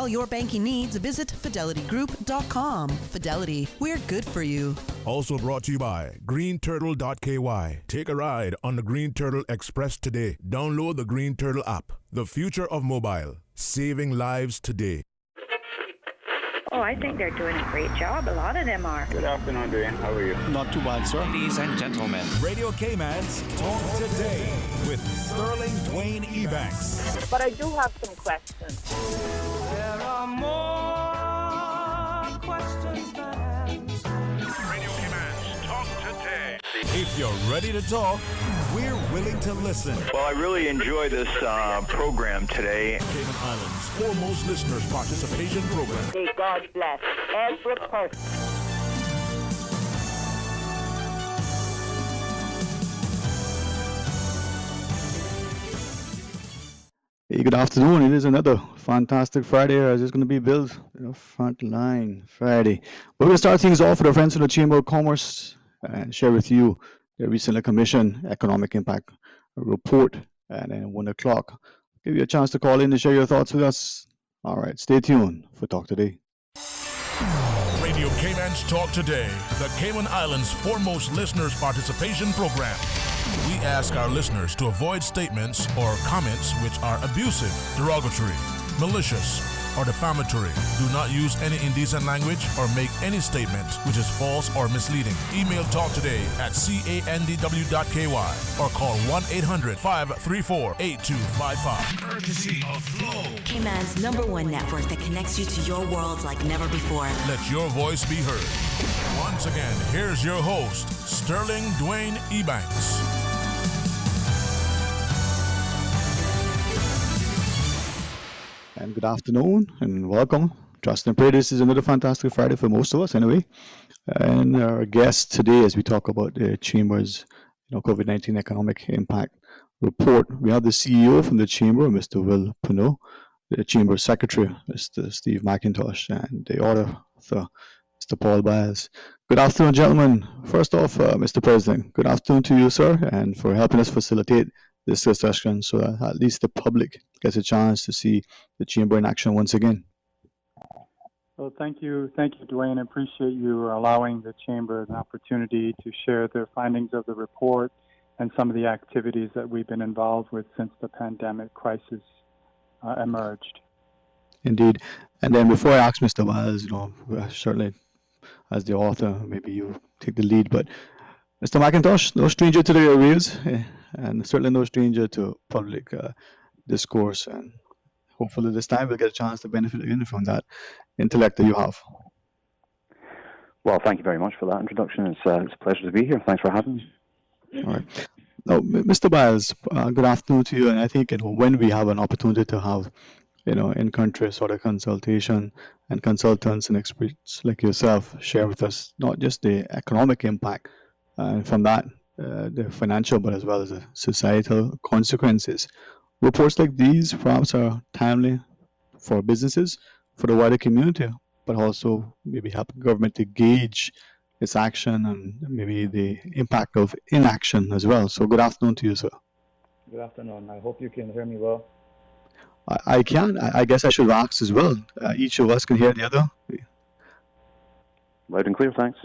all your banking needs, visit fidelitygroup.com. Fidelity, we're good for you. Also brought to you by greenturtle.ky. Take a ride on the Green Turtle Express today. Download the Green Turtle app. The future of mobile. Saving lives today. Oh, I think they're doing a great job. A lot of them are. Good afternoon, Dwayne. How are you? Not too bad, sir. Ladies and gentlemen, Radio Cayman's Talk Today with Sterling Dwayne Ebanks. But I do have some questions. There are more questions than answers. Radio Cayman's Talk Today. If you're ready to talk, we're willing to listen. Well, I really enjoy this program today. Cayman Islands' foremost listeners participation program. May God bless every person. Hey, good afternoon. It is another fantastic Friday, as it's going to be Bill's Frontline Friday. We're going to start things off with our friends from the Chamber of Commerce and share with you the recently commissioned economic impact report. And then 1 o'clock, give you a chance to call in and share your thoughts with us. All right, stay tuned for Talk Today. Radio Cayman's Talk Today, the Cayman Islands' foremost listeners participation program. We ask our listeners to avoid statements or comments which are abusive, derogatory, malicious, or defamatory. Do not use any indecent language or make any statement which is false or misleading. Email talktoday@candw.ky or call 1-800-534-8255. Courtesy of Flow. Cayman's #1 network that connects you to your world like never before. Let your voice be heard. Once again, here's your host, Sterling Dwayne Ebanks. And good afternoon and welcome. Trust and pray this is another fantastic Friday for most of us anyway. And our guest today, as we talk about the Chamber's COVID-19 economic impact report, we have the CEO from the Chamber, Mr. Will Pinot, the Chamber Secretary, Mr. Steve McIntosh, and the author, Mr. Paul Biles. Good afternoon, gentlemen. First off, Mr. President, good afternoon to you, sir, and for helping us facilitate this discussion so that at least the public gets a chance to see the Chamber in action once again. Well, thank you, Dwayne. I appreciate you allowing the Chamber an opportunity to share their findings of the report and some of the activities that we've been involved with since the pandemic crisis emerged. Indeed. And then before I ask Mr. Biles, certainly as the author, maybe you take the lead, but Mr. McIntosh, no stranger to the areas, and certainly no stranger to public discourse, and hopefully this time we'll get a chance to benefit again from that intellect that you have. Well, thank you very much for that introduction. It's a pleasure to be here. Thanks for having me. All right. Now, Mr. Biles, good afternoon to you, and I think when we have an opportunity to have in-country sort of consultation and consultants and experts like yourself share with us not just the economic impact and from that the financial but as well as the societal consequences. Reports like these perhaps are timely for businesses, for the wider community, but also maybe help government to gauge its action and maybe the impact of inaction as well. So good afternoon to you, sir. Good afternoon. I hope you can hear me well. I can. I guess I should ask as well. Each of us can hear the other. Loud and clear, thanks.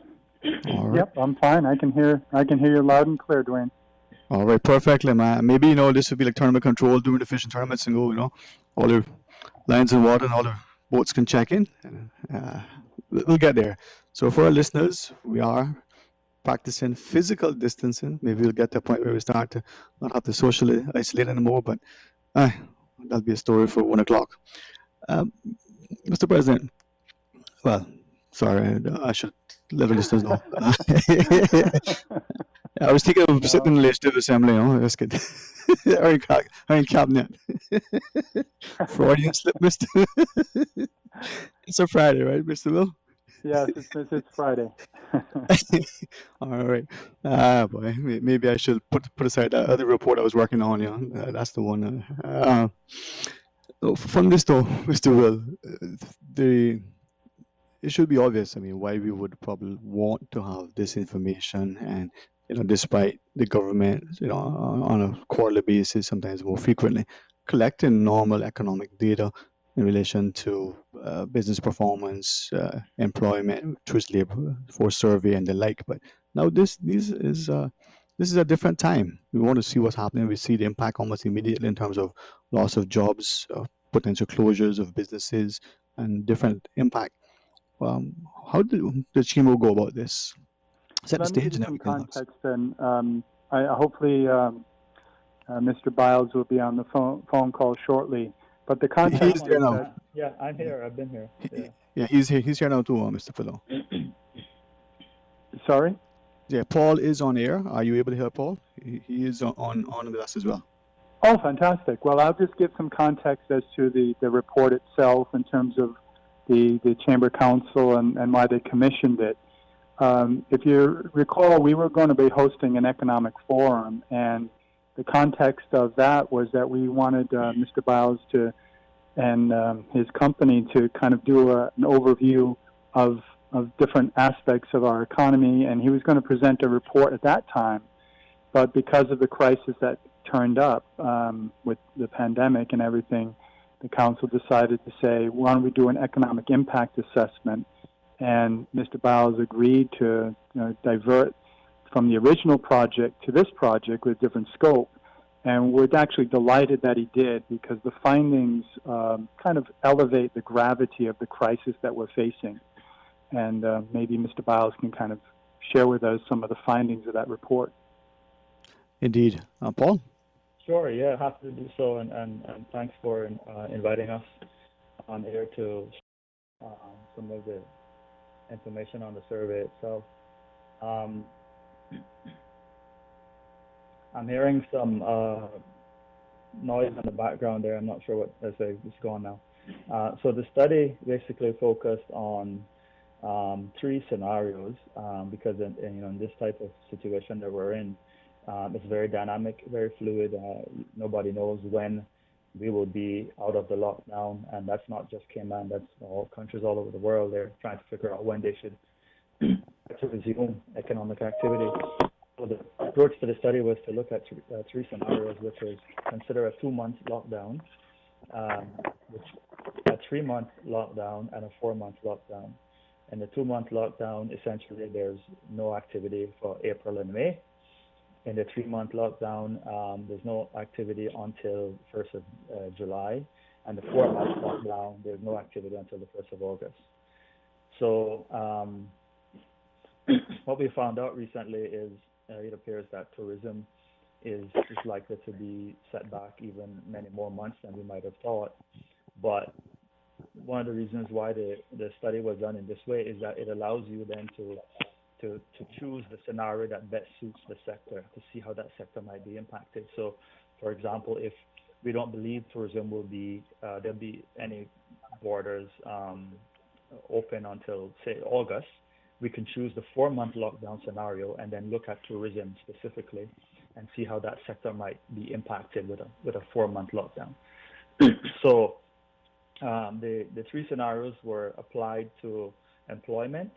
All right. Yep, I'm fine. I can hear you loud and clear, Dwayne. All right, perfectly, man. Maybe this would be like tournament control during the fishing tournaments and go, all the lines in water and all the boats can check in. We'll get there. So for our listeners, we are practicing physical distancing. Maybe we'll get to a point where we start to not have to socially isolate anymore, but that'll be a story for 1 o'clock. Mr. President, well, sorry, I should let the listeners know. I was thinking of sitting in the Legislative Assembly, that's good. or in Cabinet. Freudian slip, Mr. It's a Friday, right, Mr. Will? Yes, it's Friday. All right. Boy, maybe I should put aside that other report I was working on. That's the one. From this though, Mr. Will, it should be obvious. I mean, why we would probably want to have this information, and despite the government, on a quarterly basis, sometimes more frequently, collecting normal economic data in relation to business performance, employment, choice labor force survey, and the like. But now this is a different time. We want to see what's happening. We see the impact almost immediately in terms of loss of jobs, potential closures of businesses, and different impact. How did the chamber go about this? Set the Let me stage give you and some everything else. context then. Hopefully, Mr. Biles will be on the phone call shortly. But the context He's there is now. that, Yeah, I'm here. I've been here. Yeah. Yeah, he's here. He's here now too, Mr. Philo. sorry? Yeah, Paul is on air. Are you able to hear Paul? He is on with us as well. Oh, fantastic. Well, I'll just give some context as to the report itself in terms of the Chamber Council and why they commissioned it. If you recall, we were going to be hosting an economic forum, and the context of that was that we wanted Mr. Biles to and his company to kind of do an overview of different aspects of our economy, and he was going to present a report at that time. But because of the crisis that turned up with the pandemic and everything, the council decided to say, why don't we do an economic impact assessment? And Mr. Biles agreed to divert from the original project to this project with different scope. And we're actually delighted that he did, because the findings kind of elevate the gravity of the crisis that we're facing. And maybe Mr. Biles can kind of share with us some of the findings of that report. Indeed. Paul? Sure, yeah, happy to do so, and thanks for inviting us on air to some of the information on the survey itself. I'm hearing some noise in the background there. I'm not sure what it's gone now. So the study basically focused on 3 scenarios because in this type of situation that we're in, it's very dynamic, very fluid. Nobody knows when we will be out of the lockdown, and that's not just Cayman, that's all countries all over the world. They're trying to figure out when they should resume economic activity. So the approach to the study was to look at 3 scenarios, which was consider a 2-month lockdown, which a 3-month lockdown, and a 4-month lockdown. In the 2-month lockdown, essentially there's no activity for April and May. In the 3-month lockdown, there's no activity until 1st of July, and the 4-month lockdown, there's no activity until the 1st of August. So what we found out recently is it appears that tourism is likely to be set back even many more months than we might have thought. But one of the reasons why the study was done in this way is that it allows you then to choose the scenario that best suits the sector, to see how that sector might be impacted. So, for example, if we don't believe tourism will be, there'll be any borders open until, say, August, we can choose the 4-month lockdown scenario and then look at tourism specifically and see how that sector might be impacted with a 4-month lockdown. So the 3 scenarios were applied to employment,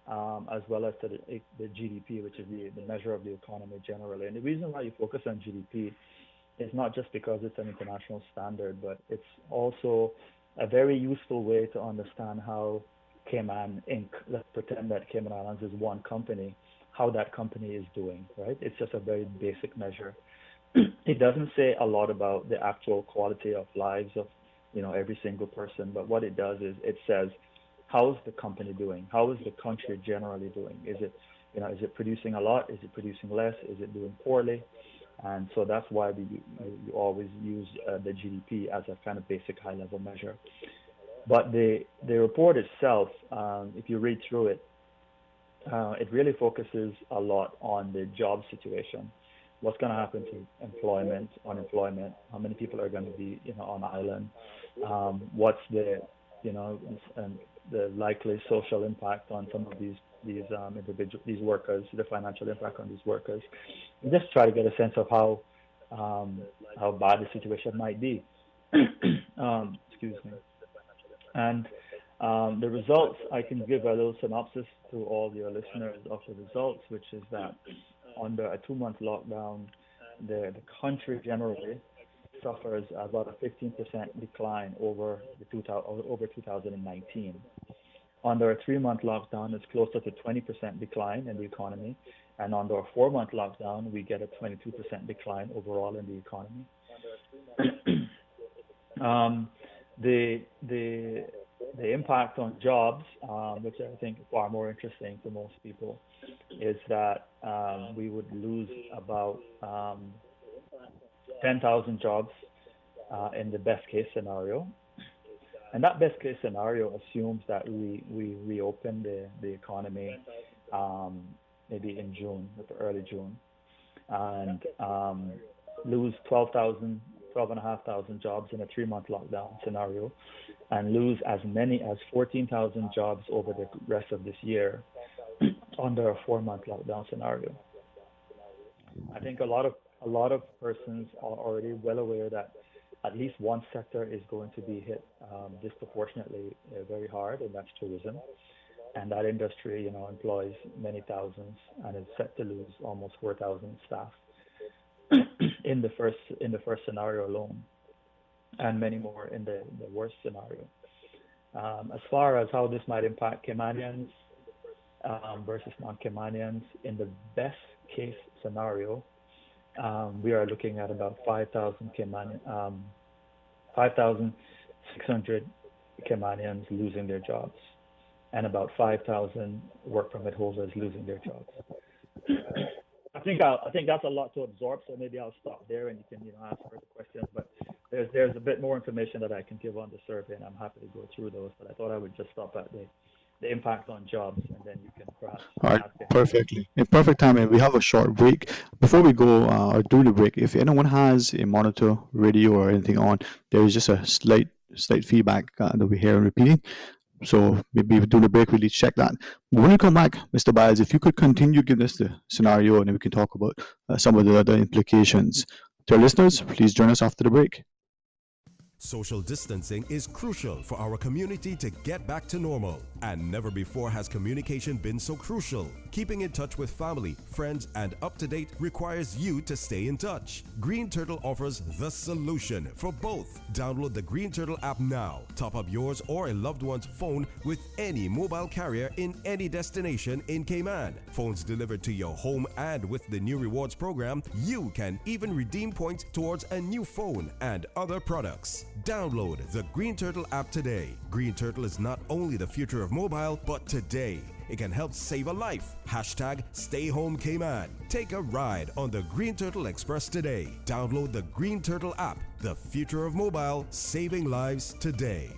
as well as to the GDP, which is the measure of the economy generally. And the reason why you focus on GDP is not just because it's an international standard, but it's also a very useful way to understand how Cayman Inc., let's pretend that Cayman Islands is one company, how that company is doing, right? It's just a very basic measure. It doesn't say a lot about the actual quality of lives of every single person, but what it does is it says, how's the company doing? How is the country generally doing? Is it producing a lot? Is it producing less? Is it doing poorly? And so that's why you always use the GDP as a kind of basic high-level measure. But the report itself, if you read through it, it really focuses a lot on the job situation. What's going to happen to employment, unemployment? How many people are going to be, on island? What's the likely social impact on some of these workers, the financial impact on these workers, and just try to get a sense of how bad the situation might be. Excuse me. And the results, I can give a little synopsis to all your listeners of the results, which is that under a 2-month lockdown, the country generally suffers about a 15% decline over 2019. Under a 3-month lockdown, it's closer to 20% decline in the economy, and under a 4-month lockdown, we get a 22% decline overall in the economy. The impact on jobs, which I think is far more interesting to most people, is that we would lose about 10,000 jobs in the best case scenario. And that best case scenario assumes that we reopen the economy maybe in June, early June, and lose 12,500 jobs in a 3-month lockdown scenario, and lose as many as 14,000 jobs over the rest of this year under a 4-month lockdown scenario. I think a lot of persons are already well aware that at least one sector is going to be hit disproportionately very hard, and that's tourism. And that industry, employs many thousands and is set to lose almost 4,000 staff in the first scenario alone, and many more in the worst scenario. As far as how this might impact Caymanians versus non-Caymanians, in the best case scenario, we are looking at about 5,600 Caymanians losing their jobs, and about 5,000 work permit holders losing their jobs. I think that's a lot to absorb, so maybe I'll stop there and you can ask further questions. But there's a bit more information that I can give on the survey, and I'm happy to go through those. But I thought I would just stop at the impact on jobs, and then you can perhaps. All right, perfectly. In perfect timing, we have a short break. Before we go, or during the break, if anyone has a monitor, radio, or anything on, there is just a slight feedback that we hear repeating. So maybe during the break, we'll check that. But when we come back, Mr. Biles, if you could continue giving us the scenario, and then we can talk about some of the other implications. To our listeners, please join us after the break. Social distancing is crucial for our community to get back to normal, and never before has communication been so crucial. Keeping in touch with family, friends, and up to date requires you to stay in touch. Green Turtle offers the solution for both. Download the Green Turtle app now. Top up yours or a loved one's phone with any mobile carrier in any destination in Cayman. Phones delivered to your home, and with the new rewards program, you can even redeem points towards a new phone and other products. Download the Green Turtle app today. Green Turtle is not only the future of mobile, but today it can help save a life. Hashtag Stay Home Cayman. Take a ride on the Green Turtle Express today. Download the Green Turtle app. The future of mobile, saving lives today.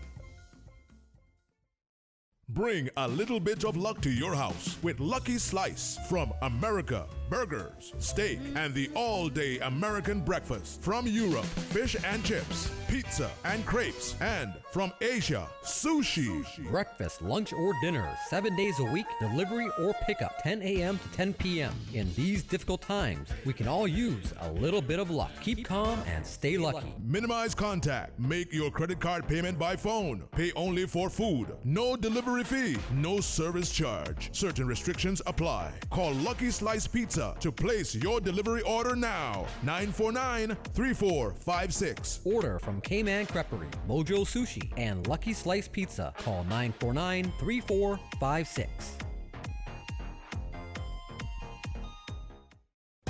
Bring a little bit of luck to your house with Lucky Slice from America. Burgers, steak, and the all-day American breakfast. From Europe, fish and chips, pizza and crepes. And from Asia, sushi. Breakfast, lunch, or dinner, 7 days a week, delivery or pickup, 10 a.m. to 10 p.m. In these difficult times, we can all use a little bit of luck. Keep calm and stay lucky. Minimize contact. Make your credit card payment by phone. Pay only for food. No delivery fee. No service charge. Certain restrictions apply. Call Lucky Slice Pizza to place your delivery order now. 949-3456. Order from Cayman Creperie, Mojo Sushi, and Lucky Slice Pizza. Call 949-3456.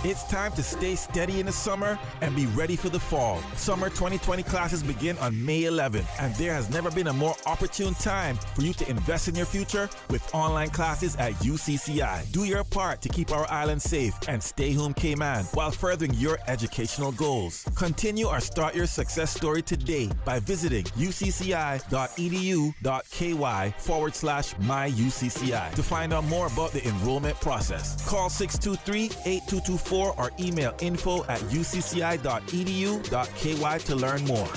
It's time to stay steady in the summer and be ready for the fall. Summer 2020 classes begin on May 11th, and there has never been a more opportune time for you to invest in your future with online classes at UCCI. Do your part to keep our island safe and stay home Cayman while furthering your educational goals. Continue or start your success story today by visiting ucci.edu.ky/myucci to find out more about the enrollment process. Call 623-8224 or email info@ucci.edu.ky to learn more.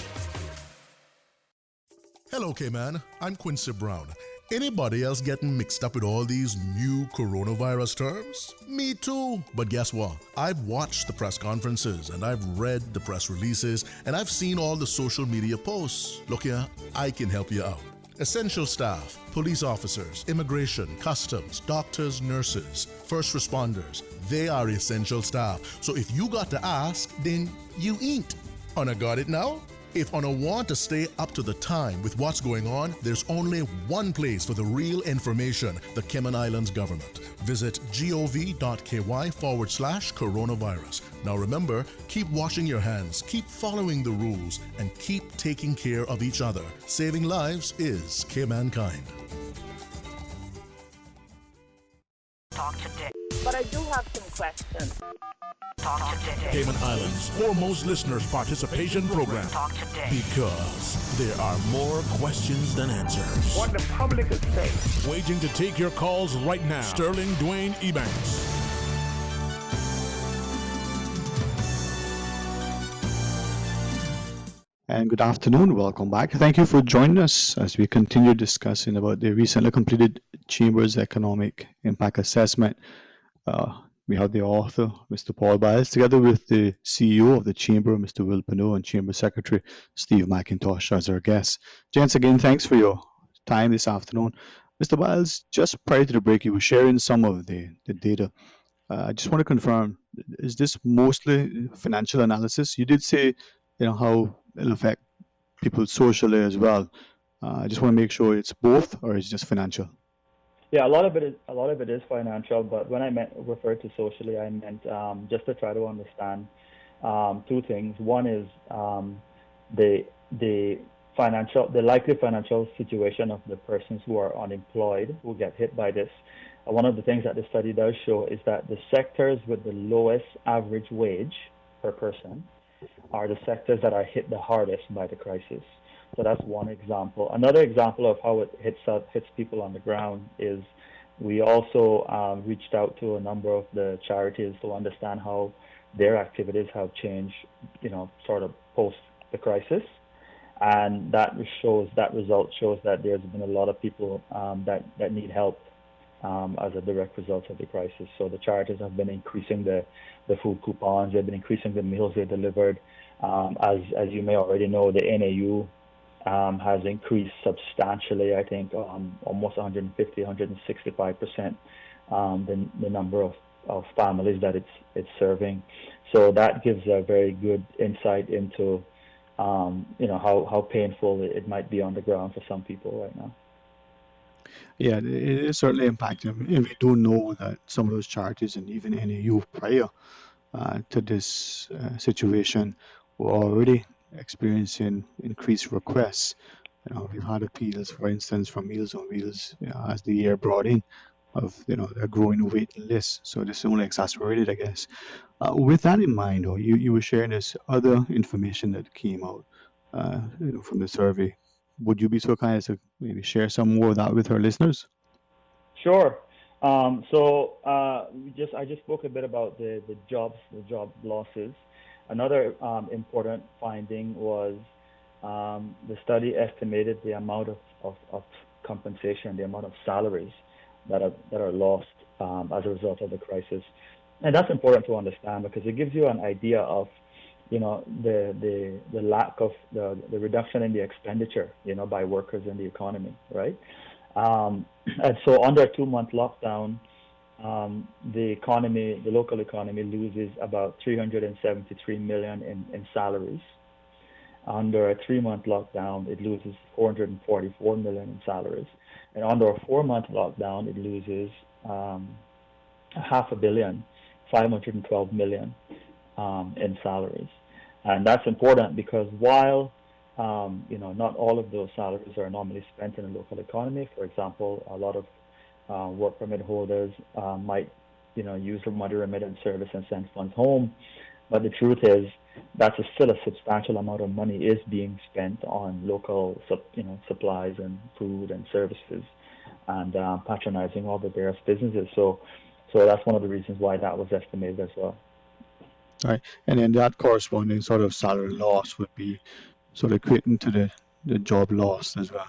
Hello, Cayman. I'm Quincy Brown. Anybody else getting mixed up with all these new coronavirus terms? Me too. But guess what? I've watched the press conferences, and I've read the press releases, and I've seen all the social media posts. Look here, I can help you out. Essential staff, police officers, immigration, customs, doctors, nurses, first responders, they are essential staff. So if you got to ask, then you ain't. Una got it now? If Una want to stay up to the time with what's going on, there's only one place for the real information: the Cayman Islands government. Visit gov.ky/coronavirus. Now remember, keep washing your hands, keep following the rules, and keep taking care of each other. Saving lives is Caymankind. Talk today. But I do have some questions. Talk today. Cayman Islands' foremost listeners participation program. Talk today. Because there are more questions than answers. What the public is saying. Waiting to take your calls right now. Sterling Dwayne Ebanks. And good afternoon. Welcome back. Thank you for joining us as we continue discussing about the recently completed Chamber's Economic Impact Assessment. We have the author, Mr. Paul Biles, together with the CEO of the Chamber, Mr. Will Pinot, and Chamber Secretary, Steve McIntosh, as our guests. Gents, again, thanks for your time this afternoon. Mr. Biles, just prior to the break, you were sharing some of the data. I just want to confirm, is this mostly financial analysis? You did say, how it'll affect people socially as well. I just want to make sure it's both, or it's just financial. Yeah, a lot of it is financial, but when I referred to socially, I meant just to try to understand two things. One is the likely financial situation of the persons who are unemployed who get hit by this. One of the things that the study does show is that the sectors with the lowest average wage per person are the sectors that are hit the hardest by the crisis. So that's one example. Another example of how it hits people on the ground is we also reached out to a number of the charities to understand how their activities have changed, sort of post the crisis. And that result shows that there's been a lot of people that need help as a direct result of the crisis. So the charities have been increasing the food coupons, they've been increasing the meals they delivered. As you may already know, the NAU has increased substantially, I think almost 150, 165% the number of families that it's serving. So that gives a very good insight into how painful it might be on the ground for some people right now. Yeah, it is certainly impacting. And we do know that some of those charities and even NAU prior to this situation were already experiencing increased requests. We've had appeals, for instance, from Meals on Wheels as the year brought in of a growing waiting list. So this only exacerbated, I guess. With that in mind, though, you were sharing this other information that came out from the survey. Would you be so kind as to maybe share some more of that with our listeners? Sure. I just spoke a bit about the job losses. Another important finding was the study estimated the amount of compensation, the amount of salaries that are lost as a result of the crisis, and that's important to understand because it gives you an idea of the lack of the reduction in the expenditure by workers in the economy, right? And so under a 2-month lockdown, the local economy loses about $373 million in salaries. Under a 3-month lockdown, it loses $444 million in salaries, and under a 4-month lockdown, it loses $500 million, $512 million in salaries. And that's important because while not all of those salaries are normally spent in the local economy. For example, a lot of work permit holders might use the money remittance service and send funds home. But the truth is that's still a substantial amount of money is being spent on local supplies and food and services and patronizing all the various businesses. So that's one of the reasons why that was estimated as well. Right, and then that corresponding sort of salary loss would be sort of equating to the job loss as well.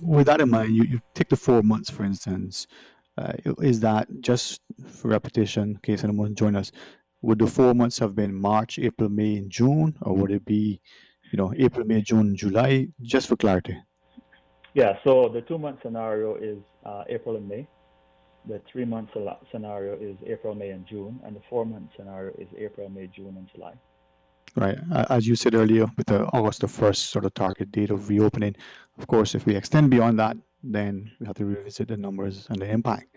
With that in mind, you take the 4 months, for instance. Is that just for repetition, in case anyone join us, would the 4 months have been March, April, May, and June, or would it be, April, May, June, July? Just for clarity. Yeah, so the 2-month scenario is April and May. The 3-month scenario is April, May, and June, and the 4-month scenario is April, May, June, and July. Right. As you said earlier, with the August the 1st sort of target date of reopening, of course, if we extend beyond that, then we have to revisit the numbers and the impact.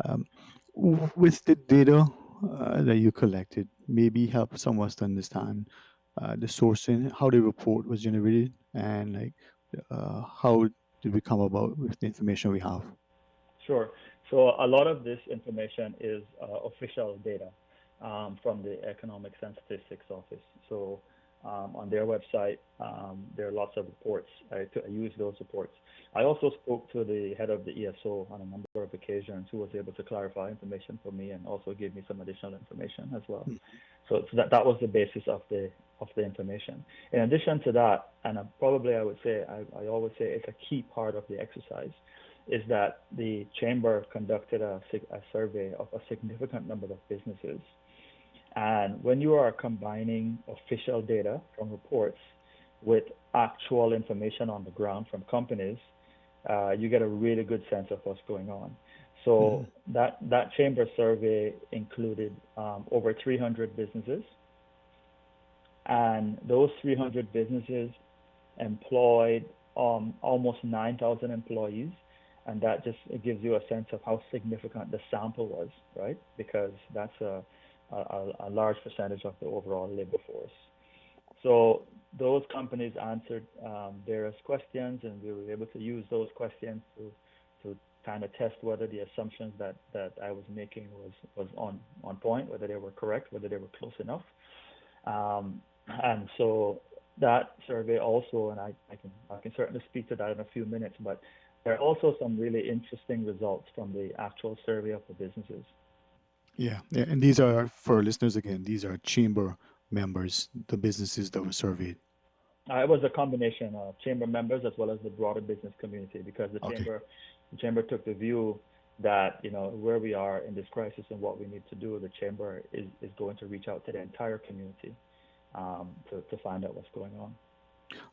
Um, with the data that you collected, maybe help some of us to understand the sourcing, how the report was generated, and like how did we come about with the information we have? Sure. So a lot of this information is official data from the Economics and Statistics Office. So on their website, there are lots of reports. I use those reports. I also spoke to the head of the ESO on a number of occasions, who was able to clarify information for me and also give me some additional information as well. So that was the basis of the information. In addition to that, and I would say I always say it's a key part of the exercise, is that the chamber conducted a survey of a significant number of businesses. And when you are combining official data from reports with actual information on the ground from companies, you get a really good sense of what's going on. So that chamber survey included over 300 businesses, and those 300 businesses employed almost 9,000 employees. And that just gives you a sense of how significant the sample was, right? Because that's a large percentage of the overall labor force. So those companies answered various questions, and we were able to use those questions to kind of test whether the assumptions that I was making was on point, whether they were correct, whether they were close enough. And so that survey also, and I can certainly speak to that in a few minutes, but there are also some really interesting results from the actual survey of the businesses. Yeah, and these are for listeners again. These are chamber members, the businesses that were surveyed. It was a combination of chamber members as well as the broader business community, because the chamber took the view that, you know, where we are in this crisis and what we need to do, the chamber is going to reach out to the entire community to find out what's going on.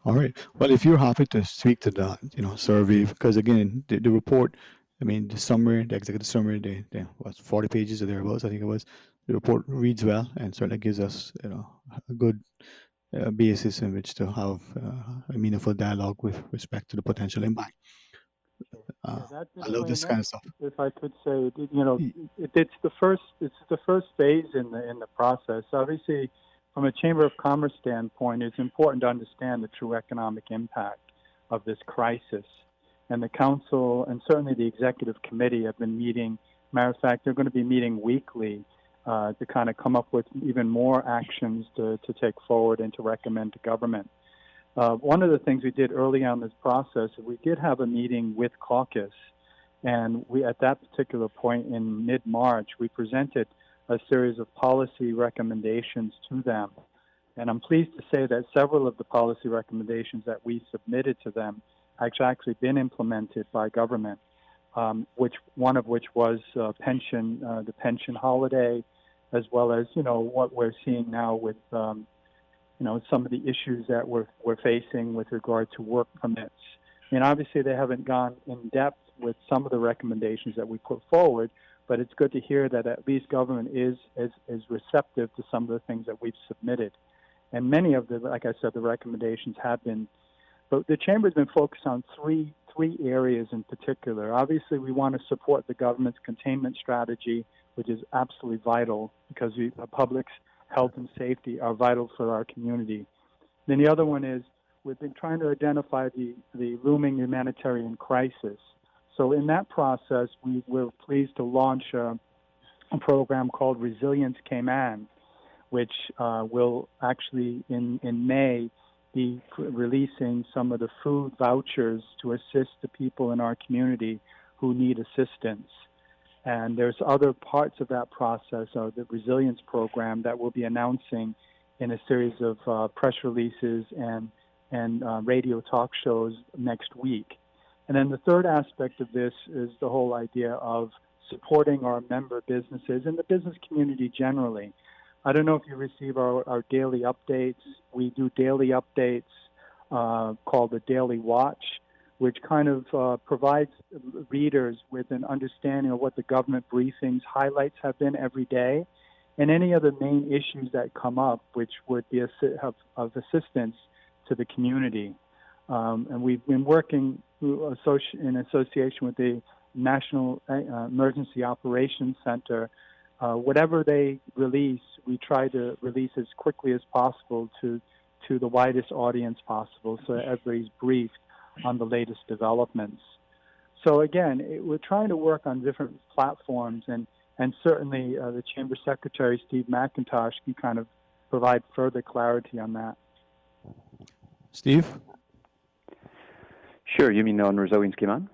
All right. Well, if you're happy to speak to that, survey, because again, the report, I mean, the summary, the executive summary, the 40 pages or thereabouts, I think it was. The report reads well and certainly gives us, a good basis in which to have a meaningful dialogue with respect to the potential impact. That, I love this kind of stuff. if I could say, it's the first phase in the process. Obviously, from a Chamber of Commerce standpoint, it's important to understand the true economic impact of this crisis. And the council and certainly the executive committee have been meeting. Matter of fact, they're going to be meeting weekly to kind of come up with even more actions to take forward and to recommend to government. One of the things we did early on in this process, we did have a meeting with caucus, and we, at that particular point in mid-March, we presented a series of policy recommendations to them. And I'm pleased to say that several of the policy recommendations that we submitted to them actually been implemented by government, one of which was the pension holiday, as well as, what we're seeing now with some of the issues that we're facing with regard to work permits. I mean, obviously they haven't gone in depth with some of the recommendations that we put forward, but it's good to hear that at least government is receptive to some of the things that we've submitted. And many of the, like I said, the recommendations have been, but the Chamber's been focused on three areas in particular. Obviously, we want to support the government's containment strategy, which is absolutely vital because the public's health and safety are vital for our community. Then the other one is we've been trying to identify the looming humanitarian crisis. So in that process, we were pleased to launch a program called Resilience Cayman, which will actually in May be releasing some of the food vouchers to assist the people in our community who need assistance. And there's other parts of that process, of the resilience program, that we'll be announcing in a series of press releases and radio talk shows next week. And then the third aspect of this is the whole idea of supporting our member businesses and the business community generally. I don't know if you receive our daily updates. We do daily updates called the Daily Watch, which kind of provides readers with an understanding of what the government briefings highlights have been every day. and any other main issues that come up, which would be of assistance to the community. And we've been working in association with the National Emergency Operations Center. Whatever they release, we try to release as quickly as possible to the widest audience possible, so everybody's briefed on the latest developments. So again, we're trying to work on different platforms, and certainly the Chamber Secretary, Steve McIntosh, can kind of provide further clarity on that. Steve? Sure, you mean on Resilience Cayman?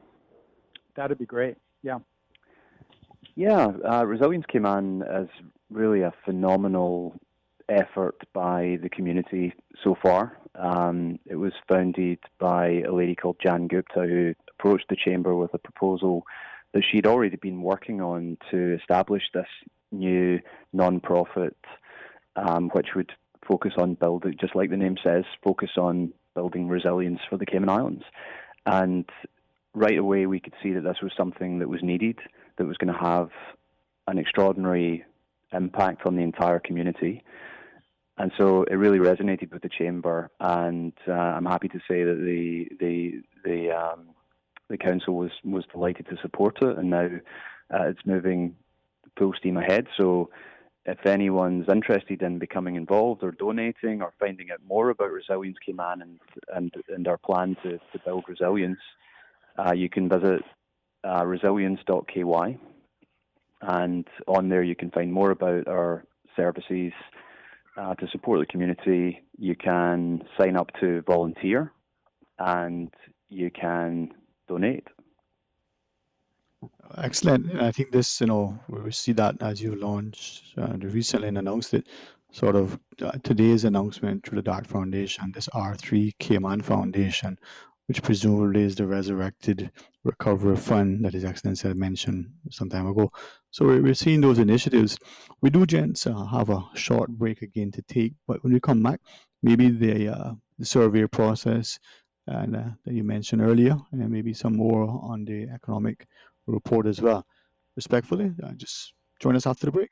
That'd be great, yeah. Yeah, Resilience Cayman is really a phenomenal effort by the community so far. It was founded by a lady called Jan Gupta, who approached the Chamber with a proposal that she'd already been working on to establish this new non-profit, which would focus on building, just like the name says, focus on building resilience for the Cayman Islands. And right away we could see that this was something that was needed, that was going to have an extraordinary impact on the entire community. And so it really resonated with the Chamber, and I'm happy to say that the council was delighted to support it, and now it's moving full steam ahead. So if anyone's interested in becoming involved or donating or finding out more about Resilience Cayman and our plan to build resilience, you can visit resilience.ky, and on there you can find more about our services to support the community. You can sign up to volunteer, and you can donate. Excellent. I think this, we see that as you launched recently and announced it, sort of today's announcement through the DART Foundation, this R3 Cayman Foundation, which presumably is the resurrected recovery fund that His Excellency had mentioned some time ago. So we're seeing those initiatives. We do, gents, have a short break again to take, but when we come back, maybe the survey process and that you mentioned earlier, and maybe some more on the economic report as well. Respectfully, just join us after the break.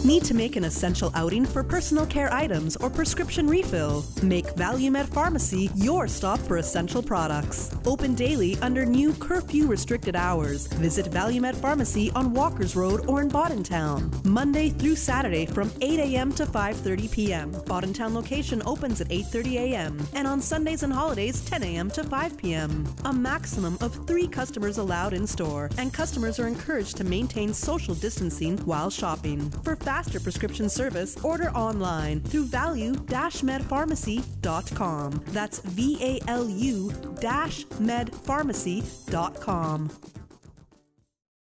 Need to make an essential outing for personal care items or prescription refill? Make ValueMed Pharmacy your stop for essential products. Open daily under new curfew-restricted hours. Visit ValueMed Pharmacy on Walkers Road or in Boddentown. Monday through Saturday from 8 a.m. to 5:30 p.m. Boddentown location opens at 8:30 a.m. and on Sundays and holidays 10 a.m. to 5 p.m. A maximum of 3 customers allowed in store, and customers are encouraged to maintain social distancing while shopping. For faster prescription service, order online through value-medpharmacy.com. That's VALU-medpharmacy.com.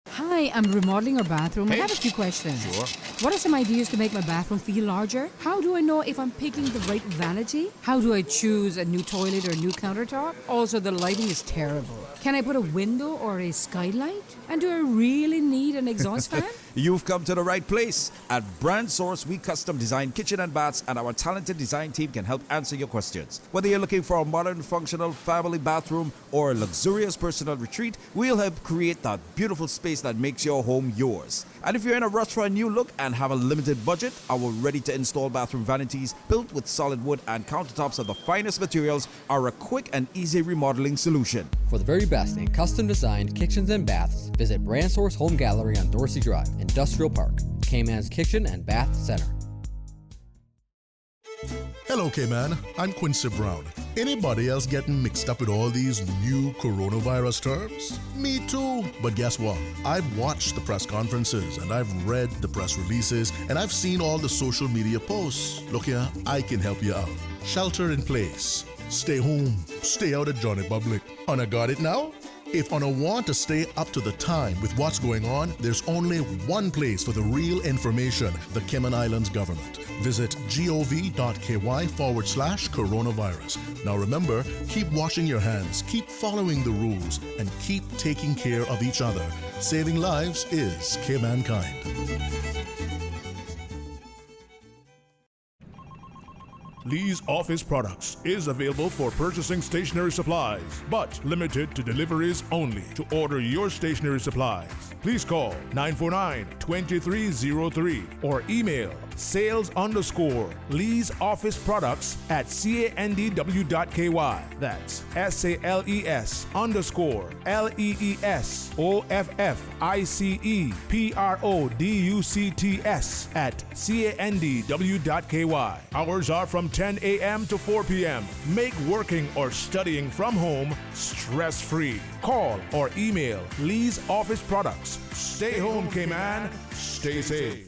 Hi, I'm remodeling our bathroom. I have a few questions. Sure. What are some ideas to make my bathroom feel larger? How do I know if I'm picking the right vanity? How do I choose a new toilet or a new countertop? Also, the lighting is terrible. Can I put a window or a skylight? And do I really need an exhaust fan? You've come to the right place. At Brand Source, we custom design kitchen and baths, and our talented design team can help answer your questions. Whether you're looking for a modern, functional family bathroom or a luxurious personal retreat, we'll help create that beautiful space that makes your home yours. And if you're in a rush for a new look and have a limited budget, our ready-to-install bathroom vanities, built with solid wood and countertops of the finest materials, are a quick and easy remodeling solution. For the very best in custom-designed kitchens and baths, visit Brand Source Home Gallery on Dorsey Drive, Industrial Park, Cayman's Kitchen and Bath Center. Hello, Cayman. I'm Quincy Brown. Anybody else getting mixed up with all these new coronavirus terms? Me too. But guess what? I've watched the press conferences and I've read the press releases and I've seen all the social media posts. Look here, I can help you out. Shelter in place. Stay home. Stay out of Johnny Public. Una got it now? If Una want to stay up to the time with what's going on, there's only one place for the real information: the Cayman Islands government. Visit gov.ky/coronavirus. Now remember, keep washing your hands, keep following the rules, and keep taking care of each other. Saving lives is Caymankind. Lee's Office Products is available for purchasing stationery supplies, but limited to deliveries only. To order your stationery supplies, please call 949-2303 or email sales_Lee's Office Products at candw.ky. That's SALES_LEESOFFICEPRODUCTS at candw.ky. Hours are from 10 a.m. to 4 p.m. Make working or studying from home stress-free. Call or email Lee's Office Products. Stay home, Cayman. Stay safe.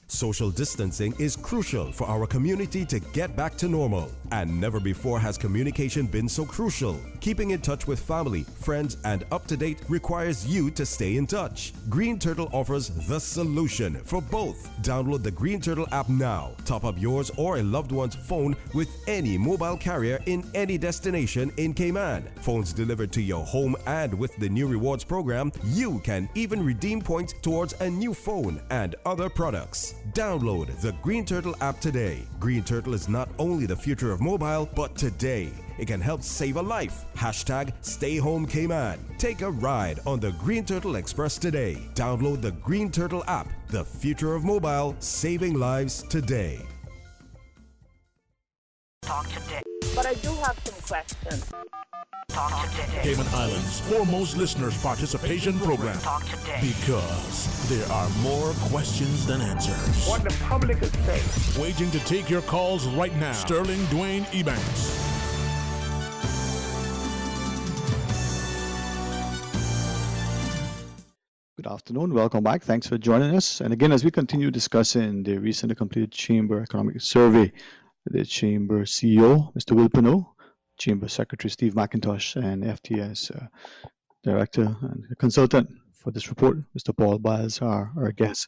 Social distancing is crucial for our community to get back to normal, and never before has communication been so crucial. Keeping in touch with family, friends, and up to date requires you to stay in touch. Green Turtle offers the solution for both. Download the Green Turtle app now. Top up yours or a loved one's phone with any mobile carrier in any destination in Cayman. Phones delivered to your home, and with the new rewards program, you can even redeem points towards a new phone and other products. Download the Green Turtle app today. Green Turtle is not only the future of mobile, but today it can help save a life. Hashtag Stay Home Cayman. Take a ride on the Green Turtle Express today. Download the Green Turtle app. The future of mobile, saving lives today. Talk today. But I do have some questions. Talk today. Cayman Islands' foremost listeners participation program. Talk today. Because there are more questions than answers. What the public is saying. Waiting to take your calls right now. Sterling Dwayne Ebanks. Good afternoon. Welcome back. Thanks for joining us. And again, as we continue discussing the recently completed Chamber Economic Survey, the Chamber CEO, Mr. Will Pinot, Chamber Secretary Steve McIntosh, and FTS Director and Consultant for this report, Mr. Paul Biles, are our guests.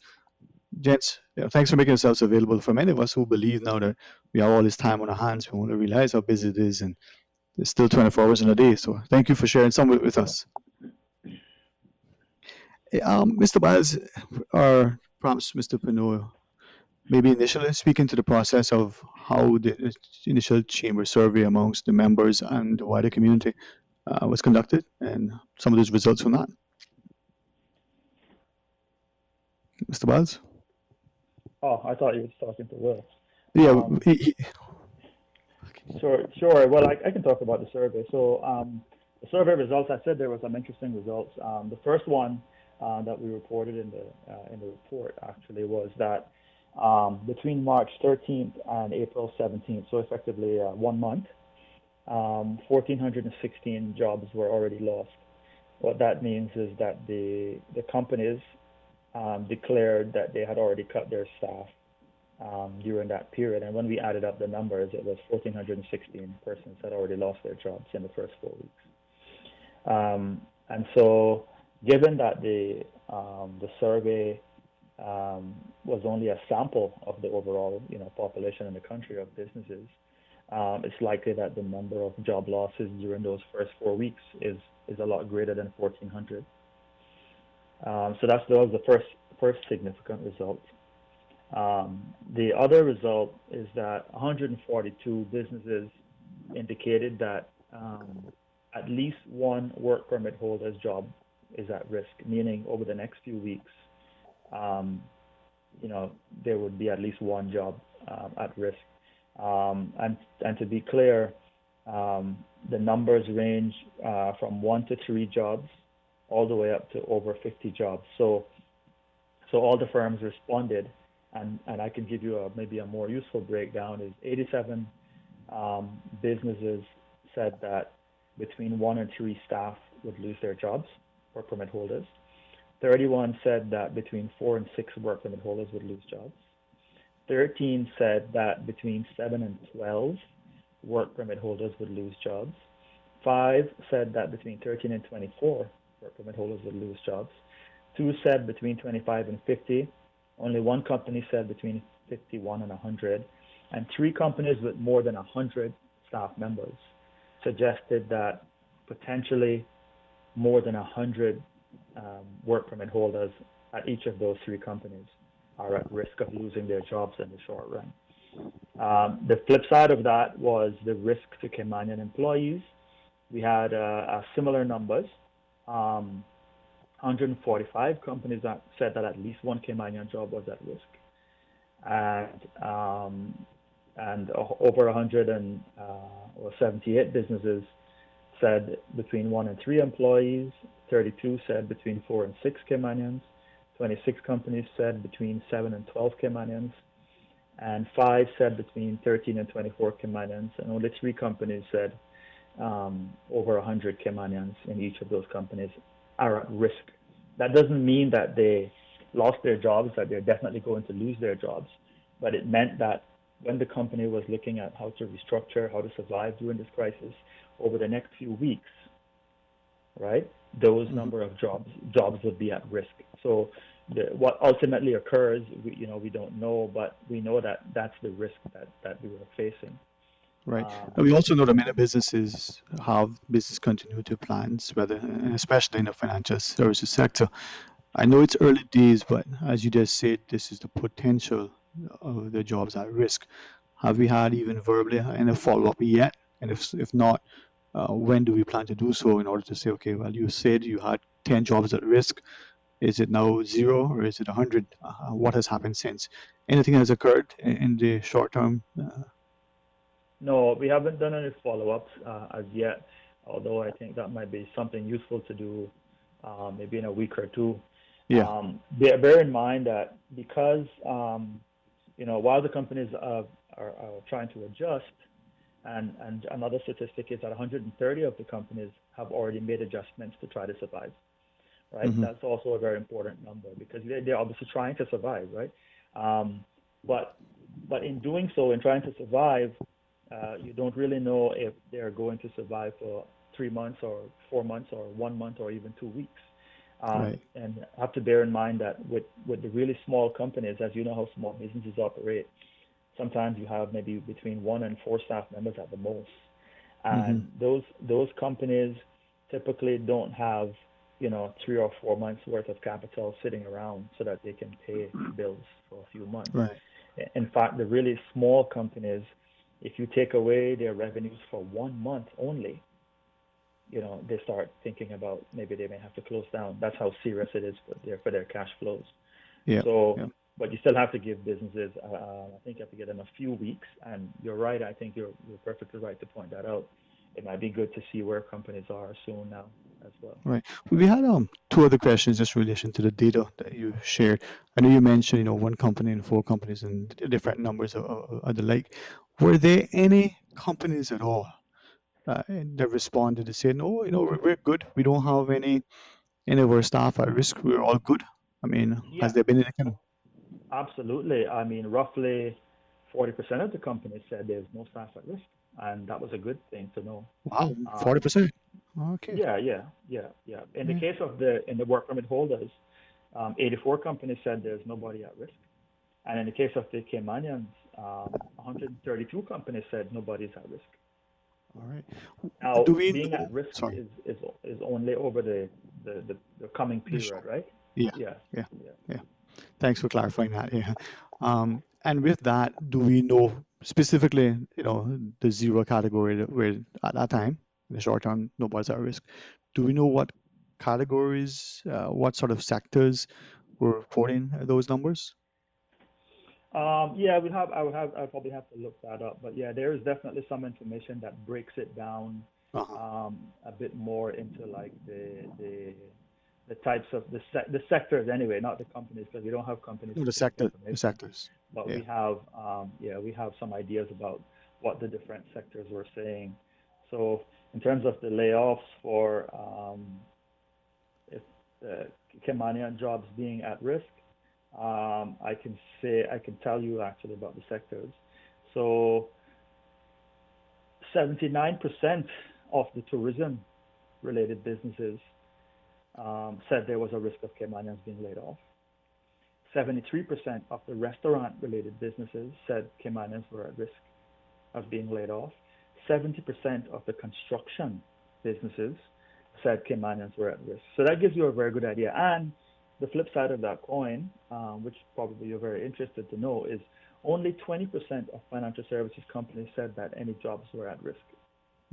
Gents, thanks for making yourselves available. For many of us who believe now that we have all this time on our hands, we want to realize how busy it is, and there's still 24 hours in a day. So thank you for sharing some of it with us. Mr. Biles, or perhaps Mr. Pinot, maybe initially speaking to the process of how the initial chamber survey amongst the members and the wider community was conducted, and some of those results from that. Mr. Biles? Oh, I thought you were talking to Will. Yeah. Sure. Well, I can talk about the survey. So the survey results, I said there were some interesting results. The first one that we reported in the report actually was that between March 13th and April 17th, so effectively 1 month, 1,416 jobs were already lost. What that means is that the companies declared that they had already cut their staff during that period. And when we added up the numbers, it was 1,416 persons had already lost their jobs in the first 4 weeks. And so, given that the survey was only a sample of the overall, population in the country of businesses, it's likely that the number of job losses during those first 4 weeks is a lot greater than 1,400. So that was the first significant result. The other result is that 142 businesses indicated that at least one work permit holder's job is at risk, meaning over the next few weeks, there would be at least one job at risk. And to be clear, the numbers range from 1 to 3 jobs all the way up to over 50 jobs. So all the firms responded, and I can give you maybe a more useful breakdown, is 87 businesses said that between 1 and 3 staff would lose their jobs, work permit holders. 31 said that between 4 and 6 work permit holders would lose jobs. 13 said that between 7 and 12 work permit holders would lose jobs. 5 said that between 13 and 24 work permit holders would lose jobs. 2 said between 25 and 50. Only 1 company said between 51 and 100. And 3 companies with more than 100 staff members suggested that potentially more than 100 work permit holders at each of those 3 companies are at risk of losing their jobs in the short run. The flip side of that was the risk to Caymanian employees. We had similar numbers. 145 companies that said that at least one Caymanian job was at risk, and over 178 businesses said between 1 and 3 employees. 32 said between 4 and 6 Caymanians. 26 companies said between 7 and 12 Caymanians, and 5 said between 13 and 24 Caymanians, and only 3 companies said over 100 Caymanians in each of those companies are at risk. That doesn't mean that they lost their jobs, that they're definitely going to lose their jobs, but it meant that when the company was looking at how to restructure, how to survive during this crisis over the next few weeks, right, those number of jobs would be at risk. So what ultimately occurs, we don't know, but we know that that's the risk that we were facing. Right. And we also know that many businesses have business continuity plans, and especially in the financial services sector. I know it's early days, but as you just said, this is the potential of the jobs at risk. Have we had even verbally any follow-up yet? And if not, when do we plan to do so in order to say, okay, well, you said you had 10 jobs at risk. Is it now 0 or is it 100? What has happened since? Anything has occurred in the short term? No, we haven't done any follow-ups as yet, although I think that might be something useful to do maybe in a week or two. Yeah. Bear in mind that because, while the companies are trying to adjust, and another statistic is that 130 of the companies have already made adjustments to try to survive, right? Mm-hmm. That's also a very important number because they're obviously trying to survive, right? But in doing so, in trying to survive, you don't really know if they're going to survive for 3 months or 4 months or 1 month or even 2 weeks. Right. And have to bear in mind that with the really small companies, as you know how small businesses operate, sometimes you have maybe between 1 and 4 staff members at the most. And those companies typically don't have 3 or 4 months worth of capital sitting around so that they can pay bills for a few months. Right. In fact, the really small companies, if you take away their revenues for 1 month only, they start thinking about maybe they may have to close down. That's how serious it is for their cash flows. Yeah. But you still have to give businesses, I think you have to give them a few weeks. And you're right, I think you're perfectly right to point that out. It might be good to see where companies are soon now as well. Right. We had 2 other questions just in relation to the data that you shared. I know you mentioned, 1 company and 4 companies and different numbers of the like. Were there any companies at all that responded to say, no, we're good. We don't have any of our staff at risk. We're all good. I mean, has there been any kind of... Absolutely. I mean, roughly 40% of the companies said there's no staff at risk, and that was a good thing to know. Wow, 40%. Okay. Yeah. In the case of the work permit holders, 84 companies said there's nobody at risk, and in the case of the Caymanians, 132 companies said nobody's at risk. All right. Now, being at risk is only over the coming period, right? Yeah. Thanks for clarifying that. Yeah. And with that, do we know specifically, the 0 category where at that time, in the short term, nobody's at risk? Do we know what categories, what sort of sectors were reporting those numbers? Yeah, I'll probably have to look that up. But yeah, there is definitely some information that breaks it down a bit more into like the types of the sectors anyway, not the companies, because we don't have companies. No, the sectors. But we have some ideas about what the different sectors were saying. So in terms of the layoffs for if the Caymanian jobs being at risk, I can tell you actually about the sectors. So 79% of the tourism related businesses said there was a risk of Caymanians being laid off. 73% of the restaurant related businesses said Caymanians were at risk of being laid off. 70% of the construction businesses said Caymanians were at risk. So that gives you a very good idea. And the flip side of that coin, which probably you're very interested to know, is only 20% of financial services companies said that any jobs were at risk.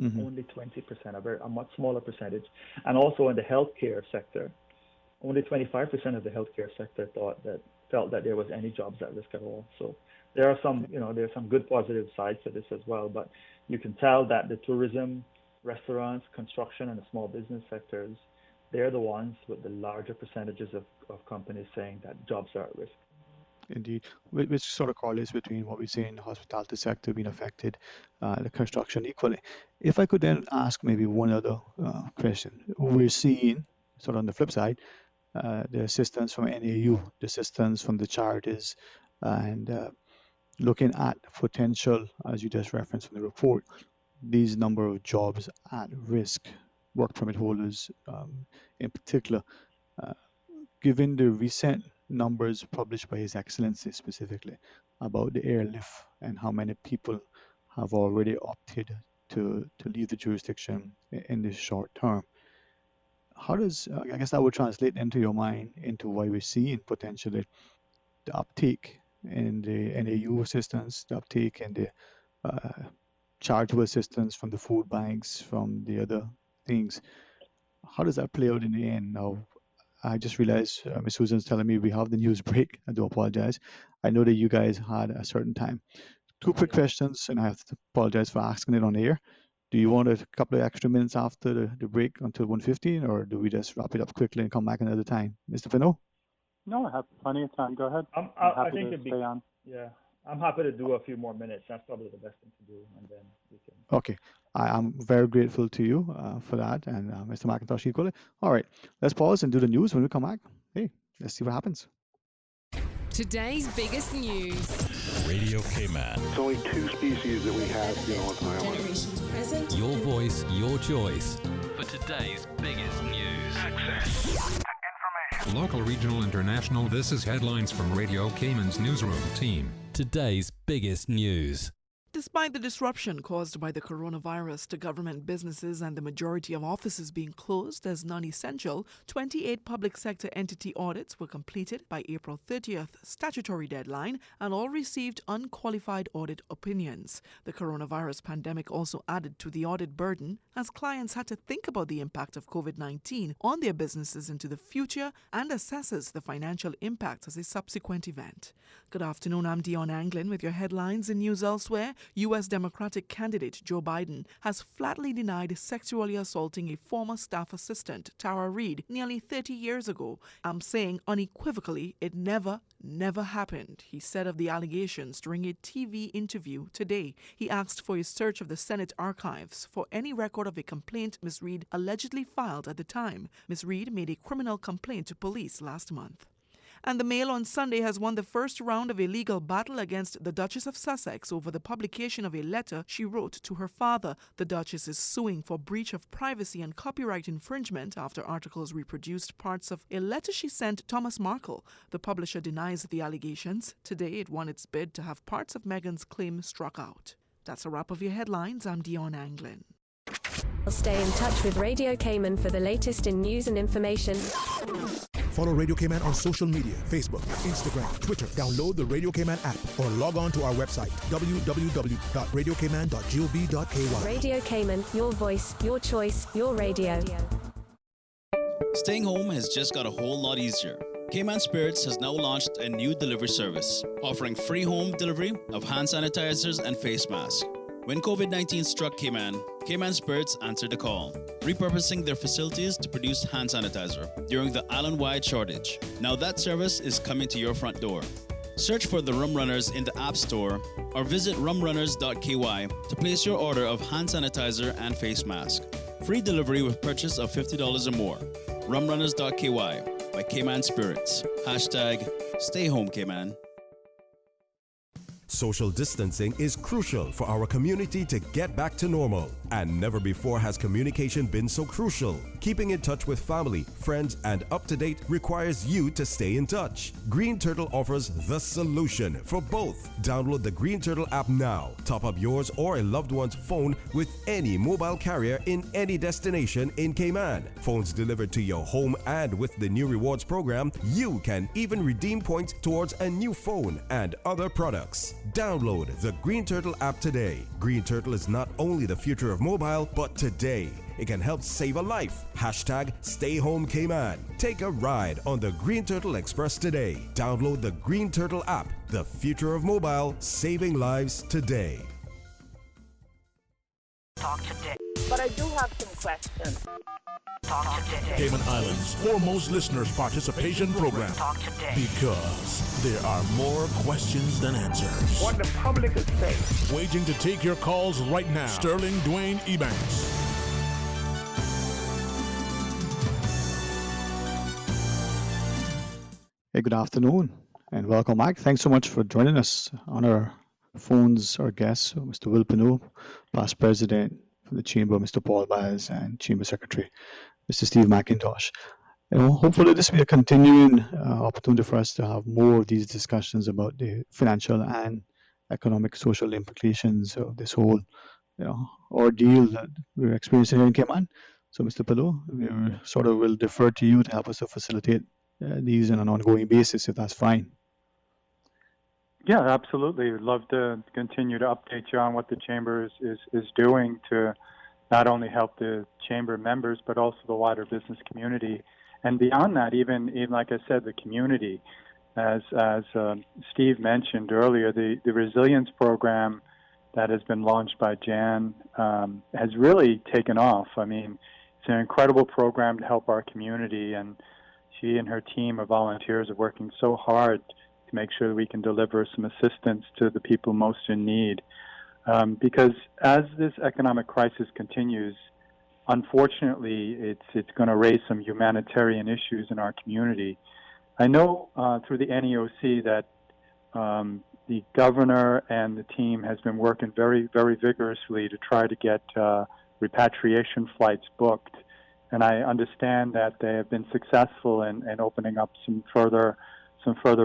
Mm-hmm. Only 20%, a much smaller percentage. And also in the healthcare sector, only 25% of the healthcare sector felt that there was any jobs at risk at all. So there are some good positive sides to this as well. But you can tell that the tourism, restaurants, construction, and the small business sectors, they're the ones with the larger percentages of companies saying that jobs are at risk. Indeed, which sort of correlates between what we see in the hospitality sector being affected, the construction equally. If I could then ask maybe one other question. We're seeing, sort of on the flip side, the assistance from NAU, the assistance from the charities, and looking at potential, as you just referenced from the report, these number of jobs at risk, work permit holders in particular, given the recent numbers published by His Excellency specifically about the airlift and how many people have already opted to leave the jurisdiction in this short term. How does, I guess that would translate into your mind into why we're seeing potentially the uptake in the NAU assistance, the uptake in the charitable assistance from the food banks, from the other things. How does that play out in the end now? I just realized Ms. Susan's telling me we have the news break. I do apologize. I know that you guys had a certain time. Two quick questions, and I have to apologize for asking it on air. Do you want a couple of extra minutes after the break until 1:15, or do we just wrap it up quickly and come back another time? Mr. Fino? No, I have plenty of time. Go ahead. I'm I happy think to it'd be, stay on. Yeah, I'm happy to do a few more minutes. That's probably the best thing to do, and then we can. Okay. I'm very grateful to you for that, and Mr. McIntosh equally. All right, let's pause and do the news when we come back. Hey, let's see what happens. Today's biggest news. Radio Cayman. It's only two species that we have here on the island. Generations present. Your voice, your choice. For today's biggest news. Access. Local, regional, international, this is headlines from Radio Cayman's newsroom team. Today's biggest news. Despite the disruption caused by the coronavirus to government businesses and the majority of offices being closed as non-essential, 28 public sector entity audits were completed by April 30th statutory deadline, and all received unqualified audit opinions. The coronavirus pandemic also added to the audit burden as clients had to think about the impact of COVID-19 on their businesses into the future and assesses the financial impact as a subsequent event. Good afternoon, I'm Dion Anglin with your headlines and news elsewhere. U.S. Democratic candidate Joe Biden has flatly denied sexually assaulting a former staff assistant, Tara Reid, nearly 30 years ago. I'm saying unequivocally it never happened, he said of the allegations during a TV interview today. He asked for a search of the Senate archives for any record of a complaint Ms. Reid allegedly filed at the time. Ms. Reid made a criminal complaint to police last month. And the Mail on Sunday has won the first round of a legal battle against the Duchess of Sussex over the publication of a letter she wrote to her father. The Duchess is suing for breach of privacy and copyright infringement after articles reproduced parts of a letter she sent Thomas Markle. The publisher denies the allegations. Today it won its bid to have parts of Meghan's claim struck out. That's a wrap of your headlines. I'm Dion Anglin. Stay in touch with Radio Cayman for the latest in news and information. Follow Radio Cayman on social media, Facebook, Instagram, Twitter. Download the Radio Cayman app or log on to our website, www.radiocayman.gov.ky. Radio Cayman, your voice, your choice, your radio. Staying home has just got a whole lot easier. Cayman Spirits has now launched a new delivery service, offering free home delivery of hand sanitizers and face masks. When COVID-19 struck Cayman, Cayman Spirits answered the call, repurposing their facilities to produce hand sanitizer during the island-wide shortage. Now that service is coming to your front door. Search for the Rum Runners in the App Store or visit rumrunners.ky to place your order of hand sanitizer and face mask. Free delivery with purchase of $50 or more. rumrunners.ky by Cayman Spirits. Hashtag Stay Home Cayman. Social distancing is crucial for our community to get back to normal. And never before has communication been so crucial. Keeping in touch with family, friends, and up to date requires you to stay in touch. Green Turtle offers the solution for both. Download the Green Turtle app now. Top up yours or a loved one's phone with any mobile carrier in any destination in Cayman. Phones delivered to your home, and with the new rewards program, you can even redeem points towards a new phone and other products. Download the Green Turtle app today. Green Turtle is not only the future of mobile, but today. It can help save a life. Hashtag Stay Home Cayman. Take a ride on the Green Turtle Express today. Download the Green Turtle app. The future of mobile, saving lives today. Talk today. But I do have some questions. Talk today. Cayman Islands' foremost listeners participation program. Talk today. Because there are more questions than answers. What the public is saying. Waiting to take your calls right now. Sterling Dwayne Ebanks. Hey, good afternoon and welcome back. Thanks so much for joining us on our phones. Our guests, Mr. Will Pino, past president for the Chamber, Mr. Paul Baez, and Chamber Secretary, Mr. Steve McIntosh. Hopefully this will be a continuing opportunity for us to have more of these discussions about the financial and economic, social implications of this whole, ordeal that we're experiencing here in Cayman. So, Mr. Pino, we sort of will defer to you to help us to facilitate these on an ongoing basis, if that's fine. Yeah, absolutely. We'd love to continue to update you on what the Chamber is doing to not only help the Chamber members, but also the wider business community. And beyond that, even like I said, the community. As Steve mentioned earlier, the resilience program that has been launched by Jan has really taken off. I mean, it's an incredible program to help our community, and she and her team of volunteers are working so hard to make sure that we can deliver some assistance to the people most in need. Because as this economic crisis continues, unfortunately, it's going to raise some humanitarian issues in our community. I know through the NEOC that the governor and the team has been working very, very vigorously to try to get repatriation flights booked. And I understand that they have been successful in opening up some further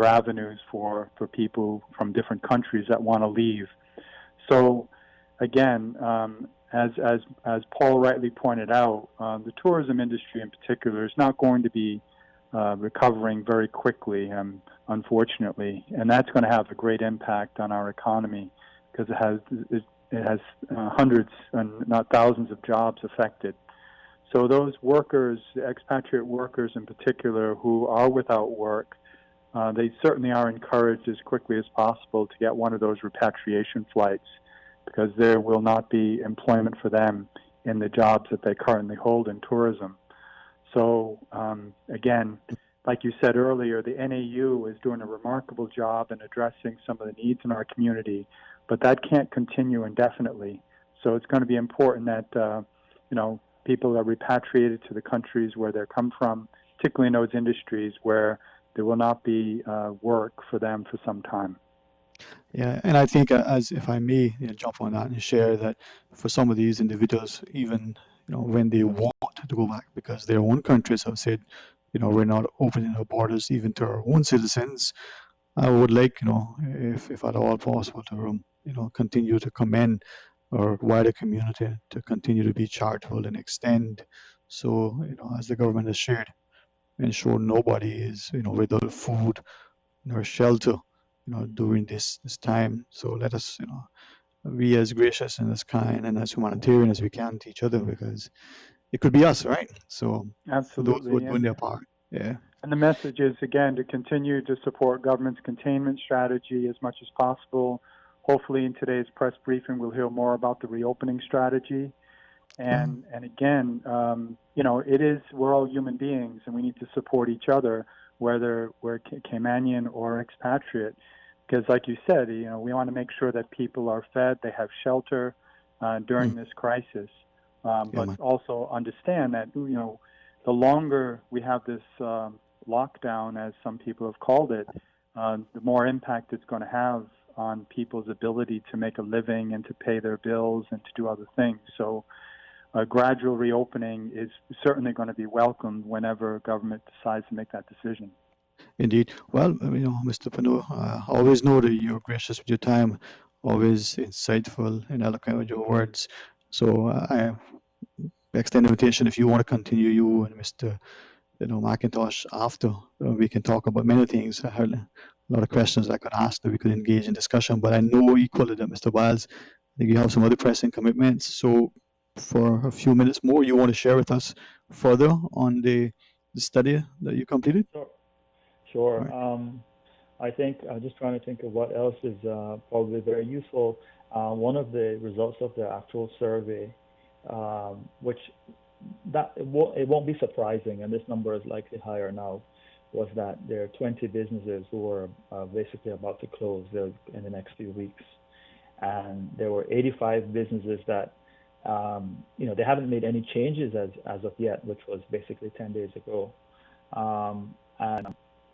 avenues for people from different countries that want to leave. So, again, as Paul rightly pointed out, the tourism industry in particular is not going to be recovering very quickly, unfortunately, and that's going to have a great impact on our economy because it has hundreds and not thousands of jobs affected. So those workers, the expatriate workers in particular, who are without work, they certainly are encouraged as quickly as possible to get one of those repatriation flights because there will not be employment for them in the jobs that they currently hold in tourism. So, again, like you said earlier, the NAU is doing a remarkable job in addressing some of the needs in our community, but that can't continue indefinitely. So it's going to be important that, people are repatriated to the countries where they come from, particularly in those industries where there will not be work for them for some time. Yeah, and I think as if I may jump on that and share that for some of these individuals, even when they want to go back because their own countries have said, we're not opening our borders even to our own citizens, I would like, if at all possible, to continue to commend our wider community to continue to be charitable and extend. So, as the government has shared, ensure nobody is, without food nor shelter, during this time. So let us, be as gracious and as kind and as humanitarian as we can to each other because it could be us, right? So absolutely, for those who are doing their part, yeah. And the message is, again, to continue to support government's containment strategy as much as possible. Hopefully in today's press briefing, we'll hear more about the reopening strategy. And again, we're all human beings and we need to support each other, whether we're Caymanian or expatriate. Because like you said, we want to make sure that people are fed, they have shelter during this crisis. But also understand that, the longer we have this lockdown, as some people have called it, the more impact it's going to have on people's ability to make a living and to pay their bills and to do other things. So a gradual reopening is certainly going to be welcomed whenever government decides to make that decision. Indeed. Well, Mr. Pino, I always know that you're gracious with your time, always insightful and eloquent with your words. So I extend an invitation if you want to continue, you and Mr. Macintosh after. We can talk about many things. I had a lot of questions I could ask that we could engage in discussion, but I know equally that Mr. Biles, I think you have some other pressing commitments. So for a few minutes more, you want to share with us further on the study that you completed? Sure. Right. I think I'm just trying to think of what else is probably very useful. One of the results of the actual survey, which it won't be surprising, and this number is likely higher now, was that there are 20 businesses who are basically about to close in the next few weeks, and there were 85 businesses that they haven't made any changes as of yet, which was basically 10 days ago, and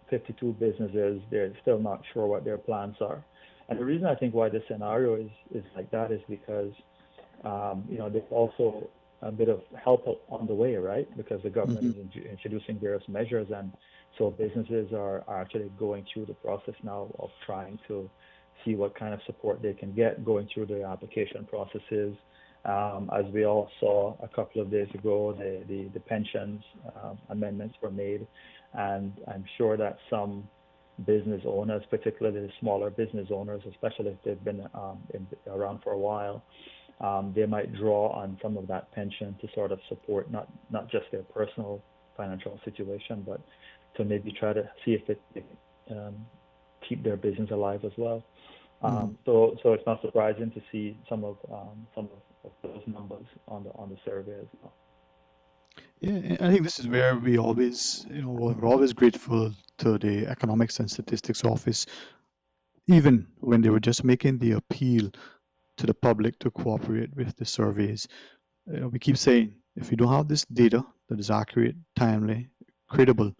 52 businesses, they're still not sure what their plans are. And the reason I think why this scenario is like that is because there's also a bit of help on the way, right? Because the government is introducing various measures, and so businesses are actually going through the process now of trying to see what kind of support they can get, going through the application processes. As we all saw a couple of days ago, the pensions amendments were made, and I'm sure that some business owners, particularly the smaller business owners, especially if they've been around for a while, they might draw on some of that pension to sort of support not just their personal financial situation, but to maybe try to see if it keep their business alive as well. So it's not surprising to see some of those numbers on the survey as well. Yeah, I think this is where we always, we're always grateful to the Economics and Statistics Office, even when they were just making the appeal to the public to cooperate with the surveys. We keep saying, if you don't have this data that is accurate, timely, credible,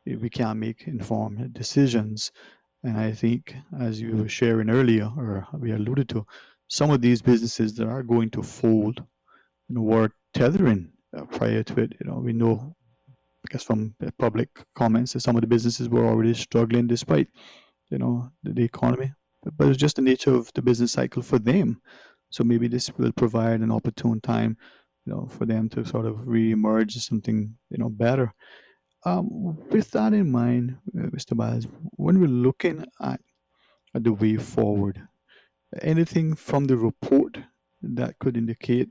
we can't make informed decisions. And I think, as you were sharing earlier, or we alluded to, some of these businesses that are going to fold, were tethering prior to it. We know, because from the public comments, that some of the businesses were already struggling despite, the economy. But it's just the nature of the business cycle for them. So maybe this will provide an opportune time, for them to sort of re-emerge as something, better. With that in mind, Mr. Biles, when we're looking at the way forward, anything from the report that could indicate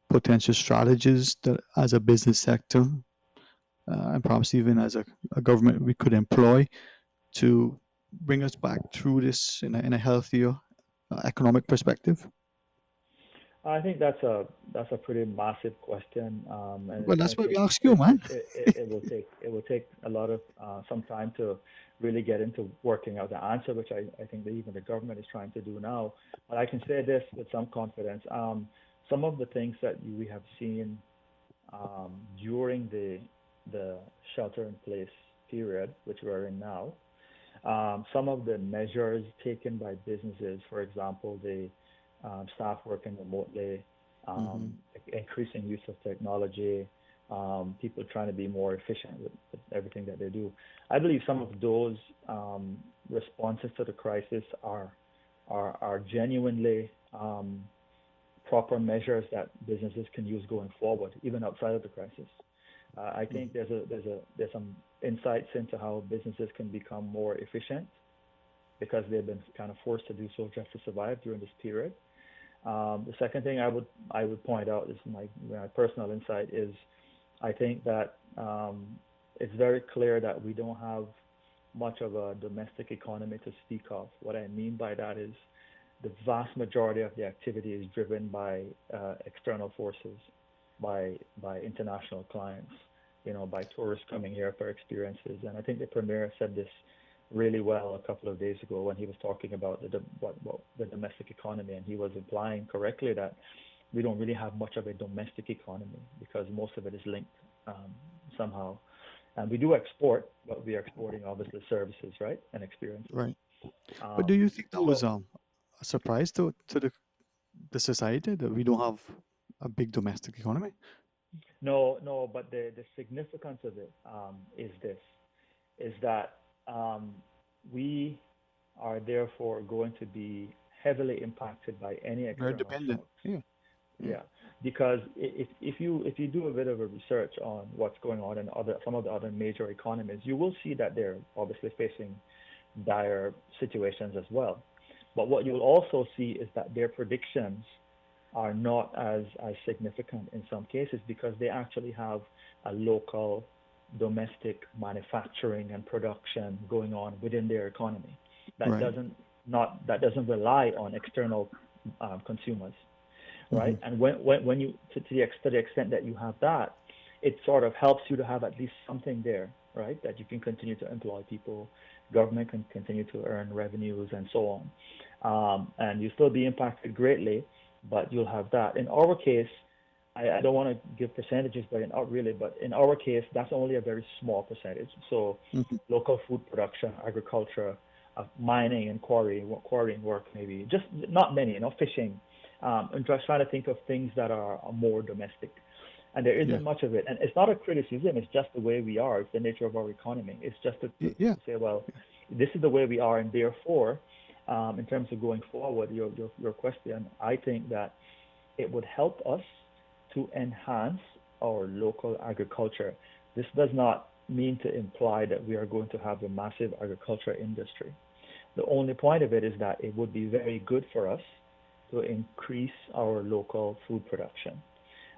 potential strategies that, as a business sector, and perhaps even as a government, we could employ to bring us back through this in a healthier economic perspective? I think that's a pretty massive question, and Well, it's that's going to why we take ask you, man. it will take a lot of some time to really get into working out the answer, which I think that even the government is trying to do now. But I can say this with some confidence: some of the things that we have seen during the shelter-in-place period, which we're in now, some of the measures taken by businesses, for example, the staff working remotely, increasing use of technology, people trying to be more efficient with everything that they do. I believe some of those responses to the crisis are genuinely proper measures that businesses can use going forward, even outside of the crisis. I think there's some insights into how businesses can become more efficient because they've been kind of forced to do so just to survive during this period. The second thing I would point out is my personal insight is I think that it's very clear that we don't have much of a domestic economy to speak of. What I mean by that is the vast majority of the activity is driven by external forces, by international clients, by tourists coming here for experiences. And I think the Premier said this really well a couple of days ago when he was talking about the domestic economy, and he was implying correctly that we don't really have much of a domestic economy because most of it is linked somehow. And we do export, but we are exporting obviously services, right, and experiences. Right. But do you think that was a surprise to the society that we don't have a big domestic economy? No, but the significance of it is that we are therefore going to be heavily impacted by any Very external dependent. shocks. Yeah. Yeah, because if you do a bit of a research on what's going on in some of the other major economies, you will see that they're obviously facing dire situations as well. But what you'll also see is that their predictions are not as significant in some cases because they actually have a local domestic manufacturing and production going on within their economy that doesn't rely on external consumers, right? And when you to the extent that you have that, it sort of helps you to have at least something there, right? That you can continue to employ people, government can continue to earn revenues and so on, and you still be impacted greatly, but you'll have that. In our case, I don't want to give percentages, but in our case, that's only a very small percentage. So local food production, agriculture, mining and quarrying work, maybe just not many, fishing. I'm just trying to think of things that are more domestic. And there isn't much of it. And it's not a criticism, it's just the way we are. It's the nature of our economy. It's just to say, well, this is the way we are, and therefore, in terms of going forward, your question, I think that it would help us to enhance our local agriculture. This does not mean to imply that we are going to have a massive agriculture industry. The only point of it is that it would be very good for us to increase our local food production.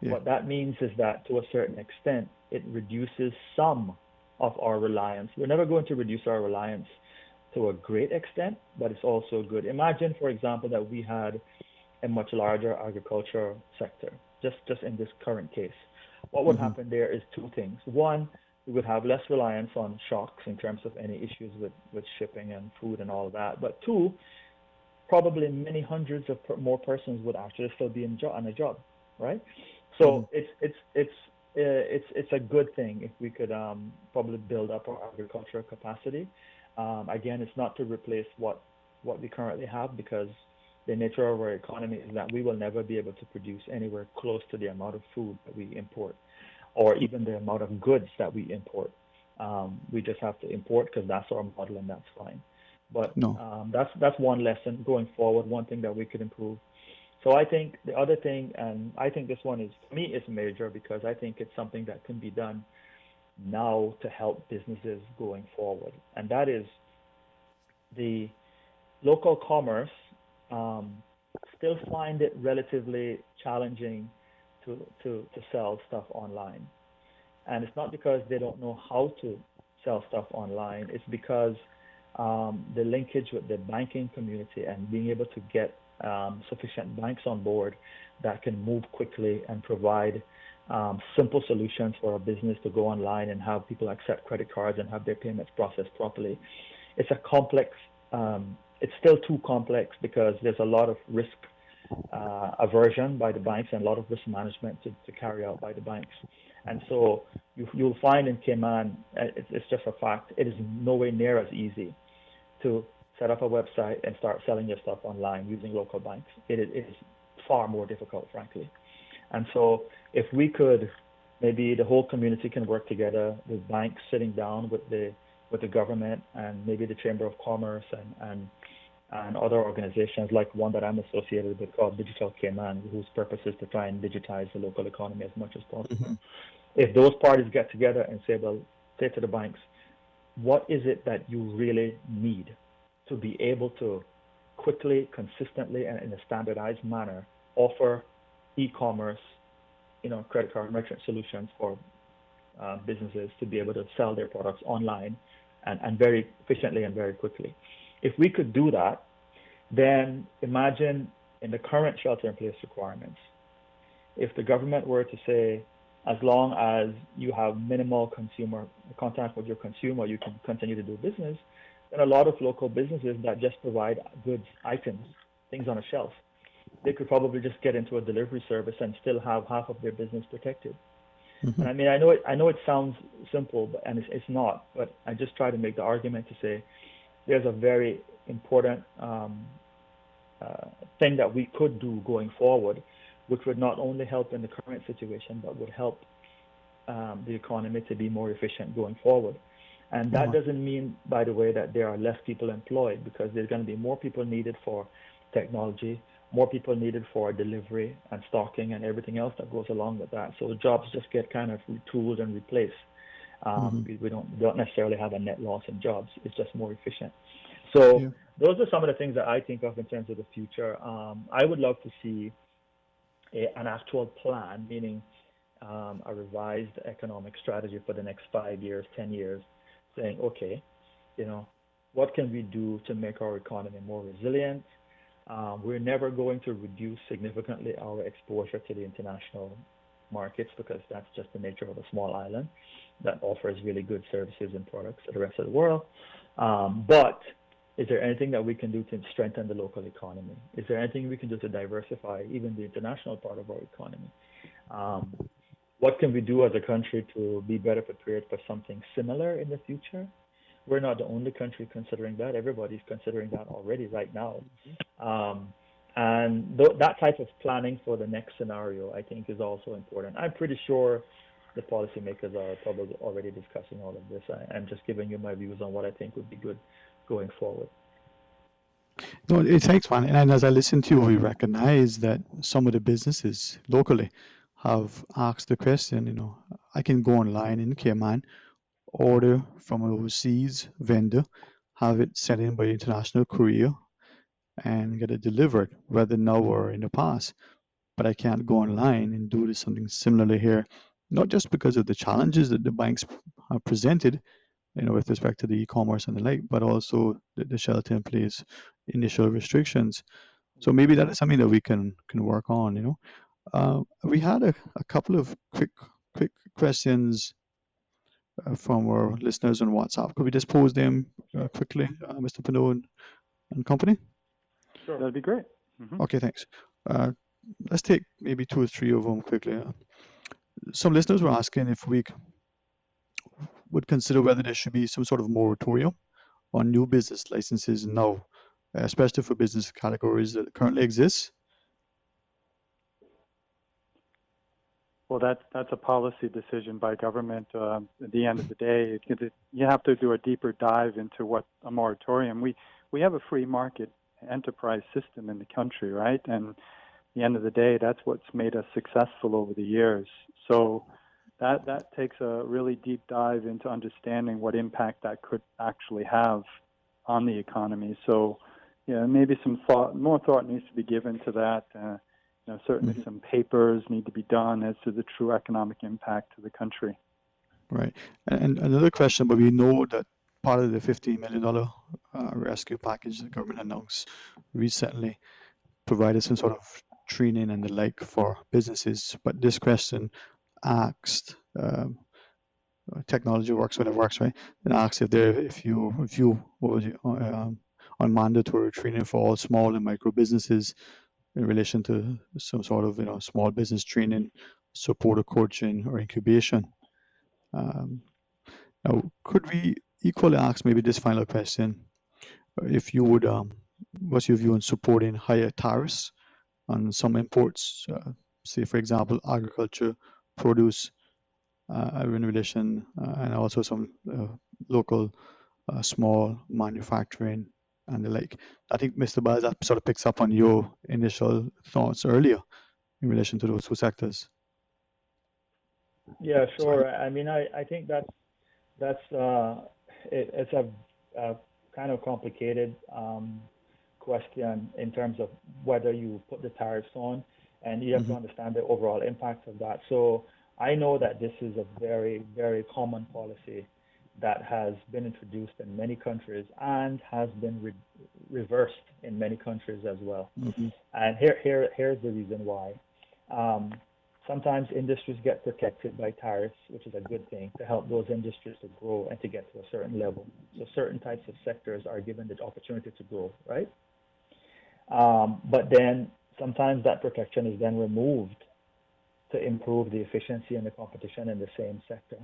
What that means is that to a certain extent, it reduces some of our reliance. We're never going to reduce our reliance to a great extent, but it's also good. Imagine, for example, that we had a much larger agriculture sector, just in this current case. What would happen there is two things. One, we would have less reliance on shocks in terms of any issues with shipping and food and all that. But two, probably many hundreds of more persons would actually still be on a job, right? So it's a good thing if we could probably build up our agricultural capacity. Again, it's not to replace what we currently have, because the nature of our economy is that we will never be able to produce anywhere close to the amount of food that we import, or even the amount of goods that we import. We just have to import because that's our model, and that's fine. But that's one lesson going forward, one thing that we could improve. So I think the other thing, and I think this one is, for me, is major, because I think it's something that can be done now to help businesses going forward. And that is the local commerce still find it relatively challenging to sell stuff online. And it's not because they don't know how to sell stuff online. It's because the linkage with the banking community and being able to get sufficient banks on board that can move quickly and provide simple solutions for a business to go online and have people accept credit cards and have their payments processed properly. It's a complex, it's still too complex, because there's a lot of risk aversion by the banks and a lot of risk management to carry out by the banks. And so you'll find in Cayman, it's just a fact, it is nowhere near as easy to set up a website and start selling your stuff online using local banks. It is far more difficult, frankly. And so if we could, maybe the whole community can work together, with banks sitting down with the government and maybe the Chamber of Commerce and other organizations, like one that I'm associated with called Digital Cayman, whose purpose is to try and digitize the local economy as much as possible. If those parties get together and say to the banks, what is it that you really need to be able to quickly, consistently, and in a standardized manner offer e-commerce, credit card merchant solutions for businesses to be able to sell their products online and very efficiently and very quickly. If we could do that, then imagine in the current shelter-in-place requirements, if the government were to say, as long as you have minimal consumer contact with your consumer, you can continue to do business, then a lot of local businesses that just provide goods, items, things on a shelf, they could probably just get into a delivery service and still have half of their business protected. And I mean, I know it sounds simple, and it's not, but I just try to make the argument to say there's a very important thing that we could do going forward, which would not only help in the current situation, but would help the economy to be more efficient going forward. And that doesn't mean, by the way, that there are less people employed, because there's going to be more people needed for technology, more people needed for delivery and stocking and everything else that goes along with that. So jobs just get kind of retooled and replaced. We don't necessarily have a net loss in jobs. It's just more efficient. So those are some of the things that I think of in terms of the future. I would love to see an actual plan, meaning a revised economic strategy for the next 5 years, 10 years, saying, okay, what can we do to make our economy more resilient? We're never going to reduce significantly our exposure to the international markets because that's just the nature of a small island that offers really good services and products to the rest of the world. But is there anything that we can do to strengthen the local economy? Is there anything we can do to diversify even the international part of our economy? What can we do as a country to be better prepared for something similar in the future? We're not the only country considering that. Everybody's considering that already right now. And that type of planning for the next scenario, I think, is also important. I'm pretty sure the policymakers are probably already discussing all of this. I'm just giving you my views on what I think would be good going forward. No, it takes one. And as I listen to you, we recognize that some of the businesses locally have asked the question, I can go online in Cayman, order from an overseas vendor, have it sent in by international courier, and get it delivered, whether now or in the past. But I can't go online and do something similarly here, not just because of the challenges that the banks have presented, with respect to the e-commerce and the like, but also the shelter in place, initial restrictions. So maybe that is something that we can work on. We had a couple of quick questions from our listeners on WhatsApp. Could we just pose them quickly, Mr. Pinot and company? Sure. That'd be great. Okay, thanks. Let's take maybe 2 or 3 of them quickly. Some listeners were asking if we would consider whether there should be some sort of moratorium on new business licenses now, especially for business categories that currently exist. Well, that's a policy decision by government. At the end of the day, you have to do a deeper dive into what a moratorium. We have a free market enterprise system in the country, right? And at the end of the day, that's what's made us successful over the years. So that takes a really deep dive into understanding what impact that could actually have on the economy. So, maybe more thought needs to be given to that. Certainly some papers need to be done as to the true economic impact to the country. Right. And another question, but we know that part of the $15 million rescue package the government announced recently provided some sort of training and the like for businesses. But this question asked, technology works when it works, right? And asked if you on mandatory training for all small and micro businesses in relation to some sort of small business training, support or coaching or incubation. Now, could we equally ask maybe this final question? If you would, what's your view on supporting higher tariffs on some imports, say for example agriculture, produce, in relation, and also some local small manufacturing and the like. I think Mr. Baz, that sort of picks up on your initial thoughts earlier in relation to those 2 sectors. Yeah, sure. I mean, I think that's it's a kind of complicated question in terms of whether you put the tariffs on, and you have to understand the overall impact of that. So I know that this is a very, very common policy that has been introduced in many countries and has been reversed in many countries as well. And here's the reason why. Sometimes industries get protected by tariffs, which is a good thing, to help those industries to grow and to get to a certain level. So certain types of sectors are given the opportunity to grow, right? But then sometimes that protection is then removed to improve the efficiency and the competition in the same sector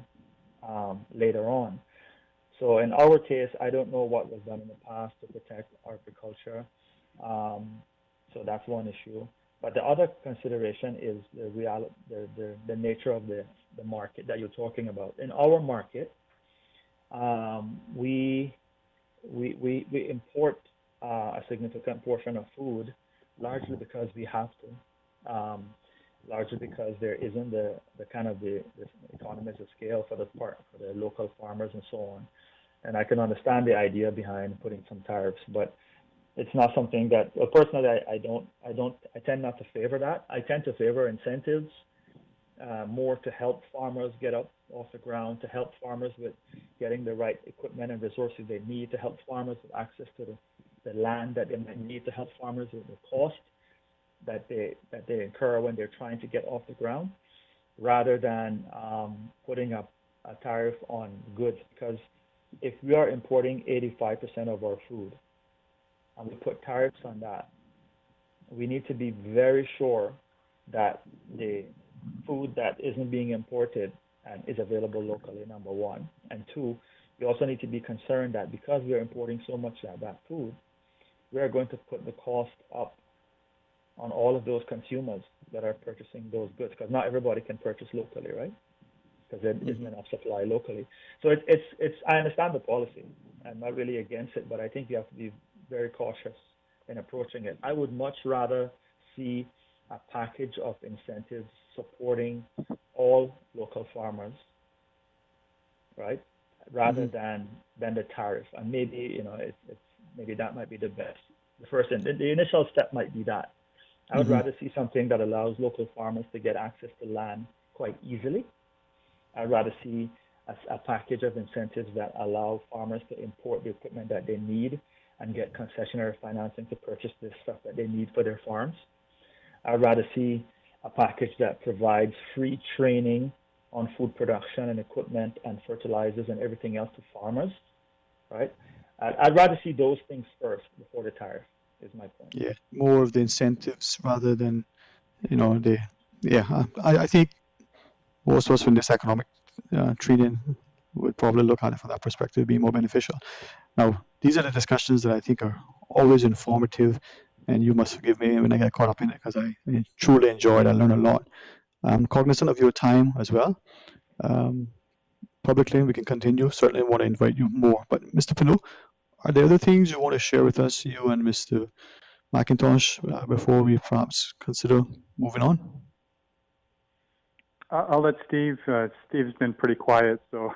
later on. So in our case, I don't know what was done in the past to protect agriculture. So that's one issue. But the other consideration is the nature of the market that you're talking about. In our market, we import a significant portion of food largely because we have to, largely because there isn't the kind of the economies of scale for the local farmers and so on. And I can understand the idea behind putting some tariffs, but it's not something that, well, personally, I tend not to favor that. I tend to favor incentives more to help farmers get up off the ground, to help farmers with getting the right equipment and resources they need, to help farmers with access to the land that they might need, to help farmers with the cost that they incur when they're trying to get off the ground, rather than putting up a tariff on goods. Because if we are importing 85% of our food, and we put tariffs on that, we need to be very sure that the food that isn't being imported and is available locally, number one. And two, we also need to be concerned that because we are importing so much of that food, we are going to put the cost up on all of those consumers that are purchasing those goods, because not everybody can purchase locally, right? Because there isn't enough supply locally. So it's I understand the policy. I'm not really against it, but I think you have to be very cautious in approaching it. I would much rather see a package of incentives supporting all local farmers, right, rather than the tariff. And maybe maybe that might be the best. The initial step might be that. I would rather see something that allows local farmers to get access to land quite easily. I'd rather see a package of incentives that allow farmers to import the equipment that they need and get concessionary financing to purchase the stuff that they need for their farms. I'd rather see a package that provides free training on food production and equipment and fertilizers and everything else to farmers, right? I'd rather see those things first before the tariff, is my point. Yeah, more of the incentives rather than, I think most of us in this economic treating would probably look at it from that perspective, being more beneficial. Now, these are the discussions that I think are always informative, and you must forgive me when I get caught up in it, because I truly enjoy it. I learn a lot. I'm cognizant of your time as well. Publicly, we can continue. Certainly want to invite you more. But Mr. Pino, are there other things you want to share with us, you and Mr. McIntosh, before we perhaps consider moving on? I'll let Steve. Steve's been pretty quiet, so.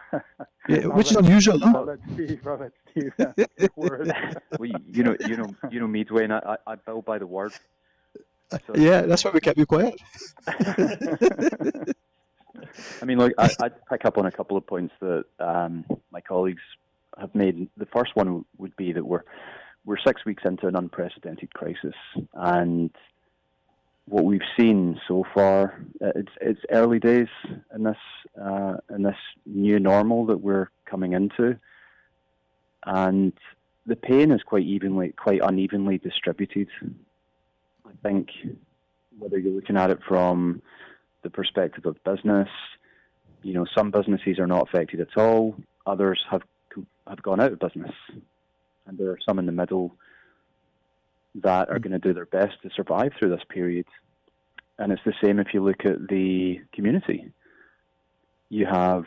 Yeah, which is unusual, no? I'll let Steve have a word. Well, you know me, Dwayne. I bill by the word. So. Yeah, that's why we kept you quiet. I mean, look, I'd pick up on a couple of points that my colleagues have made. The first one would be that we're 6 weeks into an unprecedented crisis, and what we've seen so far, it's early days in this new normal that we're coming into, and the pain is quite unevenly distributed. I think whether you're looking at it from the perspective of business, some businesses are not affected at all. Others have gone out of business, and there are some in the middle that are going to do their best to survive through this period. And it's the same if you look at the community. You have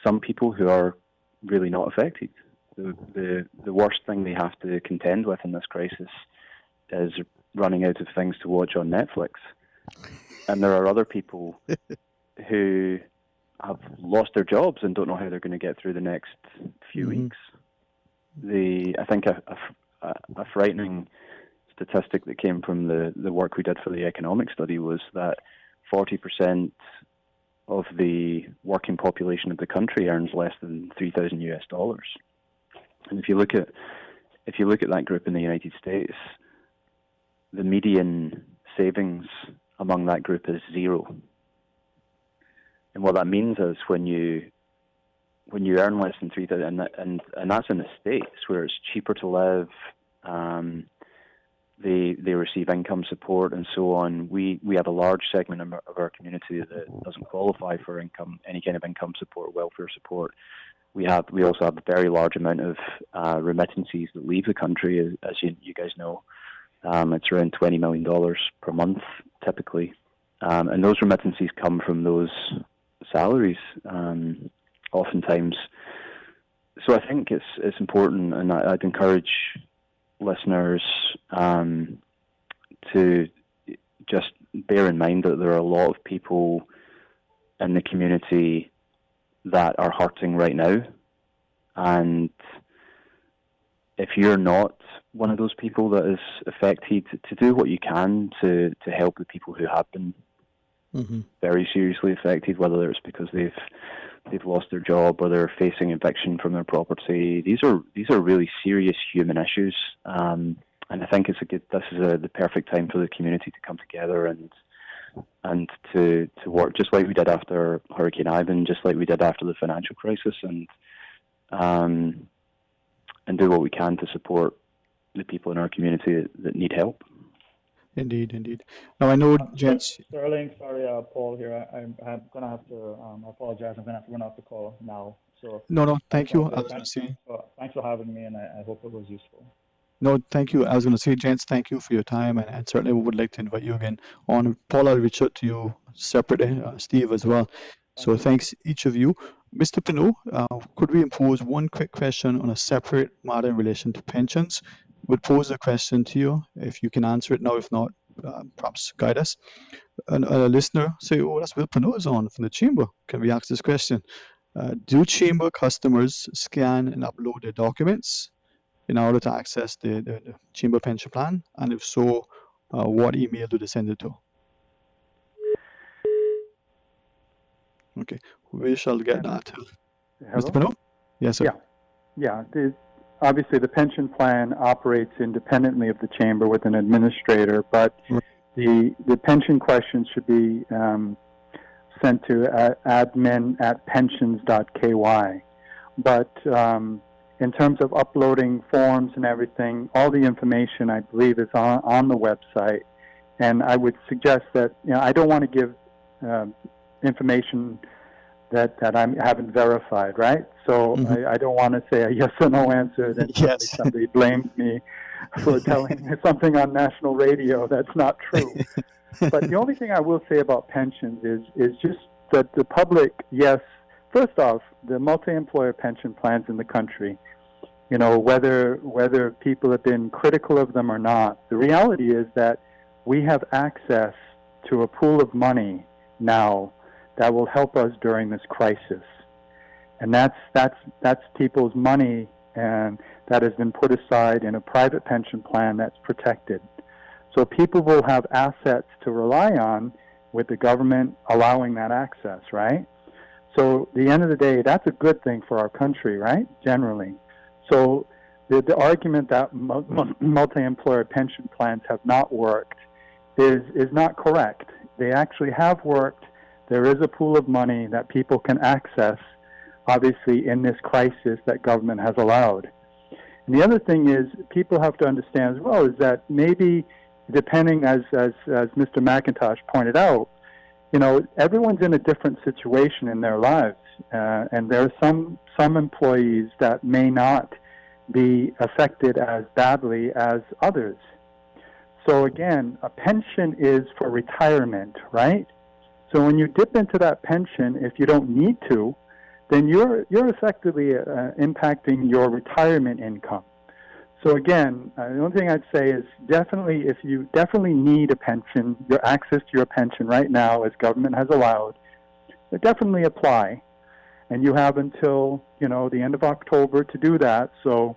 some people who are really not affected. The worst thing they have to contend with in this crisis is running out of things to watch on Netflix. And there are other people who have lost their jobs and don't know how they're going to get through the next few weeks. I think a frightening statistic that came from the work we did for the economic study was that 40% of the working population of the country earns less than $3,000 US. And if you look at that group in the United States, the median savings among that group is zero. And what that means is when you earn less than $3,000, and that's in the States where it's cheaper to live, they receive income support and so on. We have a large segment of our community that doesn't qualify for any kind of income support, welfare support. We also have a very large amount of remittances that leave the country, as you guys know. It's around $20 million per month typically, and those remittances come from those salaries oftentimes. So I think it's important, and I'd encourage listeners to just bear in mind that there are a lot of people in the community that are hurting right now. And if you're not one of those people that is affected, to do what you can to help the people who have been very seriously affected, whether it's because they've lost their job or they're facing eviction from their property. These are really serious human issues, and I think this is the perfect time for the community to come together and to work, just like we did after Hurricane Ivan, just like we did after the financial crisis, and do what we can to support the people in our community that need help. Indeed. Now I know, gents. Sterling, sorry, Paul here. I'm going to have to, I apologize. I'm going to have to run off the call now. So No, thank you. I was going to say. Thanks for having me, and I hope it was useful. No, thank you. I was going to say, gents, thank you for your time, and certainly we would like to invite you again on. Paul, I'll reach out to you separately, Steve as well. So thanks each of you. Mr. Pinot, could we impose one quick question on a separate matter in relation to pensions? Would pose a question to you, if you can answer it now. If not, perhaps guide us. A listener say, oh, that's Will Pinot is on from the Chamber. Can we ask this question? Do Chamber customers scan and upload their documents in order to access the Chamber pension plan? And if so, what email do they send it to? Okay, we shall get that. Mr. Pinot? Yes, sir. Yeah. Obviously, the pension plan operates independently of the Chamber with an administrator, but the pension questions should be sent to admin@pensions.ky. But in terms of uploading forms and everything, all the information, I believe, is on the website. And I would suggest that, I don't want to give information that I haven't verified, right? So I don't want to say a yes or no answer, then somebody blames me for telling something on national radio that's not true. But the only thing I will say about pensions is just that the public, yes, first off, the multi-employer pension plans in the country, whether people have been critical of them or not, the reality is that we have access to a pool of money now that will help us during this crisis. And that's people's money and that has been put aside in a private pension plan that's protected. So people will have assets to rely on with the government allowing that access, right? So at the end of the day, that's a good thing for our country, right? Generally. So the argument that multi-employer pension plans have not worked is not correct. They actually have worked. There is a pool of money that people can access, obviously, in this crisis that government has allowed. And the other thing is, people have to understand as well, is that maybe, depending, as Mr. McIntosh pointed out, everyone's in a different situation in their lives. And there are some employees that may not be affected as badly as others. So again, a pension is for retirement, right? So when you dip into that pension, if you don't need to, then you're effectively impacting your retirement income. So again, the only thing I'd say is definitely, if you definitely need a pension, your access to your pension right now, as government has allowed, definitely apply. And you have until, the end of October to do that. So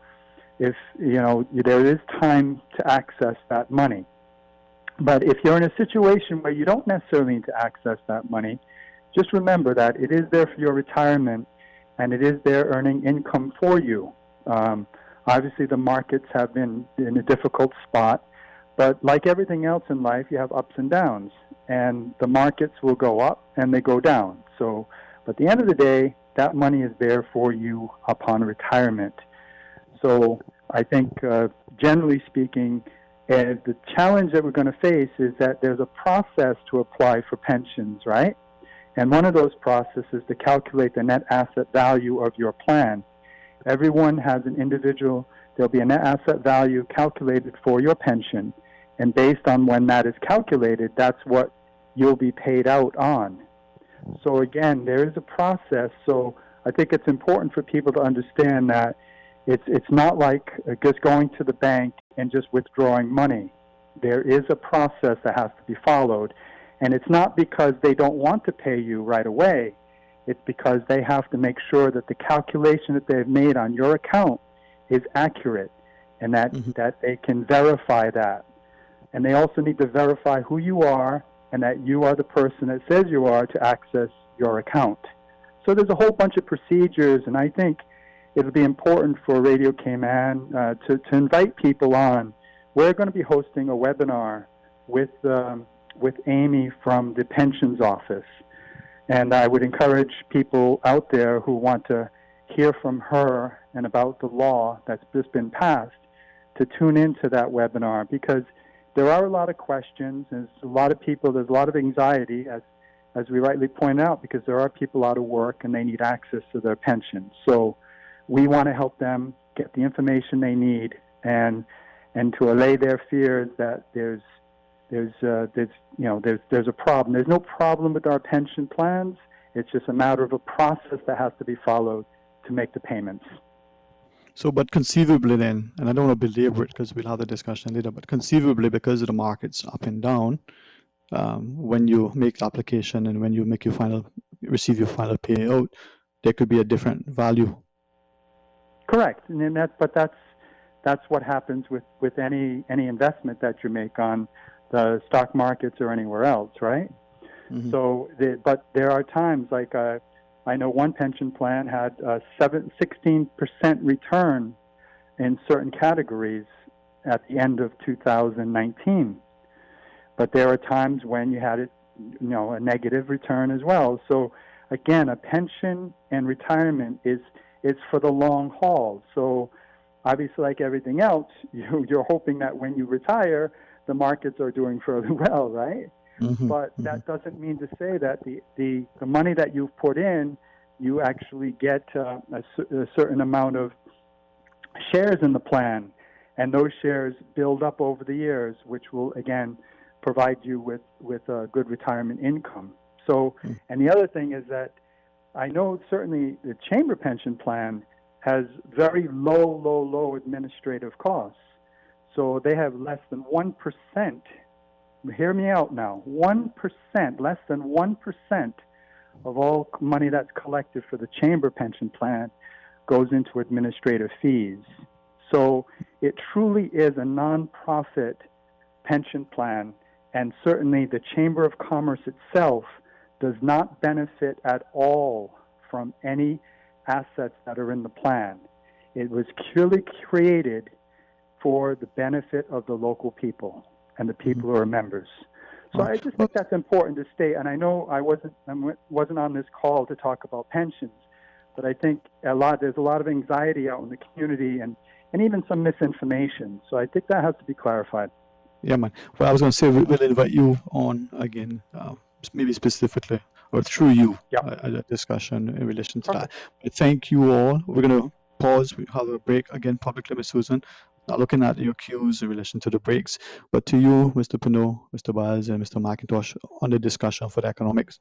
if, there is time to access that money. But if you're in a situation where you don't necessarily need to access that money, just remember that it is there for your retirement and it is there earning income for you. Obviously, the markets have been in a difficult spot, but like everything else in life, you have ups and downs, and the markets will go up and they go down. So, but at the end of the day, that money is there for you upon retirement. So I think, generally speaking, the challenge that we're going to face is that there's a process to apply for pensions, right? And one of those processes is to calculate the net asset value of your plan. Everyone has an individual, there'll be a net asset value calculated for your pension, and based on when that is calculated, that's what you'll be paid out on. So again, there is a process, so I think it's important for people to understand that it's not like just going to the bank and just withdrawing money. there is a process that has to be followed. And it's not because they don't want to pay you right away. It's because they have to make sure that the calculation that they've made on your account is accurate and that they can verify that. And they also need to verify who you are and that you are the person that says you are to access your account. So there's a whole bunch of procedures, and I think it'll be important for Radio Cayman to invite people on. We're going to be hosting a webinar with Amy from the pensions office. And I would encourage people out there who want to hear from her and about the law that's just been passed to tune into that webinar, because there are a lot of questions. There's a lot of people, there's a lot of anxiety, as we rightly point out, because there are people out of work and they need access to their pensions. So we want to help them get the information they need and to allay their fears that there's a problem. There's no problem with our pension plans. It's just a matter of a process that has to be followed to make the payments. So, but conceivably then, and I don't want to belabor it because we'll have the discussion later, but conceivably, because of the markets up and down, when you make the application and when you make receive your final payout, there could be a different value. Correct, and that's what happens with any investment that you make on the stock markets or anywhere else, right? Mm-hmm. So, but there are times like I know one pension plan had a 16% return in certain categories at the end of 2019. But there are times when you had a negative return as well. So again, a pension and retirement is for the long haul. So obviously, like everything else, you're hoping that when you retire, the markets are doing fairly well, right? Mm-hmm. But that doesn't mean to say that the money that you've put in, you actually get a certain amount of shares in the plan, and those shares build up over the years, which will again provide you with a good retirement income. So, and the other thing is that I know certainly the Chamber pension plan has very low administrative costs. So they have less than 1%. Hear me out now. 1%, less than 1% of all money that's collected for the Chamber pension plan goes into administrative fees. So it truly is a nonprofit pension plan, and certainly the Chamber of Commerce itself does not benefit at all from any assets that are in the plan. It was purely created for the benefit of the local people and the people who are members. So I just think that's important to state. And I know I wasn't on this call to talk about pensions, but I think there's a lot of anxiety out in the community and even some misinformation. So I think that has to be clarified. Yeah, man. Well, I was going to say we'll invite you on again, maybe specifically or through you, a discussion in relation to that. But thank you all. We're going to pause. We have a break again publicly, Ms. Susan. Not looking at your cues in relation to the breaks, but to you, Mr. Pinot, Mr. Biles, and Mr. McIntosh on the discussion for the economics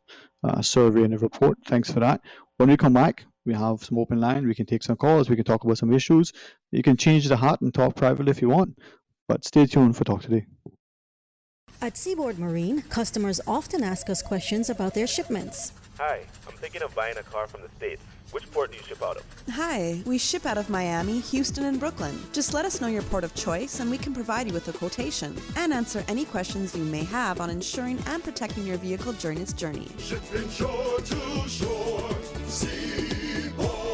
survey and the report. Thanks for that. When we come back, we have some open line. We can take some calls. We can talk about some issues. You can change the hat and talk privately if you want, but stay tuned for Talk Today. At Seaboard Marine, customers often ask us questions about their shipments. Hi, I'm thinking of buying a car from the States. Which port do you ship out of? Hi, we ship out of Miami, Houston, and Brooklyn. Just let us know your port of choice and we can provide you with a quotation and answer any questions you may have on insuring and protecting your vehicle during its journey. Shipping shore to shore, Seaboard.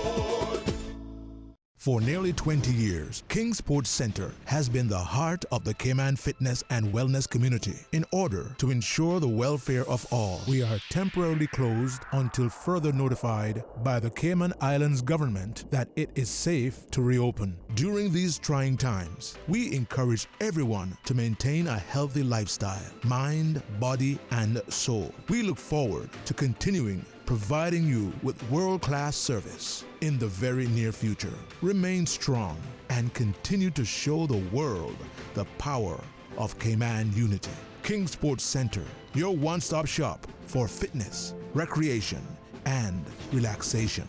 For nearly 20 years, Kingsport Center has been the heart of the Cayman fitness and wellness community. In order to ensure the welfare of all, we are temporarily closed until further notified by the Cayman Islands government that it is safe to reopen. During these trying times, we encourage everyone to maintain a healthy lifestyle, mind, body, and soul. We look forward to continuing providing you with world-class service in the very near future. Remain strong and continue to show the world the power of Cayman unity. Kingsport Center, your one-stop shop for fitness, recreation, and relaxation.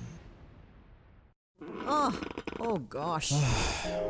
Oh gosh.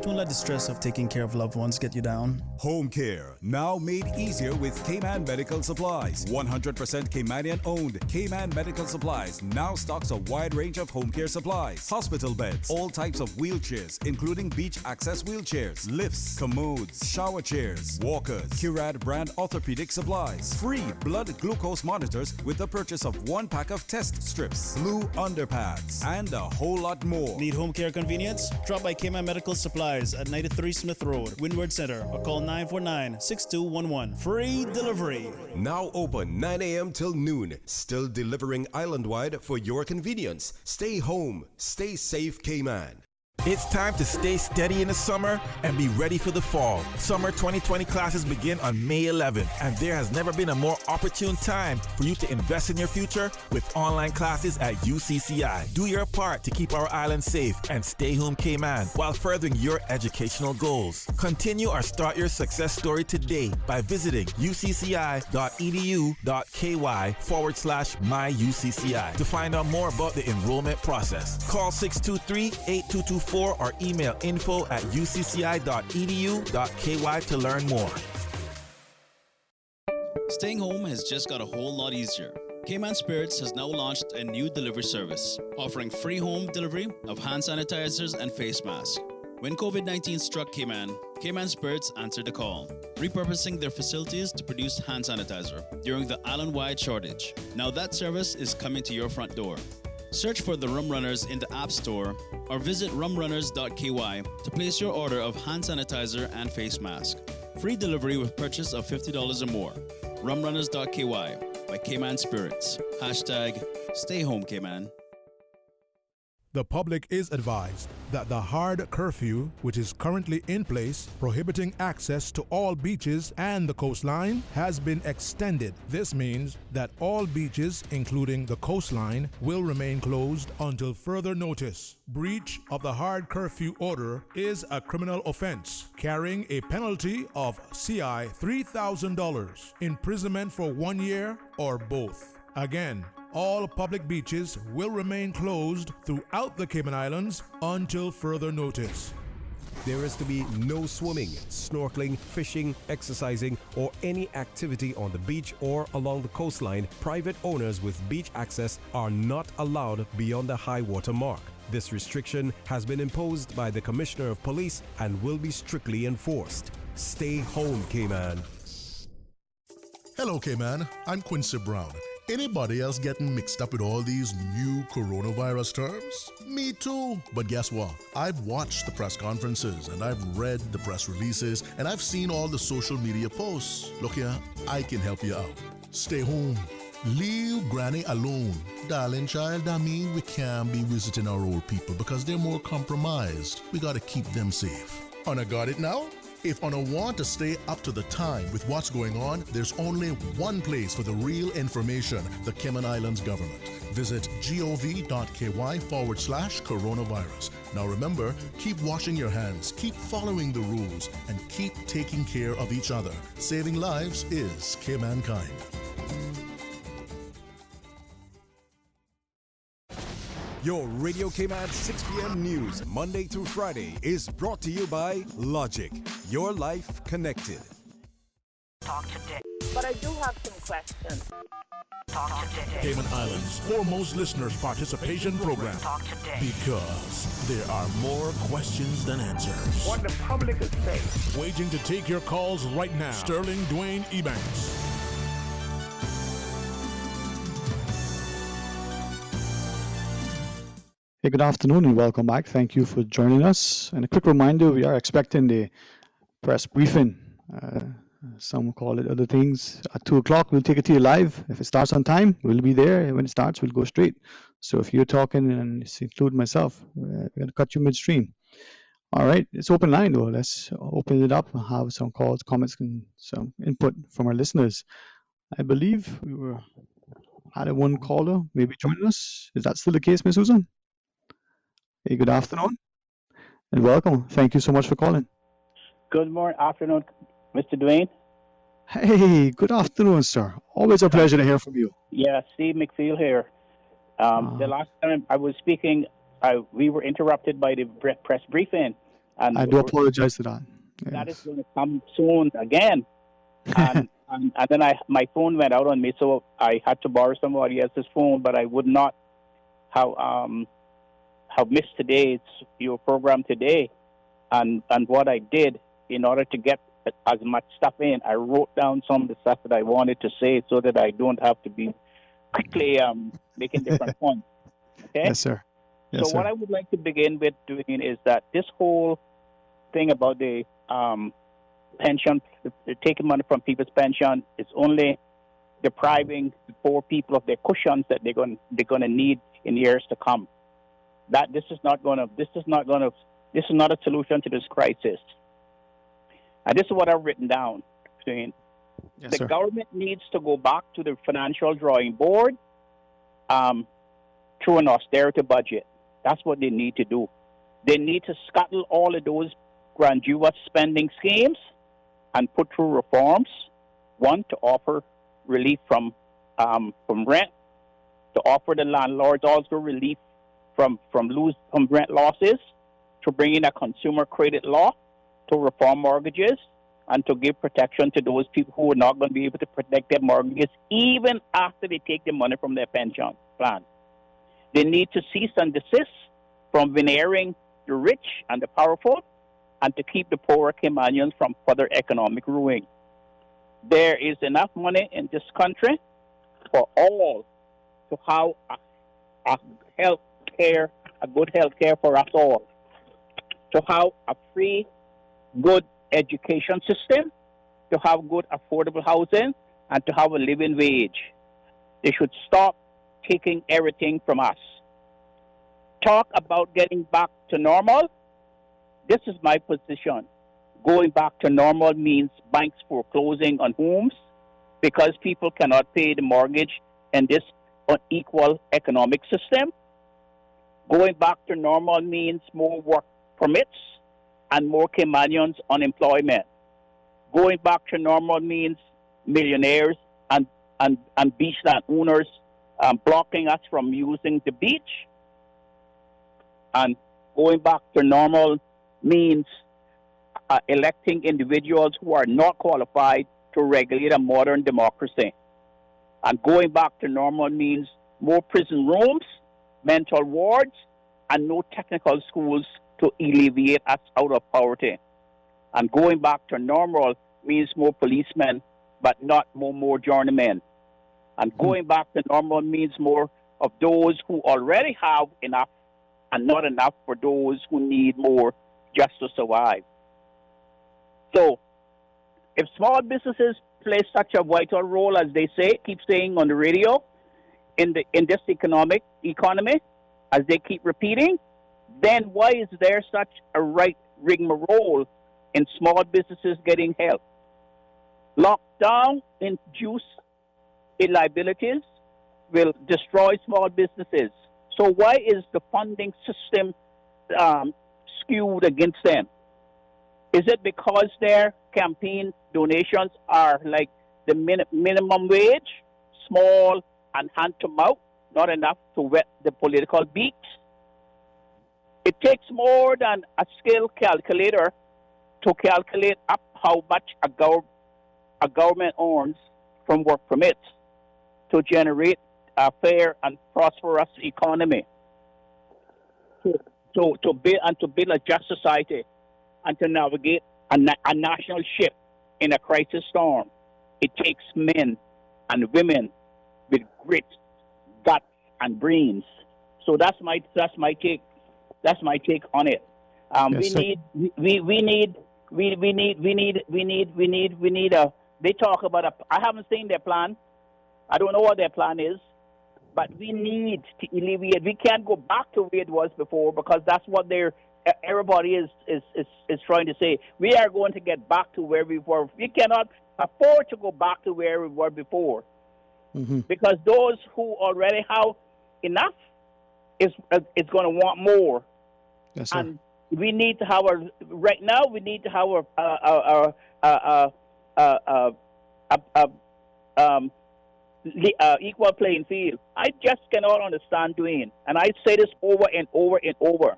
Don't let the stress of taking care of loved ones get you down. Home care, now made easier with Cayman Medical Supplies. 100% Caymanian owned. Cayman Medical Supplies now stocks a wide range of home care supplies. Hospital beds, all types of wheelchairs, including beach access wheelchairs, lifts, commodes, shower chairs, walkers, Curad brand orthopedic supplies, free blood glucose monitors with the purchase of 1 pack of test strips, blue underpads, and a whole lot more. Need home care convenience? Drop by Cayman Medical Supplies at 93 Smith Road, Windward Center, or call 949-6211. Free delivery. Now open 9 a.m. till noon. Still delivering island-wide for your convenience. Stay home. Stay safe, Cayman. It's time to stay steady in the summer and be ready for the fall. Summer 2020 classes begin on May 11th, and there has never been a more opportune time for you to invest in your future with online classes at UCCI. Do your part to keep our island safe and stay home Cayman while furthering your educational goals. Continue or start your success story today by visiting ucci.edu.ky/myucci to find out more about the enrollment process. Call 623-8224 or email info@ucci.edu.ky to learn more. Staying home has just got a whole lot easier. Cayman Spirits has now launched a new delivery service, offering free home delivery of hand sanitizers and face masks. When COVID-19 struck Cayman, Cayman Spirits answered the call, repurposing their facilities to produce hand sanitizer during the island-wide shortage. Now that service is coming to your front door. Search for the Rum Runners in the App Store or visit rumrunners.ky to place your order of hand sanitizer and face mask. Free delivery with purchase of $50 or more. Rumrunners.ky by Cayman Spirits. Hashtag Stay Home Cayman. The public is advised that the hard curfew, which is currently in place, prohibiting access to all beaches and the coastline, has been extended. This means that all beaches, including the coastline, will remain closed until further notice. Breach of the hard curfew order is a criminal offense, carrying a penalty of CI $3,000, imprisonment for 1 year, or both. Again, all public beaches will remain closed throughout the Cayman Islands until further notice. There is to be no swimming, snorkeling, fishing, exercising, or any activity on the beach or along the coastline. Private owners with beach access are not allowed beyond the high water mark. This restriction has been imposed by the Commissioner of Police and will be strictly enforced. Stay home, Cayman. Hello, Cayman. I'm Quincy Brown. Anybody else getting mixed up with all these new coronavirus terms? Me too. But guess what? I've watched the press conferences and I've read the press releases and I've seen all the social media posts. Look here, I can help you out. Stay home. Leave Granny alone. Darling child, I mean, we can't be visiting our old people because they're more compromised. We gotta keep them safe. Una got it now? If Una want to stay up to the time with what's going on, there's only one place for the real information, the Cayman Islands government. Visit gov.ky/coronavirus. Now remember, keep washing your hands, keep following the rules, and keep taking care of each other. Saving lives is Caymankind. Your Radio Cayman 6 p.m. news, Monday through Friday, is brought to you by Logic. Your life connected. Talk today. But I do have some questions. Talk today. Cayman Islands' foremost listeners participation program. Talk today. Because there are more questions than answers. What the public is saying. Waiting to take your calls right now. Sterling Dwayne Ebanks. Hey, good afternoon and welcome back. Thank you for joining us. And a quick reminder, we are expecting the press briefing. Some call it other things. At 2 o'clock, we'll take it to you live. If it starts on time, we'll be there. When it starts, we'll go straight. So if you're talking, and it's include myself, we're going to cut you midstream. All right, it's open line though. Let's open it up and have some calls, comments, and some input from our listeners. I believe we had one caller maybe joining us. Is that still the case, Ms. Susan? Hey, good afternoon and welcome. Thank you so much for calling. Good morning, afternoon, Mr. Dwayne. Hey, good afternoon, sir. Always a pleasure to hear from you. Yeah, Steve McPhail here. The last time I was speaking we were interrupted by the press briefing, and I do apologize for that. that Yes. is going to come soon again. And then my phone went out on me, so I had to borrow somebody else's phone. But I would not have missed your program today. And what I did in order to get as much stuff in, I wrote down some of the stuff that I wanted to say so that I don't have to be quickly making different points. Okay. Yes, sir. Yes, So what sir. I would like to begin with doing is that this whole thing about the pension, taking money from people's pension, is only depriving the poor people of their cushions that they're going to need in years to come. This is not a solution to this crisis. And this is what I've written down. Yes, the sir. government needs to go back to the financial drawing board through an austerity budget. That's what they need to do. They need to scuttle all of those grandiose spending schemes and put through reforms. One, to offer relief from rent, to offer the landlords also relief from rent losses, to bring in a consumer credit law, to reform mortgages, and to give protection to those people who are not going to be able to protect their mortgages even after they take the money from their pension plan. They need to cease and desist from veneering the rich and the powerful, and to keep the poorer Caymanians from further economic ruin. There is enough money in this country for all to have a good health care for us all, to have a free, good education system, to have good affordable housing, and to have a living wage. They should stop taking everything from us. Talk about getting back to normal. This is my position. Going back to normal means banks foreclosing on homes because people cannot pay the mortgage in this unequal economic system. Going back to normal means more work permits and more Caymanians unemployment. Going back to normal means millionaires and beachland owners blocking us from using the beach. And going back to normal means electing individuals who are not qualified to regulate a modern democracy. And going back to normal means more prison rooms, mental wards, and no technical schools to alleviate us out of poverty. And going back to normal means more policemen, but not more journeymen. And going back to normal means more of those who already have enough and not enough for those who need more just to survive. So, if small businesses play such a vital role as they keep saying on the radio, in this economy, as they keep repeating, then why is there such a rigmarole in small businesses getting help? Lockdown induced liabilities will destroy small businesses. So why is the funding system skewed against them? Is it because their campaign donations are like the minimum wage, small and hand to mouth, not enough to whet the political beaks? It takes more than a skill calculator to calculate up how much a government earns from work permits to generate a fair and prosperous economy, to build a just society, and to navigate a national ship in a crisis storm. It takes men and women with grit, guts, and brains. So that's my take. That's my take on it. We need a. They talk about a. I haven't seen their plan. I don't know what their plan is, but we need to alleviate. We can't go back to where it was before because that's what everybody is trying to say. We are going to get back to where we were. We cannot afford to go back to where we were before, because those who already have enough is going to want more. Yes, sir. And we need to have right now. We need to have equal playing field. I just cannot understand, Dwayne, and I say this over and over and over.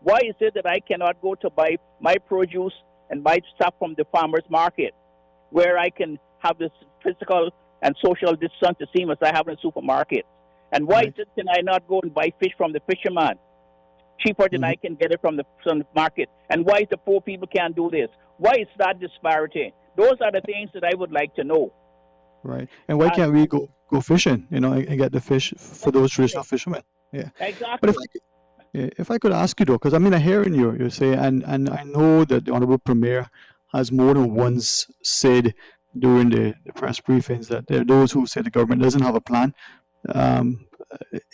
Why is it that I cannot go to buy my produce and buy stuff from the farmer's market, where I can have this physical and social distance the same as I have in the supermarket? And why is it can I not go and buy fish from the fisherman cheaper than I can get it from the market? And why is the poor people can't do this? Why is that disparity? Those are the things that I would like to know. Right. And why can't we go fishing, and get the fish for those traditional fishermen? Yeah. Exactly. But if I could ask you though, because I hear in you say, and I know that the Honorable Premier has more than once said during the press briefings that there are those who say the government doesn't have a plan.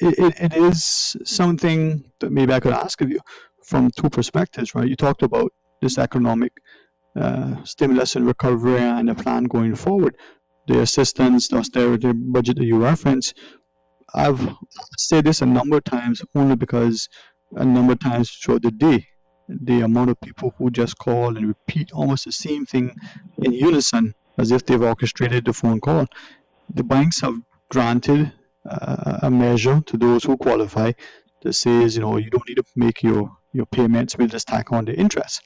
It is something that maybe I could ask of you from two perspectives, right? You talked about this economic stimulus and recovery and a plan going forward, the assistance, the austerity budget that you reference. I've said this a number of times only because a number of times throughout the day, the amount of people who just call and repeat almost the same thing in unison as if they've orchestrated the phone call. The banks have granted a measure to those who qualify that says, you don't need to make your payments, we'll just tack on the interest.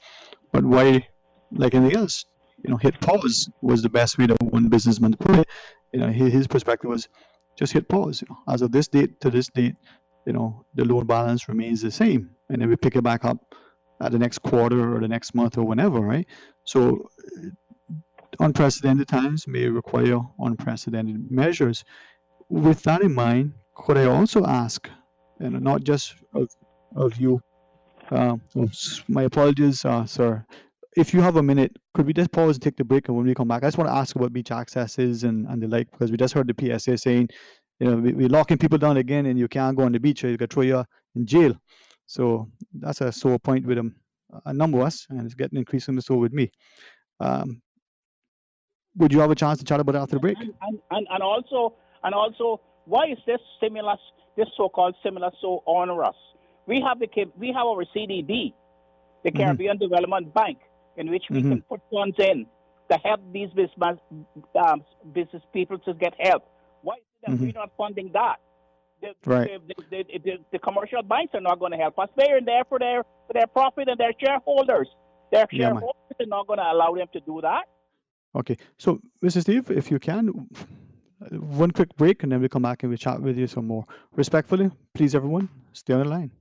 But why, like anything else, hit pause was the best way that one businessman put it. His perspective was just hit pause. As of this date to this date, the loan balance remains the same, and then we pick it back up at the next quarter or the next month or whenever, right? So unprecedented times may require unprecedented measures. With that in mind, could I also ask, and not just of you, my apologies, sir, if you have a minute, could we just pause and take the break, and when we come back, I just want to ask about beach accesses and the like, because we just heard the PSA saying, we're locking people down again, and you can't go on the beach, or you could throw you in jail. So that's a sore point with a number of us, and it's getting increasingly so with me. Would you have a chance to chat about it after the break? And also, why is this so-called stimulus so onerous? We have our CDB, the Caribbean Development Bank, in which we can put funds in to help these business people to get help. Why is it that we're not funding that? The commercial banks are not going to help us. They're in there for their profit and their shareholders. Their shareholders are not going to allow them to do that. Okay. So, Mr. Steve, if you can, one quick break, and then we'll come back and we'll chat with you some more. Respectfully, please, everyone, stay on the line.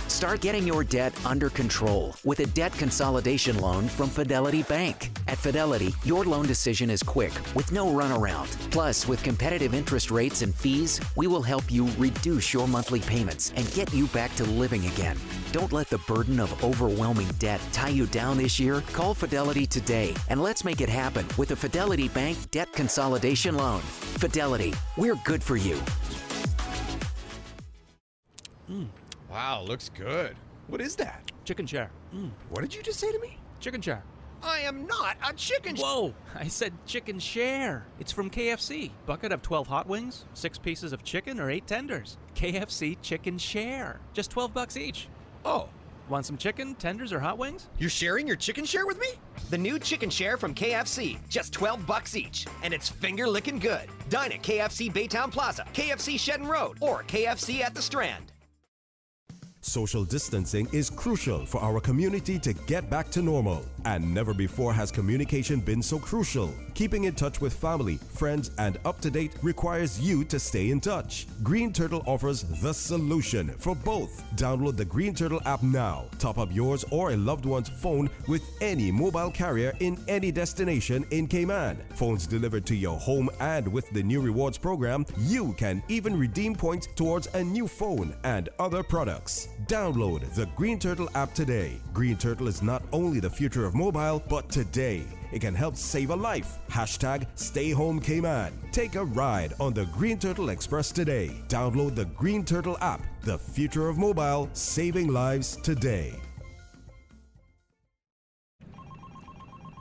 Start getting your debt under control with a debt consolidation loan from Fidelity Bank. At Fidelity, your loan decision is quick with no runaround. Plus, with competitive interest rates and fees, we will help you reduce your monthly payments and get you back to living again. Don't let the burden of overwhelming debt tie you down this year. Call Fidelity today and let's make it happen with a Fidelity Bank debt consolidation loan. Fidelity, we're good for you. Wow, looks good. What is that? Chicken chair. What did you just say to me? Chicken chair. I am not a chicken. Whoa, I said chicken share. It's from KFC. Bucket of 12 hot wings, 6 pieces of chicken, or 8 tenders. KFC chicken share. Just $12 each. Oh. Want some chicken, tenders, or hot wings? You're sharing your chicken share with me? The new chicken share from KFC. Just $12 each. And it's finger-licking good. Dine at KFC Baytown Plaza, KFC Shedden Road, or KFC at the Strand. Social distancing is crucial for our community to get back to normal. And never before has communication been so crucial. Keeping in touch with family, friends, and up to date requires you to stay in touch. Green Turtle offers the solution for both. Download the Green Turtle app now. Top up yours or a loved one's phone with any mobile carrier in any destination in Cayman. Phones delivered to your home, and with the new rewards program, you can even redeem points towards a new phone and other products. Download the Green Turtle app today. Green Turtle is not only the future of mobile, but today it can help save a life. Hashtag Stay Home Cayman. Take a ride on the Green Turtle Express today. Download the Green Turtle app. The future of mobile, saving lives today.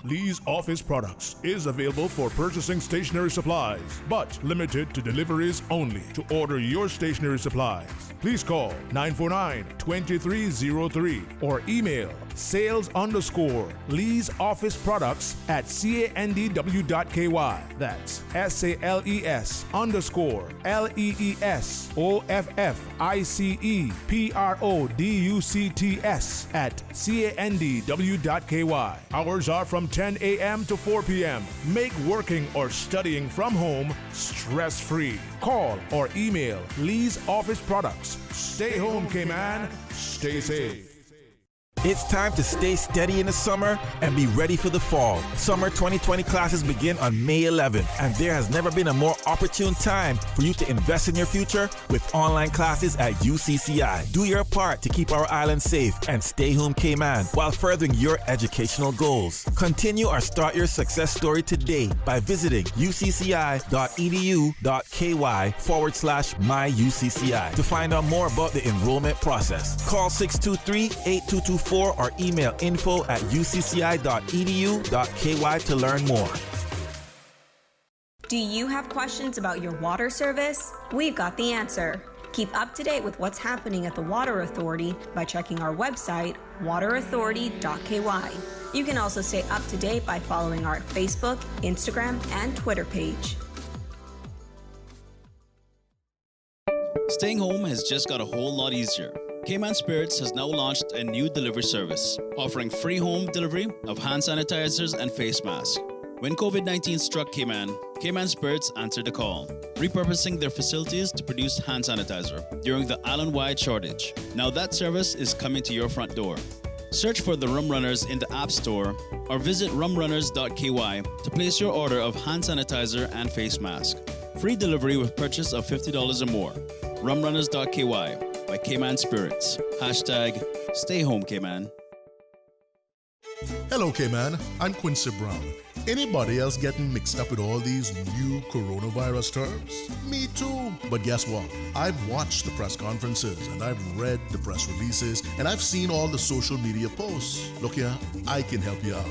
Lee's Office Products is available for purchasing stationery supplies, but limited to deliveries only. To order your stationery supplies, please call 949-2303 or email sales_Lee's Office Products at candw.ky. That's SALES_LEESOFFICEPRODUCTS at candw.ky. Hours are from 10 a.m. to 4 p.m. Make working or studying from home stress-free. Call or email Lee's Office Products. Stay home, Cayman. Stay safe. It's time to stay steady in the summer and be ready for the fall. Summer 2020 classes begin on May 11th, and there has never been a more opportune time for you to invest in your future with online classes at UCCI. Do your part to keep our island safe and stay home Cayman while furthering your educational goals. Continue or start your success story today by visiting ucci.edu.ky/myucci to find out more about the enrollment process. Call 623-8224 or email info@ucci.edu.ky to learn more. Do you have questions about your water service? We've got the answer. Keep up to date with what's happening at the Water Authority by checking our website, waterauthority.ky. You can also stay up to date by following our Facebook, Instagram, and Twitter page. Staying home has just got a whole lot easier. Cayman Spirits has now launched a new delivery service, offering free home delivery of hand sanitizers and face masks. When COVID-19 struck Cayman, Cayman Spirits answered the call, repurposing their facilities to produce hand sanitizer during the island-wide shortage. Now that service is coming to your front door. Search for the Rum Runners in the App Store or visit rumrunners.ky to place your order of hand sanitizer and face mask. Free delivery with purchase of $50 or more. Rumrunners.ky by Cayman Spirits. Hashtag Stay Home Cayman. Hello, Cayman. I'm Quincy Brown. Anybody else getting mixed up with all these new coronavirus terms? Me too. But guess what? I've watched the press conferences and I've read the press releases and I've seen all the social media posts. Look here, I can help you out.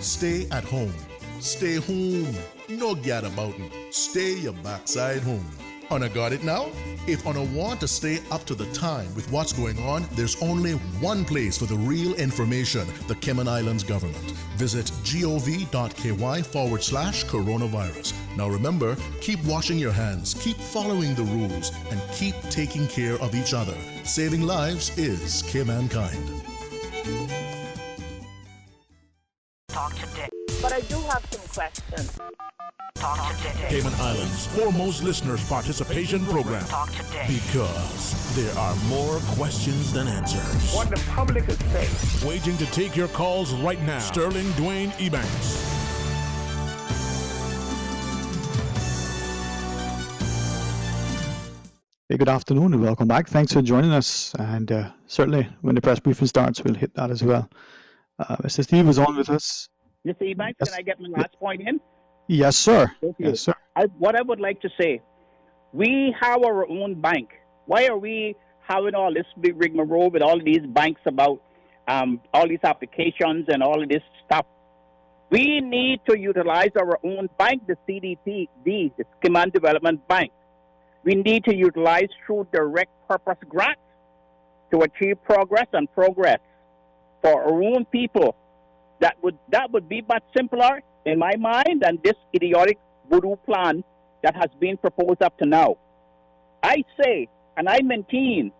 Stay at home. Stay home. No gadabouten. Stay your backside home. Una got it now? If Una want to stay up to the time with what's going on, there's only one place for the real information, the Cayman Islands government. Visit gov.ky/coronavirus. Now remember, keep washing your hands, keep following the rules, and keep taking care of each other. Saving lives is Cayman kind. Talk today. But I do have some questions. Talk today. Cayman Islands' foremost listeners participation program. Talk today. Because there are more questions than answers. What the public is saying. Waiting to take your calls right now. Sterling Dwayne Ebanks. Hey, good afternoon and welcome back. Thanks for joining us. And certainly when the press briefing starts, we'll hit that as well. Mr. Steve is on with us. Mr. Ebanks, yes. Can I get my last point in? Yes, sir. Yes, sir. What I would like to say, we have our own bank. Why are we having all this big rigmarole with all these banks about all these applications and all of this stuff? We need to utilize our own bank, the CDP, the Cayman Development Bank. We need to utilize through direct purpose grants to achieve progress for our own people. That would be much simpler in my mind than this idiotic voodoo plan that has been proposed up to now. I say, and I maintain,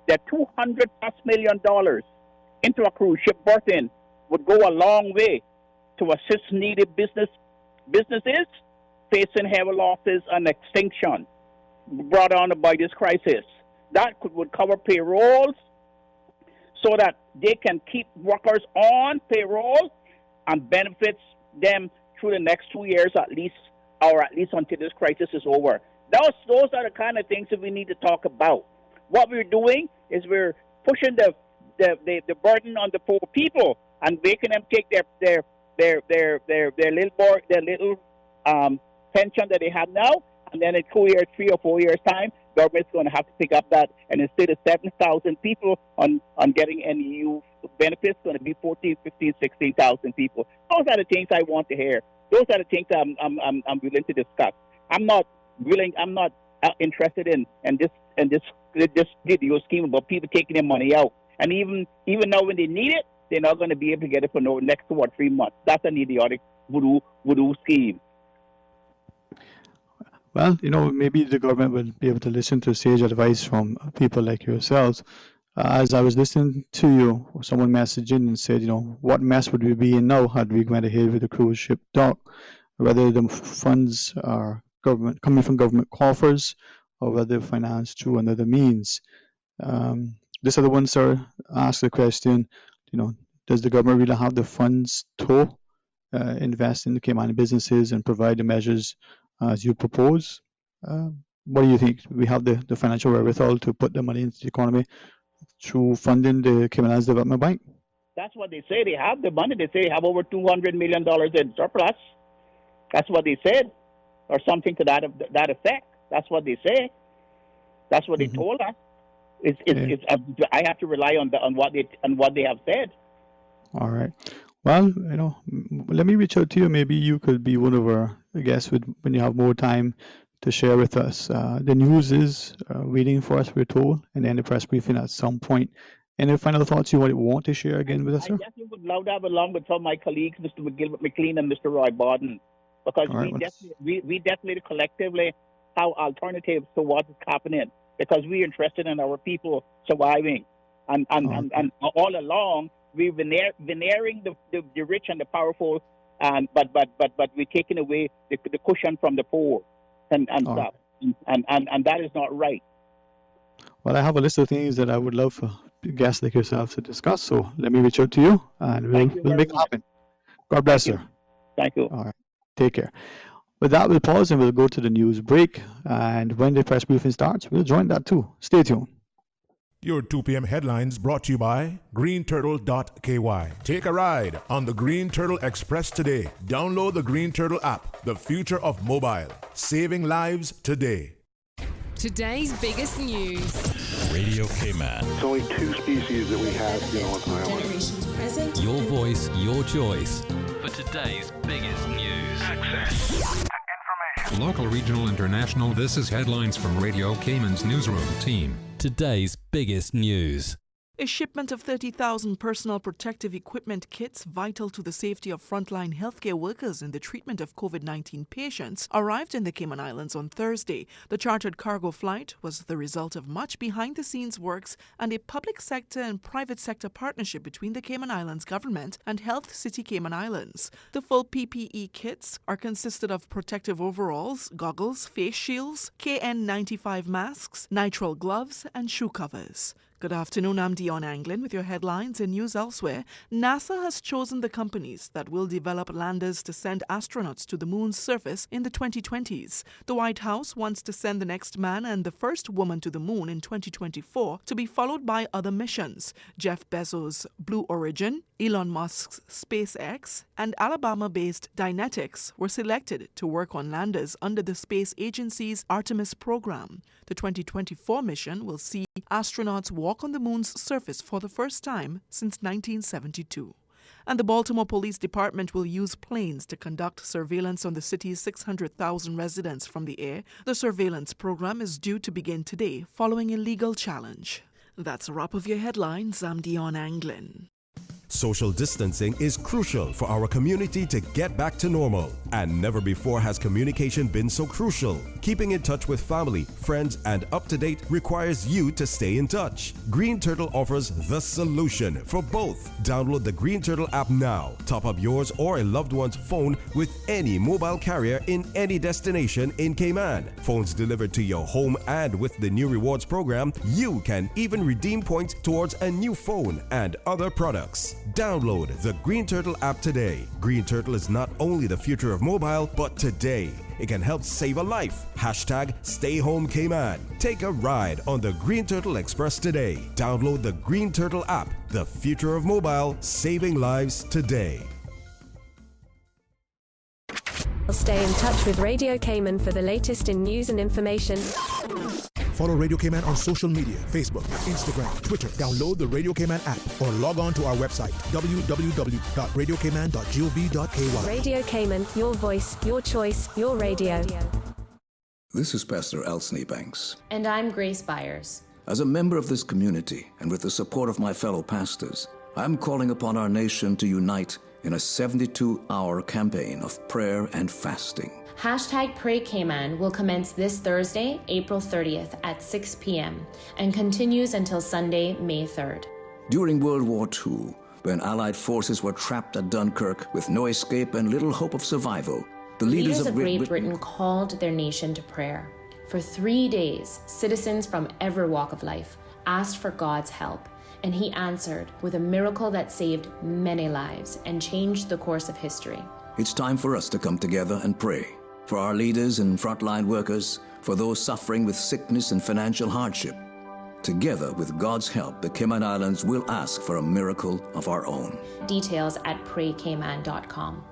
that $200+ million into a cruise ship berthing would go a long way to assist needed businesses facing heavy losses and extinction brought on by this crisis. That would cover payrolls so that they can keep workers on payroll and benefits them through the next 2 years at least until this crisis is over. Those are the kind of things that we need to talk about. What we're doing is we're pushing the burden on the poor people and making them take their little pension that they have now, and then in 3 or 4 years time, government's going to have to pick up that, and instead of 7,000 people on getting NEU benefits, going to be 14, 15, 16,000 people. Those are the things I want to hear. Those are the things I'm willing to discuss. I'm not interested in this video scheme about people taking their money out. And even now when they need it, they're not going to be able to get it for no next 2 or 3 months. That's an idiotic voodoo scheme. Well, maybe the government will be able to listen to sage advice from people like yourselves. As I was listening to you, someone messaged in and said, what mess would we be in now had we went ahead with the cruise ship dock? Whether the funds are coming from government coffers or whether financed through another means. This other one, sir, asked the question, does the government really have the funds to invest in the Cayman businesses and provide the measures as you propose? What do you think? We have the financial wherewithal to put the money into the economy through funding the Cayman Islands Development Bank? That's what they say. They have the money. They say they have over $200 million in surplus. That's what they said, or something to that effect. That's what they say. That's what they told us. I have to rely on what they have said. All right. Well, let me reach out to you. Maybe you could be one of our guests when you have more time to share with us. The news is waiting for us, we're told, and then the press briefing at some point. Any final thoughts you want to share again with us, sir? I definitely would love to have along with some of my colleagues, Mr. McGilbert McLean and Mr. Roy Borden, because we definitely collectively have alternatives to what is happening, because we're interested in our people surviving. And all along, we've been veneering the rich and the powerful, but we're taking away the cushion from the poor and stuff. And that is not right. Well, I have a list of things that I would love for guests like yourselves to discuss, so let me reach out to you, and we'll make it happen. God bless, sir. Thank you. All right. Take care. With that, we'll pause and we'll go to the news break, and when the press briefing starts, we'll join that too. Stay tuned. Your 2 p.m. headlines brought to you by greenturtle.ky. Take a ride on the Green Turtle Express today. Download the Green Turtle app, the future of mobile, saving lives today. Today's biggest news. Radio Cayman. It's only 2 species that we have, on the island. Generations present. Your voice, your choice. For today's biggest news. Access. Local, regional, international, this is headlines from Radio Cayman's newsroom team. Today's biggest news. A shipment of 30,000 personal protective equipment kits vital to the safety of frontline healthcare workers in the treatment of COVID-19 patients arrived in the Cayman Islands on Thursday. The chartered cargo flight was the result of much behind-the-scenes works and a public sector and private sector partnership between the Cayman Islands government and Health City Cayman Islands. The full PPE kits are consisted of protective overalls, goggles, face shields, KN95 masks, nitrile gloves, and shoe covers. Good afternoon, I'm Dion Anglin with your headlines and news elsewhere. NASA has chosen the companies that will develop landers to send astronauts to the moon's surface in the 2020s. The White House wants to send the next man and the first woman to the moon in 2024 to be followed by other missions. Jeff Bezos' Blue Origin, Elon Musk's SpaceX, and Alabama-based Dynetics were selected to work on landers under the space agency's Artemis program. The 2024 mission will see astronauts walk on the moon's surface for the first time since 1972. And the Baltimore Police Department will use planes to conduct surveillance on the city's 600,000 residents from the air. The surveillance program is due to begin today following a legal challenge. That's a wrap of your headlines. I'm Dion Anglin. Social distancing is crucial for our community to get back to normal. And never before has communication been so crucial. Keeping in touch with family, friends, and up to date requires you to stay in touch. Green Turtle offers the solution for both. Download the Green Turtle app now. Top up yours or a loved one's phone with any mobile carrier in any destination in Cayman. Phones delivered to your home, and with the new rewards program, you can even redeem points towards a new phone and other products. Download the Green Turtle app today. Green Turtle is not only the future of mobile, but today it can help save a life. Hashtag Stay Home Cayman. Take a ride on the Green Turtle Express today. Download the Green Turtle app, the future of mobile, saving lives today. Stay in touch with Radio Cayman for the latest in news and information. Follow Radio Cayman on social media, Facebook, Instagram, Twitter. Download the Radio Cayman app or log on to our website, www.radiocayman.gov.ky. Radio Cayman, your voice, your choice, your radio. This is Pastor Elsney Banks. And I'm Grace Byers. As a member of this community and with the support of my fellow pastors, I'm calling upon our nation to unite in a 72-hour campaign of prayer and fasting. Hashtag Pray Cayman will commence this Thursday, April 30th at 6 p.m. and continues until Sunday, May 3rd. During World War II, when Allied forces were trapped at Dunkirk with no escape and little hope of survival, the leaders of Great Britain called their nation to prayer. For 3 days, citizens from every walk of life asked for God's help, and He answered with a miracle that saved many lives and changed the course of history. It's time for us to come together and pray. For our leaders and frontline workers, for those suffering with sickness and financial hardship. Together, with God's help, the Cayman Islands will ask for a miracle of our own. Details at praycayman.com.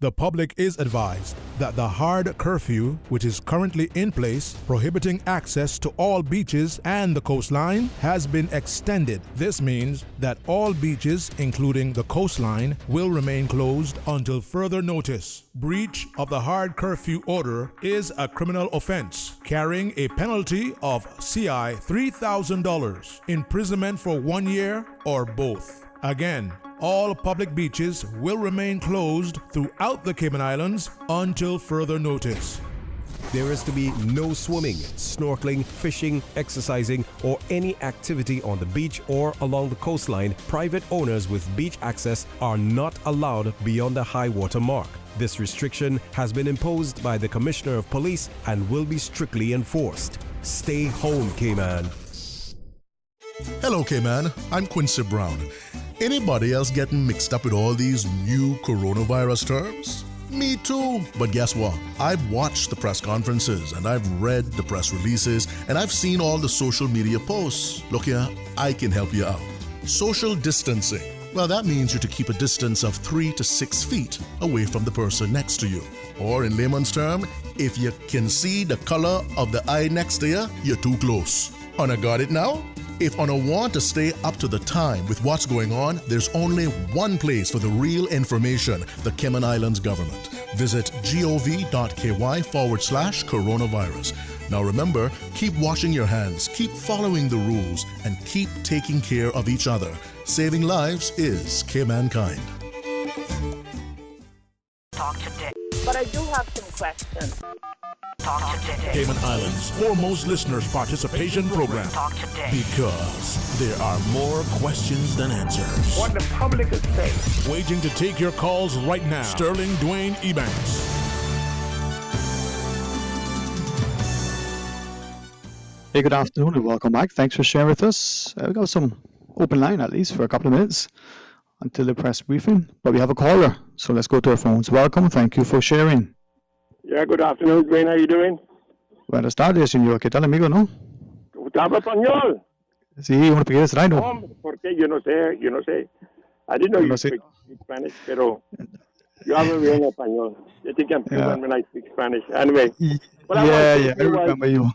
The public is advised that the hard curfew, which is currently in place, prohibiting access to all beaches and the coastline, has been extended. This means that all beaches, including the coastline, will remain closed until further notice. Breach of the hard curfew order is a criminal offense, carrying a penalty of CI $3,000, imprisonment for 1 year, or both. Again, all public beaches will remain closed throughout the Cayman Islands until further notice. There is to be no swimming, snorkeling, fishing, exercising, or any activity on the beach or along the coastline. Private owners with beach access are not allowed beyond the high water mark. This restriction has been imposed by the Commissioner of Police and will be strictly enforced. Stay home, Cayman. Hello, Cayman. I'm Quincy Brown. Anybody else getting mixed up with all these new coronavirus terms? Me too. But guess what? I've watched the press conferences and I've read the press releases and I've seen all the social media posts. Look here, I can help you out. Social distancing. Well, that means you're to keep a distance of 3 to 6 feet away from the person next to you. Or in layman's term, if you can see the color of the eye next to you, you're too close. Una got it now? If Una want to stay up to the time with what's going on, there's only one place for the real information, the Cayman Islands government. Visit gov.ky/coronavirus. Now remember, keep washing your hands, keep following the rules, and keep taking care of each other. Saving lives is Caymankind. Talk today. But I do have some questions. Talk today. Cayman Islands' foremost listeners participation program. Talk today. Because there are more questions than answers. What the public is saying. Waiting to take your calls right now. Sterling Dwayne Ebanks. Hey, good afternoon and welcome back. Thanks for sharing with us. We've got some open line at least for a couple of minutes until the press briefing. But we have a caller, so let's go to our phones. Welcome. Thank you for sharing. Yeah, good afternoon, Dwayne. How you doing? Buenas tardes, señor. ¿Qué tal, amigo, no? ¿Habla español? Sí, uno portugués, right? No. Hombre, porque yo no sé. I didn't know you speak Spanish, pero yo hablo bien español. I think I'm fluent when I speak Spanish. Anyway. I remember you.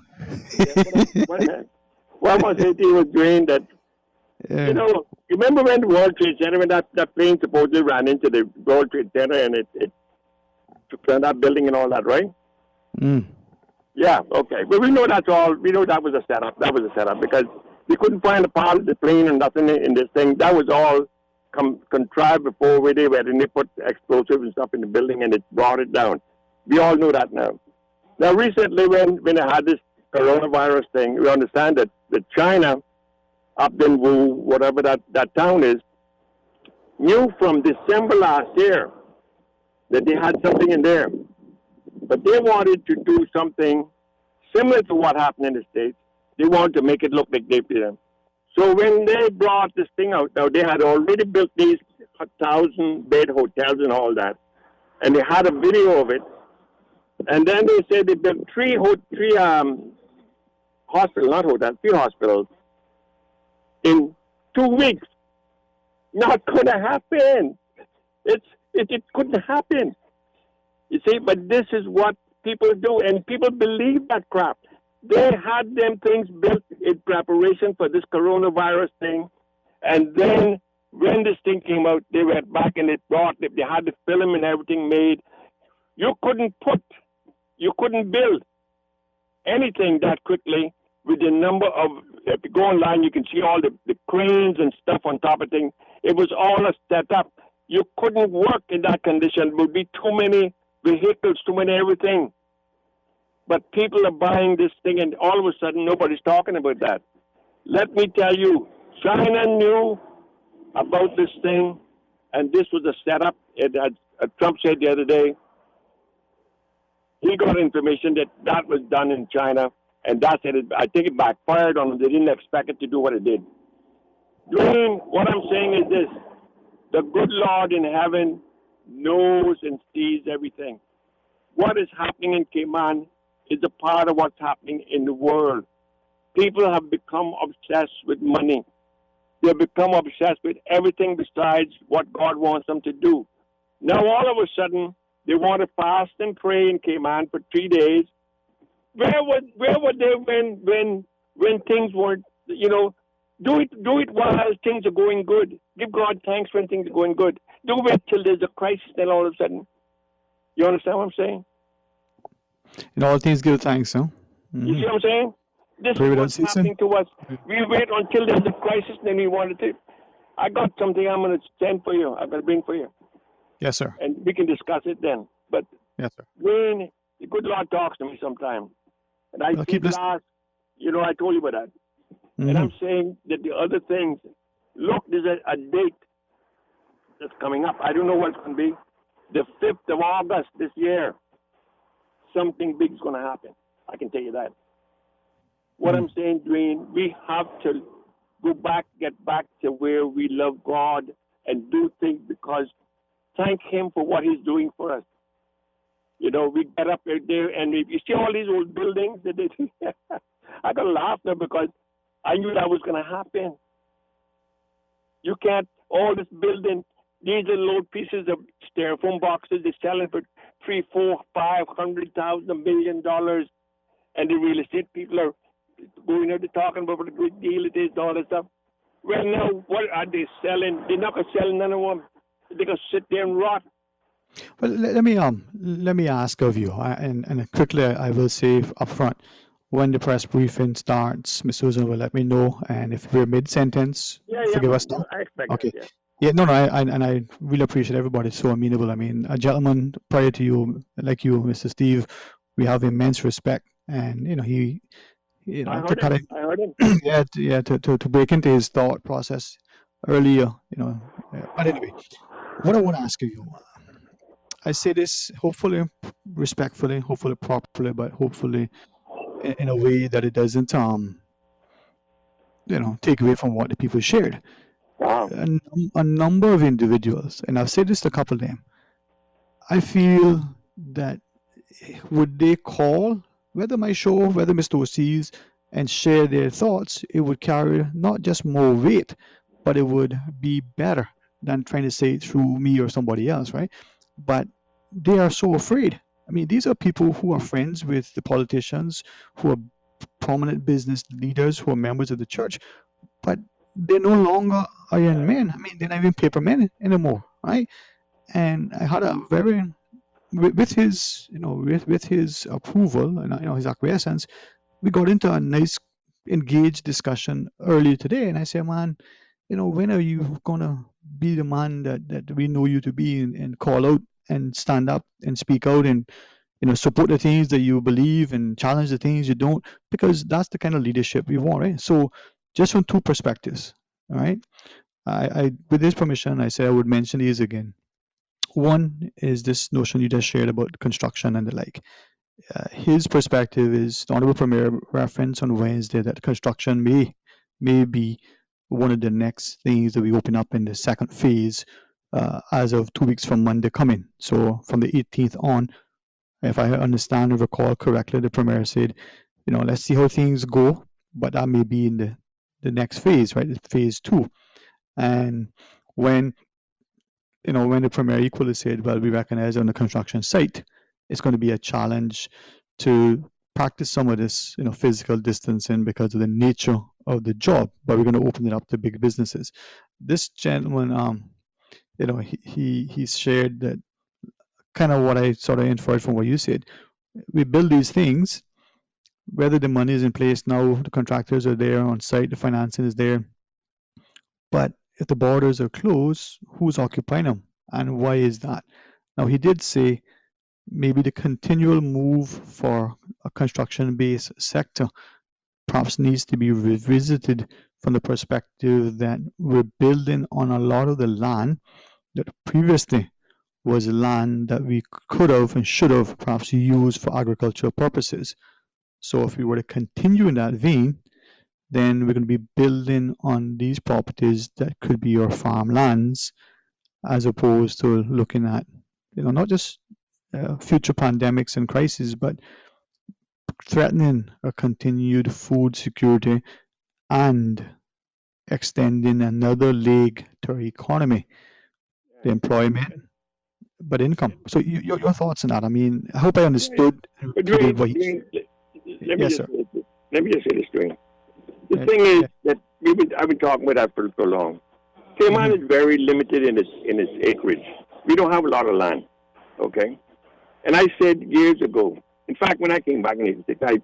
What I want to say to you was, Dwayne, that, you know, you remember when the World Trade Center, when that plane supposedly ran into the World Trade Center and it turned that building and all that, right? Yeah, okay. But we know that's all. We know that was a setup. That was a setup because we couldn't find a part of the plane and nothing in this thing. That was all contrived before where they put explosives and stuff in the building and it brought it down. We all know that now. Now, recently, when I had this coronavirus thing, we understand that China, up in Wu, whatever that town is, knew from December last year that they had something in there. But they wanted to do something similar to what happened in the States. They wanted to make it look like they did them. So when they brought this thing out, now they had already built these 1,000-bed hotels and all that. And they had a video of it. And then they said they built three hospitals in 2 weeks. Not going to happen. It couldn't happen. You see, but this is what people do, and people believe that crap. They had them things built in preparation for this coronavirus thing, and then when this thing came out, they went back and they had the film and everything made. You couldn't build anything that quickly with the number of, if you go online, you can see all the cranes and stuff on top of things. It was all a setup. You couldn't work in that condition. There would be too many vehicles, too many everything. But people are buying this thing, and all of a sudden, nobody's talking about that. Let me tell you, China knew about this thing, and this was a setup. Trump said the other day, he got information that was done in China, and that's it. I think it backfired on them. They didn't expect it to do what it did. Dwayne, what I'm saying is this. The good Lord in heaven knows and sees everything. What is happening in Cayman is a part of what's happening in the world. People have become obsessed with money. They've become obsessed with everything besides what God wants them to do. Now, all of a sudden, they want to fast and pray in Cayman for 3 days. Where were they when things weren't, do it while things are going good. Give God thanks when things are going good. Don't wait till there's a crisis, then all of a sudden. You understand what I'm saying? In all things give thanks, huh? Mm-hmm. You see what I'm saying? This is what's happening to us. We wait until there's a crisis, then we want to. I got something I'm going to send for you. I'm going to bring for you. Yes, sir. And we can discuss it then. But yes, sir. Wayne, the good Lord talks to me sometime. And I think I told you about that. Mm-hmm. And I'm saying that the other things, look, there's a date that's coming up. I don't know what it's going to be. The 5th of August this year, something big is going to happen. I can tell you that. What I'm saying, Dwayne, we have to get back to where we love God and do things because thank Him for what He's doing for us. We get up there and you see all these old buildings. I got to laugh now because I knew that was going to happen. You can't, all this building, these little old pieces of styrofoam boxes, they're selling for $300,000, $400,000, $500,000, $1 million. And the real estate people are going out, they're talking about what a good deal it is, all that stuff. Well, now, what are they selling? They're not going to sell none of them. They're going to sit there and rot. Well, let me ask of you, and quickly I will say up front, when the press briefing starts, Ms. Susan will let me know, and if we're mid-sentence, forgive us now. I expect okay. It, yeah. No, I really appreciate everybody so amenable. I mean, a gentleman prior to you, like you, Mr. Steve, we have immense respect, and he, I heard him. to break into his thought process earlier, But anyway, what I want to ask of you, I say this hopefully respectfully, hopefully properly, but hopefully in a way that it doesn't take away from what the people shared. Wow. A number of individuals, and I've said this to a couple of them, I feel that would they call, whether my show, whether Mr. O'C's, and share their thoughts, it would carry not just more weight, but it would be better than trying to say it through me or somebody else, right? But they are so afraid. I mean, these are people who are friends with the politicians, who are prominent business leaders, who are members of the church, but they're no longer iron men. I mean, they're not even paper men anymore, right? And I had a very, with his, with his approval and his acquiescence, we got into a nice, engaged discussion earlier today, and I said, man, when are you gonna be the man that we know you to be and call out and stand up and speak out and support the things that you believe and challenge the things you don't, because that's the kind of leadership we want, right? So just from two perspectives, all right? I with his permission, I said I would mention these again. One is this notion you just shared about construction and the like. His perspective is the Honorable Premier reference on Wednesday that construction may be one of the next things that we open up in the second phase as of 2 weeks from Monday coming. So from the 18th on, if I understand and recall correctly, the Premier said, let's see how things go, but that may be in the next phase, right? Phase 2. And when the Premier equally said, well, we recognize on the construction site, it's going to be a challenge to practice some of this, physical distancing because of the nature of the job, but we're going to open it up to big businesses. This gentleman, he shared that kind of what I sort of inferred from what you said. We build these things, whether the money is in place now, the contractors are there on site, the financing is there. But if the borders are closed, who's occupying them? And why is that? Now, he did say maybe the continual move for a construction-based sector perhaps needs to be revisited from the perspective that we're building on a lot of the land that previously was land that we could have and should have perhaps used for agricultural purposes. So if we were to continue in that vein, then we're going to be building on these properties that could be your farmlands, as opposed to looking at, not just future pandemics and crises, but threatening a continued food security and extending another leg to our economy, the employment, but income. So your thoughts on that? I mean, I hope I understood and repeated what he said. Yes, sir. Let me just say this, Dwayne. The thing is that I've been talking about that for so long. Cayman is very limited in its acreage. We don't have a lot of land, okay? And I said years ago, in fact, when I came back in '86, I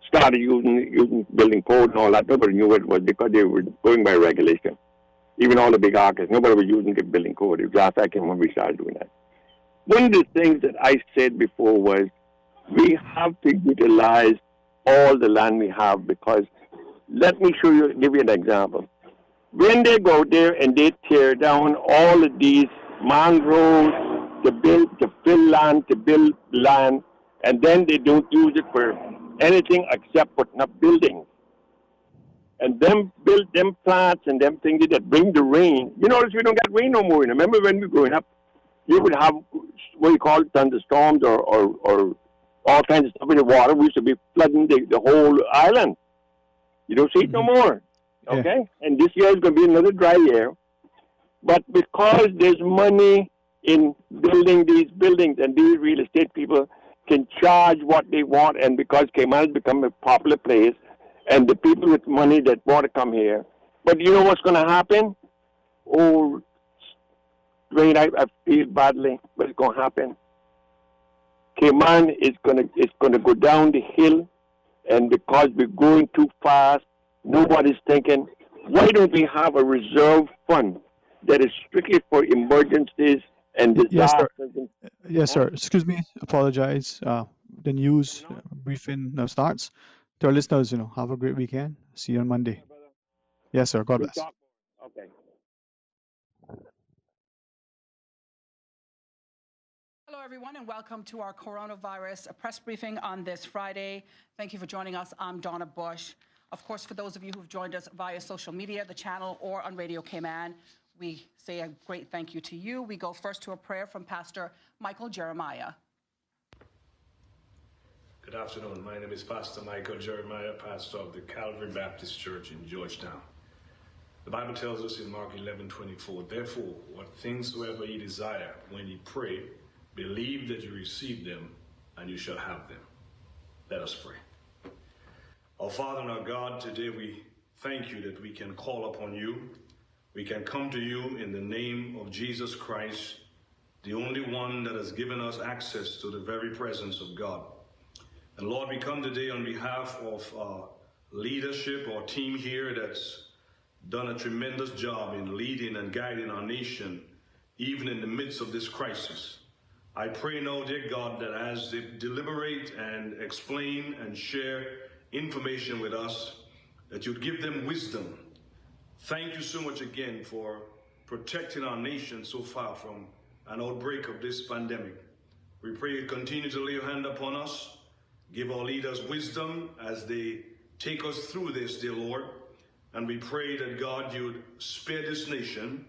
started using building code and all that. Nobody knew what it was because they were going by regulation. Even all the big architects, nobody was using the building code. It was after I came when we started doing that. One of the things that I said before was we have to utilize all the land we have, because let me give you an example. When they go there and they tear down all of these mangroves to build land, and then they don't use it for anything except putting up buildings. And them build them plants and them things that bring the rain. You notice we don't get rain no more. Remember when we were growing up, you would have what you call thunderstorms or all kinds of stuff with the water. We used to be flooding the whole island. You don't see it no more. Okay? Yeah. And this year is going to be another dry year. But because there's money in building these buildings, and these real estate people can charge what they want, and because Cayman has become a popular place, and the people with money that want to come here. But you know what's going to happen? Oh, Dwayne, I feel badly, but it's going to happen. Cayman is going to go down the hill, and because we're going too fast, nobody's thinking, why don't we have a reserve fund that is strictly for emergencies and disasters? Yes, sir. Excuse me. Apologize. The news briefing now starts. To our listeners, have a great weekend. See you on Monday. Yes, sir. God bless. Okay. Hello, everyone, and welcome to our coronavirus press briefing on this Friday. Thank you for joining us. I'm Donna Bush. Of course, for those of you who've joined us via social media, the channel, or on Radio Cayman, we say a great thank you to you. We go first to a prayer from Pastor Michael Jeremiah. Good afternoon. My name is Pastor Michael Jeremiah, pastor of the Calvary Baptist Church in Georgetown. The Bible tells us in Mark 11:24, therefore, what things soever ye desire, when ye pray, believe that you receive them, and you shall have them. Let us pray. Our Father and our God, today we thank you that we can call upon you. We can come to you in the name of Jesus Christ, the only one that has given us access to the very presence of God. And Lord, we come today on behalf of our leadership, our team here that's done a tremendous job in leading and guiding our nation, even in the midst of this crisis. I pray now, dear God, that as they deliberate and explain and share information with us, that you'd give them wisdom. Thank you so much again for protecting our nation so far from an outbreak of this pandemic. We pray you continue to lay your hand upon us. Give our leaders wisdom as they take us through this, dear Lord. And we pray that, God, you'd spare this nation.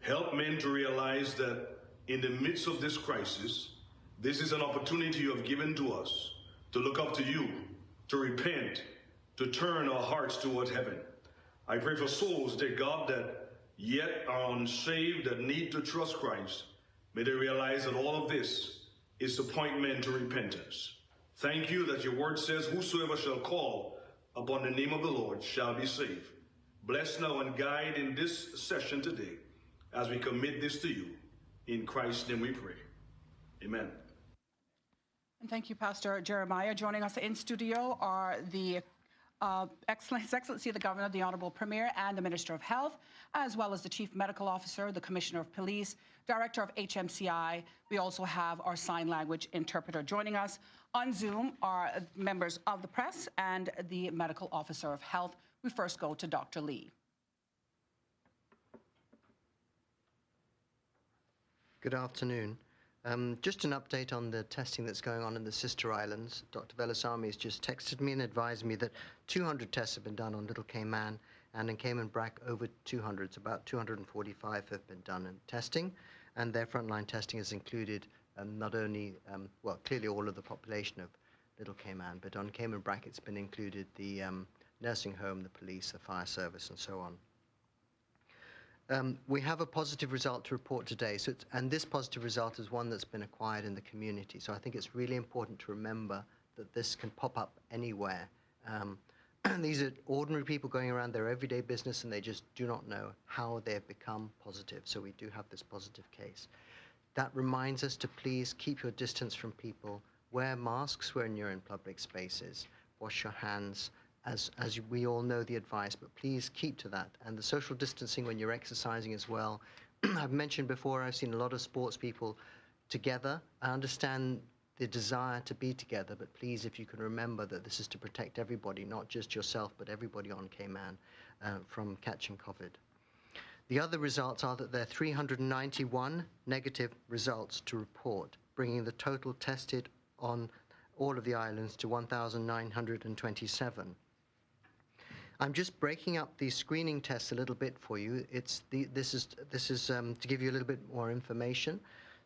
Help men to realize that in the midst of this crisis, this is an opportunity you have given to us to look up to you, to repent, to turn our hearts towards heaven. I pray for souls, dear God, that yet are unsaved, that need to trust Christ. May they realize that all of this is to point men to repentance. Thank you that your word says, whosoever shall call upon the name of the Lord shall be saved. Bless now and guide in this session today as we commit this to you. In Christ's name we pray. Amen. And thank you, Pastor Jeremiah. Joining us in studio are the His Excellency the Governor, the Honourable Premier, and the Minister of Health, as well as the Chief Medical Officer, the Commissioner of Police, Director of HMCI. We also have our sign language interpreter. Joining us on Zoom are members of the press and the Medical Officer of Health. We first go to Dr. Lee. Good afternoon. Just an update on the testing that's going on in the sister islands. Dr. Velasamy has just texted me and advised me that 200 tests have been done on Little Cayman, and in Cayman Brac over 200. So about 245 have been done in testing, and their frontline testing has included not only, well, clearly all of the population of Little Cayman, but on Cayman Brac it's been included the nursing home, the police, the fire service, and so on. We have a positive result to report today, and this positive result is one that's been acquired in the community. So I think it's really important to remember that this can pop up anywhere. These are ordinary people going around their everyday business, and they just do not know how they've become positive. So we do have this positive case. That reminds us to please keep your distance from people, wear masks when you're in public spaces, wash your hands, as we all know the advice, but please keep to that. And the social distancing when you're exercising as well. I've mentioned before, I've seen a lot of sports people together. I understand the desire to be together, but please, if you can remember that this is to protect everybody, not just yourself, but everybody on Cayman from catching COVID. The other results are that there are 391 negative results to report, bringing the total tested on all of the islands to 1,927. I'm just breaking up the screening tests a little bit for you. This is to give you a little bit more information.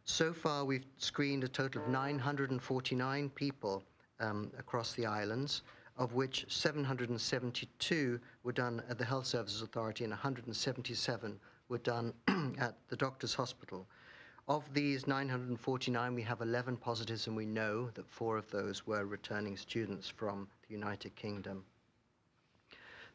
So far, we've screened a total of 949 people across the islands, of which 772 were done at the Health Services Authority and 177 were done at the Doctors Hospital. Of these 949, we have 11 positives, and we know that 4 of those were returning students from the United Kingdom.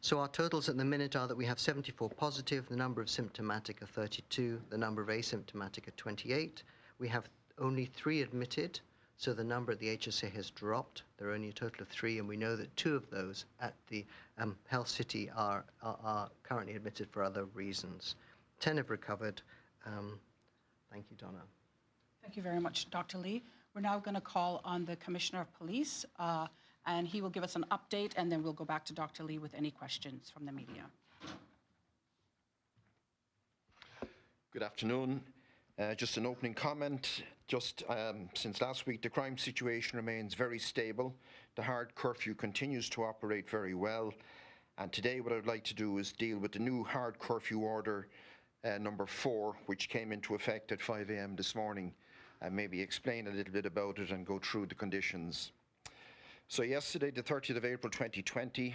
So our totals at the minute are that we have 74 positive, the number of symptomatic are 32, the number of asymptomatic are 28. We have only 3 admitted, so the number at the HSA has dropped. There are only a total of 3, and we know that 2 of those at the Health City are currently admitted for other reasons. 10 have recovered. Thank you, Donna. Thank you very much, Dr. Lee. We're now going to call on the Commissioner of Police, and he will give us an update, and then we'll go back to Dr. Lee with any questions from the media. Good afternoon. Just an opening comment. Since last week, the crime situation remains very stable. The hard curfew continues to operate very well. And today what I would like to do is deal with the new hard curfew order number 4, which came into effect at 5 a.m. this morning, and maybe explain a little bit about it and go through the conditions. So yesterday, the 30th of April 2020,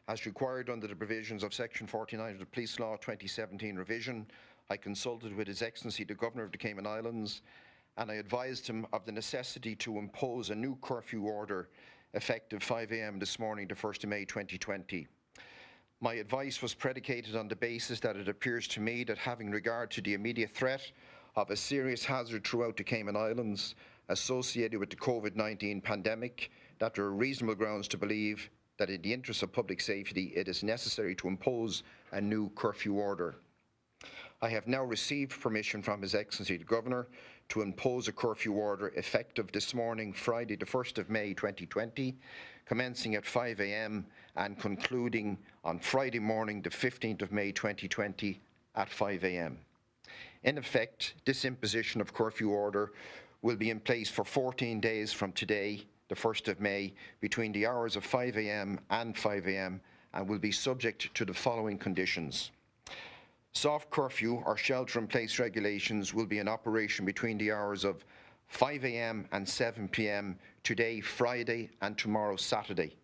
as required under the provisions of Section 49 of the Police Law 2017 revision, I consulted with His Excellency the Governor of the Cayman Islands, and I advised him of the necessity to impose a new curfew order effective 5 a.m. this morning, the 1st of May 2020. My advice was predicated on the basis that it appears to me that, having regard to the immediate threat of a serious hazard throughout the Cayman Islands associated with the COVID-19 pandemic, that there are reasonable grounds to believe that in the interest of public safety it is necessary to impose a new curfew order. I have now received permission from His Excellency the Governor to impose a curfew order effective this morning, Friday the 1st of May 2020, commencing at 5 a.m. and concluding on Friday morning the 15th of May 2020 at 5 a.m. In effect, this imposition of curfew order will be in place for 14 days from today, the 1st of May, between the hours of 5 a.m. and 5 a.m. and will be subject to the following conditions. Soft curfew or shelter-in-place regulations will be in operation between the hours of 5 a.m. and 7 p.m. today, Friday, and tomorrow, Saturday.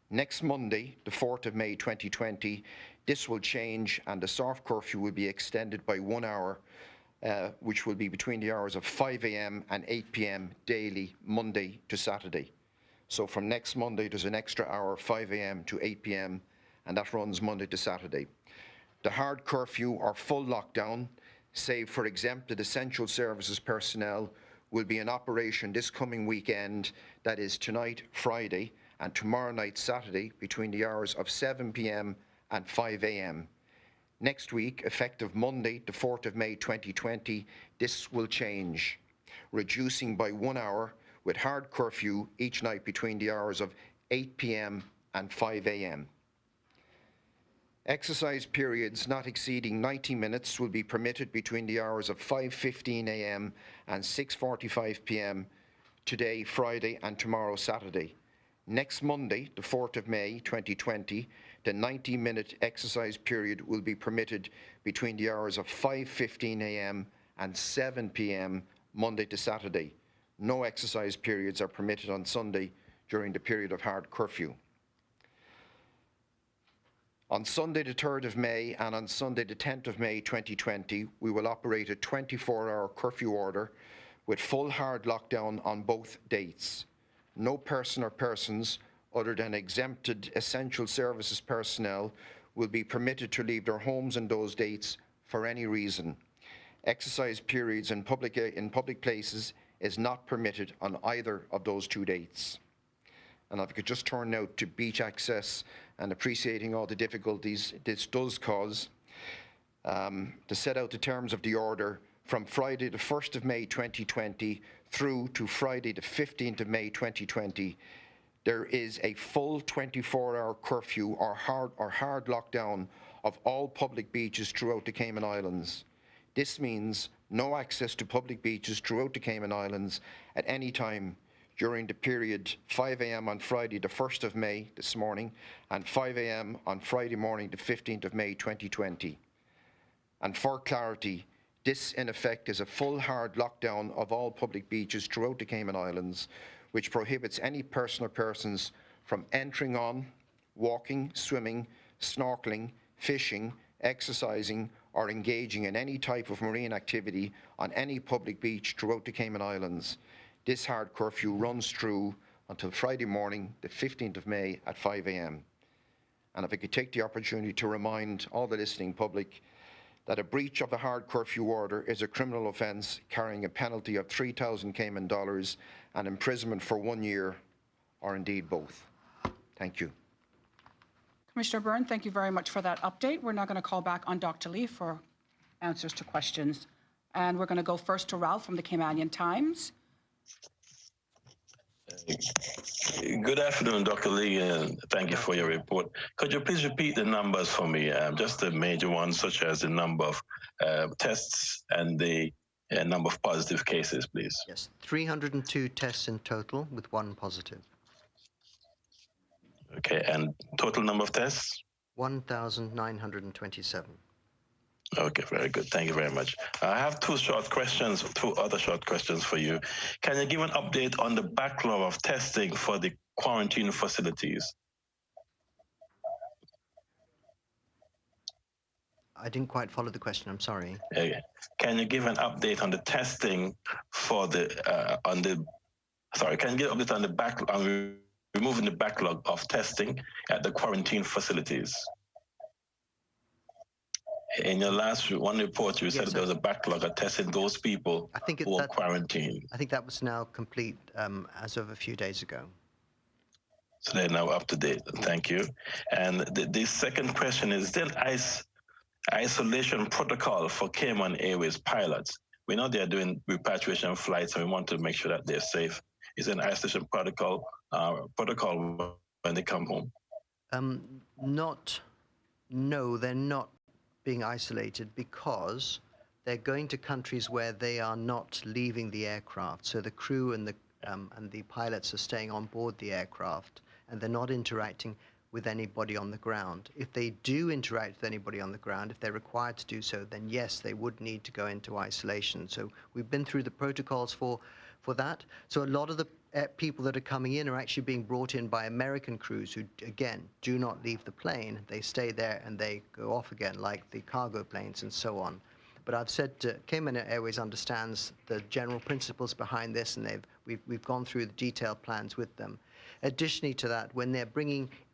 Next Monday, the 4th of May 2020, this will change and the soft curfew will be extended by 1 hour, which will be between the hours of 5 a.m. and 8 p.m. daily, Monday to Saturday. So from next Monday, there's an extra hour, 5 a.m. to 8 p.m., and that runs Monday to Saturday. The hard curfew or full lockdown, save for exempted essential services personnel, will be in operation this coming weekend, that is tonight, Friday, and tomorrow night, Saturday, between the hours of 7 p.m. and 5 a.m. Next week, effective Monday, the 4th of May 2020, this will change, reducing by 1 hour with hard curfew each night between the hours of 8 p.m. and 5 a.m. Exercise periods not exceeding 90 minutes will be permitted between the hours of 5:15 a.m. and 6:45 p.m. today, Friday, and tomorrow, Saturday. Next Monday, the 4th of May 2020, the 90-minute exercise period will be permitted between the hours of 5:15 a.m. and 7 p.m. Monday to Saturday. No exercise periods are permitted on Sunday during the period of hard curfew. On Sunday the 3rd of May and on Sunday the 10th of May 2020, we will operate a 24-hour curfew order with full hard lockdown on both dates. No person or persons other than exempted essential services personnel will be permitted to leave their homes on those dates for any reason. Exercise periods in public places is not permitted on either of those two dates. And if I could just turn now to beach access, and appreciating all the difficulties this does cause, to set out the terms of the order from Friday the 1st of May 2020 through to Friday the 15th of May 2020, there is a full 24-hour curfew or hard lockdown of all public beaches throughout the Cayman Islands. This means no access to public beaches throughout the Cayman Islands at any time during the period 5 a.m. on Friday the 1st of May this morning and 5 a.m. on Friday morning the 15th of May 2020. And for clarity, this in effect is a full hard lockdown of all public beaches throughout the Cayman Islands, which prohibits any person or persons from entering on, walking, swimming, snorkeling, fishing, exercising, or engaging in any type of marine activity on any public beach throughout the Cayman Islands. This hard curfew runs through until Friday morning, the 15th of May at 5 a.m. And if I could take the opportunity to remind all the listening public that a breach of the hard curfew order is a criminal offence carrying a penalty of 3,000 Cayman dollars and imprisonment for 1 year, or indeed both. Thank you. Commissioner Byrne, thank you very much for that update. We're now going to call back on Dr. Lee for answers to questions. And we're going to go first to Ralph from the Caymanian Times. Good afternoon, Dr. Lee, and thank you for your report. Could you please repeat the numbers for me, just the major ones, such as the number of tests and the number of positive cases, please? Yes, 302 tests in total with 1 positive. Okay, and total number of tests? 1,927. Okay, very good. Thank you very much. I have two other short questions for you. Can you give an update on the backlog of testing for the quarantine facilities? I didn't quite follow the question. I'm sorry. Okay. Can you give an update on the testing for the Can you give an update on the backlog on removing the backlog of testing at the quarantine facilities? In your last one report, you said there was a backlog of testing those people who are quarantined. I think that was now complete as of a few days ago. So they're now up to date. Thank you. And the second question is, there isolation protocol for Cayman Airways pilots? We know they're doing repatriation flights, and we want to make sure that they're safe. Is there an isolation protocol when they come home? No, they're not being isolated because they're going to countries where they are not leaving the aircraft. So the crew and the pilots are staying on board the aircraft, and they're not interacting with anybody on the ground. If they do interact with anybody on the ground, if they're required to do so, then yes, they would need to go into isolation. So we've been through the protocols for that. So a lot of the people that are coming in are actually being brought in by American crews who, again, do not leave the plane. They stay there and they go off again, like the cargo planes and so on. But I've said Cayman Airways understands the general principles behind this, and we've gone through the detailed plans with them. Additionally to that, when they're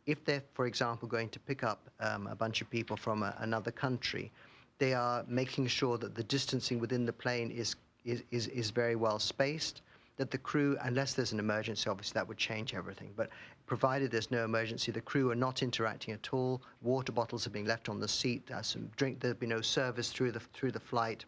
if they're, for example, going to pick up a bunch of people from another country, they are making sure that the distancing within the plane is is very well spaced, that the crew, unless there's an emergency, obviously that would change everything, but provided there's no emergency, the crew are not interacting at all. Water bottles are being left on the seat. There's some drink. There'll be no service through the flight,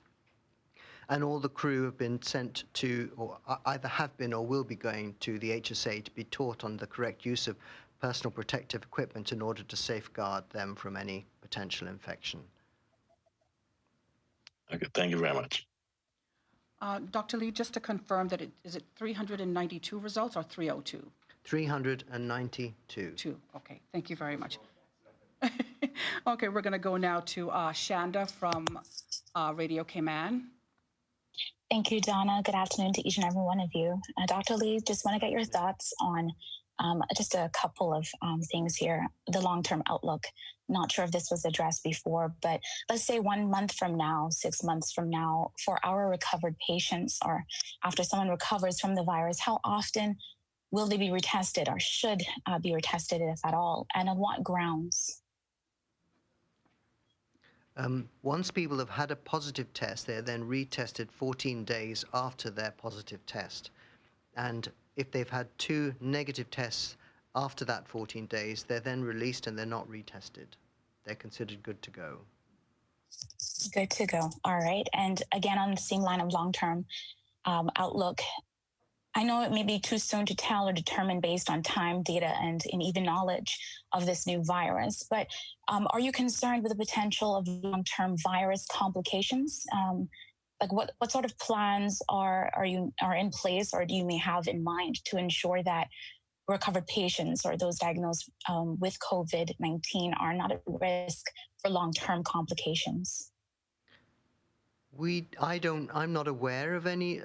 and all the crew have been sent to, or either have been or will be going to the HSA to be taught on the correct use of personal protective equipment in order to safeguard them from any potential infection. Okay, thank you very much. Dr. Lee, just to confirm that is it 392 results or 302? 392. Okay, thank you very much. Okay, we're going to go now to Shanda from Radio Cayman. Thank you, Donna. Good afternoon to each and every one of you. Dr. Lee, just want to get your thoughts on just a couple of things here. The long-term outlook. Not sure if this was addressed before, but let's say 1 month from now, 6 months from now, for our recovered patients, or after someone recovers from the virus, how often will they be retested or should be retested, if at all, and on what grounds? Once people have had a positive test, they're then retested 14 days after their positive test. And if they've had 2 negative tests after that 14 days, they're then released and they're not retested. They're considered good to go. Good to go. All right. And again, on the same line of long-term outlook, I know it may be too soon to tell or determine based on time, data, and even knowledge of this new virus, but are you concerned with the potential of long-term virus complications? Like what sort of plans are in place, or do you may have in mind to ensure that recovered patients or those diagnosed with COVID-19 are not at risk for long-term complications? I'm not aware of any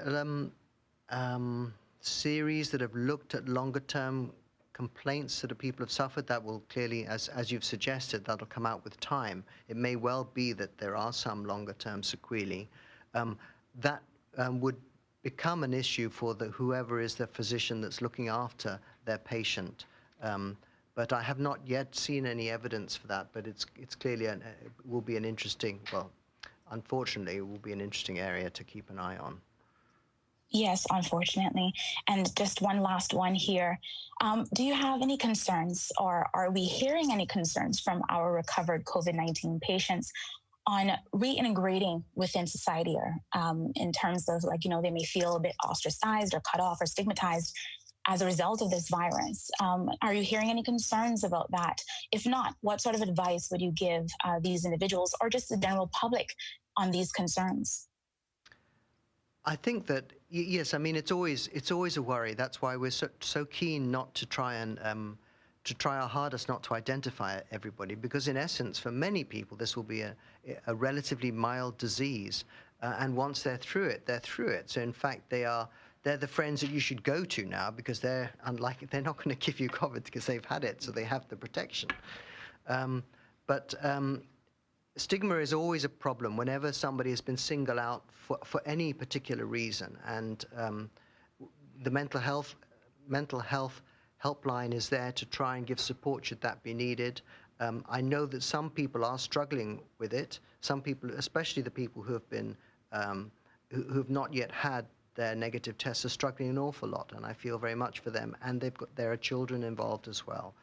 series that have looked at longer-term complaints that people have suffered. That will clearly, as you've suggested, that'll come out with time. It may well be that there are some longer-term sequelae. That would become an issue for whoever is the physician that's looking after their patient. But I have not yet seen any evidence for that, but it's clearly will be an interesting, well, unfortunately, it will be an interesting area to keep an eye on. Yes, unfortunately. And just one last one here. Do you have any concerns, or are we hearing any concerns from our recovered COVID-19 patients on reintegrating within society, or in terms of, like, they may feel a bit ostracized or cut off or stigmatized as a result of this virus? Are you hearing any concerns about that? If not, what sort of advice would you give these individuals or just the general public on these concerns? I think that, yes, I mean, it's always a worry. That's why we're so keen not to try and to try our hardest not to identify everybody, because in essence, for many people, this will be a relatively mild disease. And once they're through it, they're through it. So in fact, they're the friends that you should go to now, because they're not going to give you COVID because they've had it, so they have the protection. But stigma is always a problem whenever somebody has been singled out for any particular reason. And the mental health helpline is there to try and give support should that be needed. I know that some people are struggling with it. Some people, especially the people who have been who have not yet had their negative tests, are struggling an awful lot, and I feel very much for them. And there are children involved as well.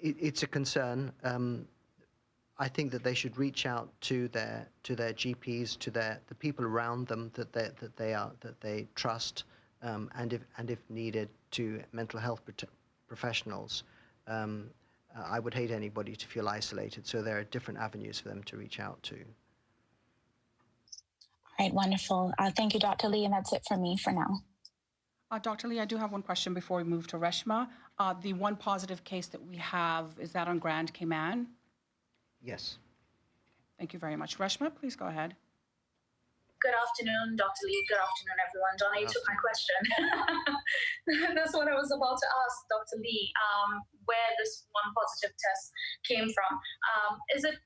It's a concern. I think that they should reach out to their GPs, to the people around them that they trust, and if needed, to mental health professionals. I would hate anybody to feel isolated, so there are different avenues for them to reach out to. All right, wonderful. Thank you, Dr. Lee, and that's it for me for now. Dr. Lee, I do have one question before we move to Reshma. The one positive case that we have, is that on Grand Cayman? Yes. Thank you very much. Reshma, please go ahead. Good afternoon, Dr. Lee. Good afternoon, everyone. Donna, you took my question. That's what I was about to ask, Dr. Lee, where this one positive test came from. Is it,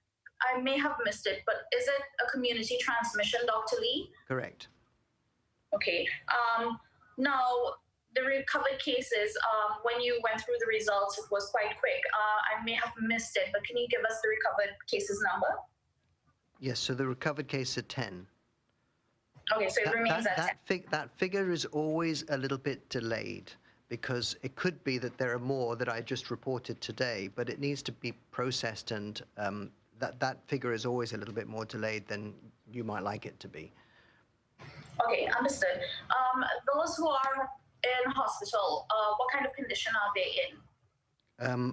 I may have missed it, but is it a community transmission, Dr. Lee? Correct. Okay. Now, the recovered cases, when you went through the results, it was quite quick. I may have missed it, but can you give us the recovered cases number? Yes, so the recovered cases are 10. Okay, so it remains at 10. That figure is always a little bit delayed because it could be that there are more that I just reported today, but it needs to be processed, and that figure is always a little bit more delayed than you might like it to be. Okay, understood. Those who are in hospital, what kind of condition are they in?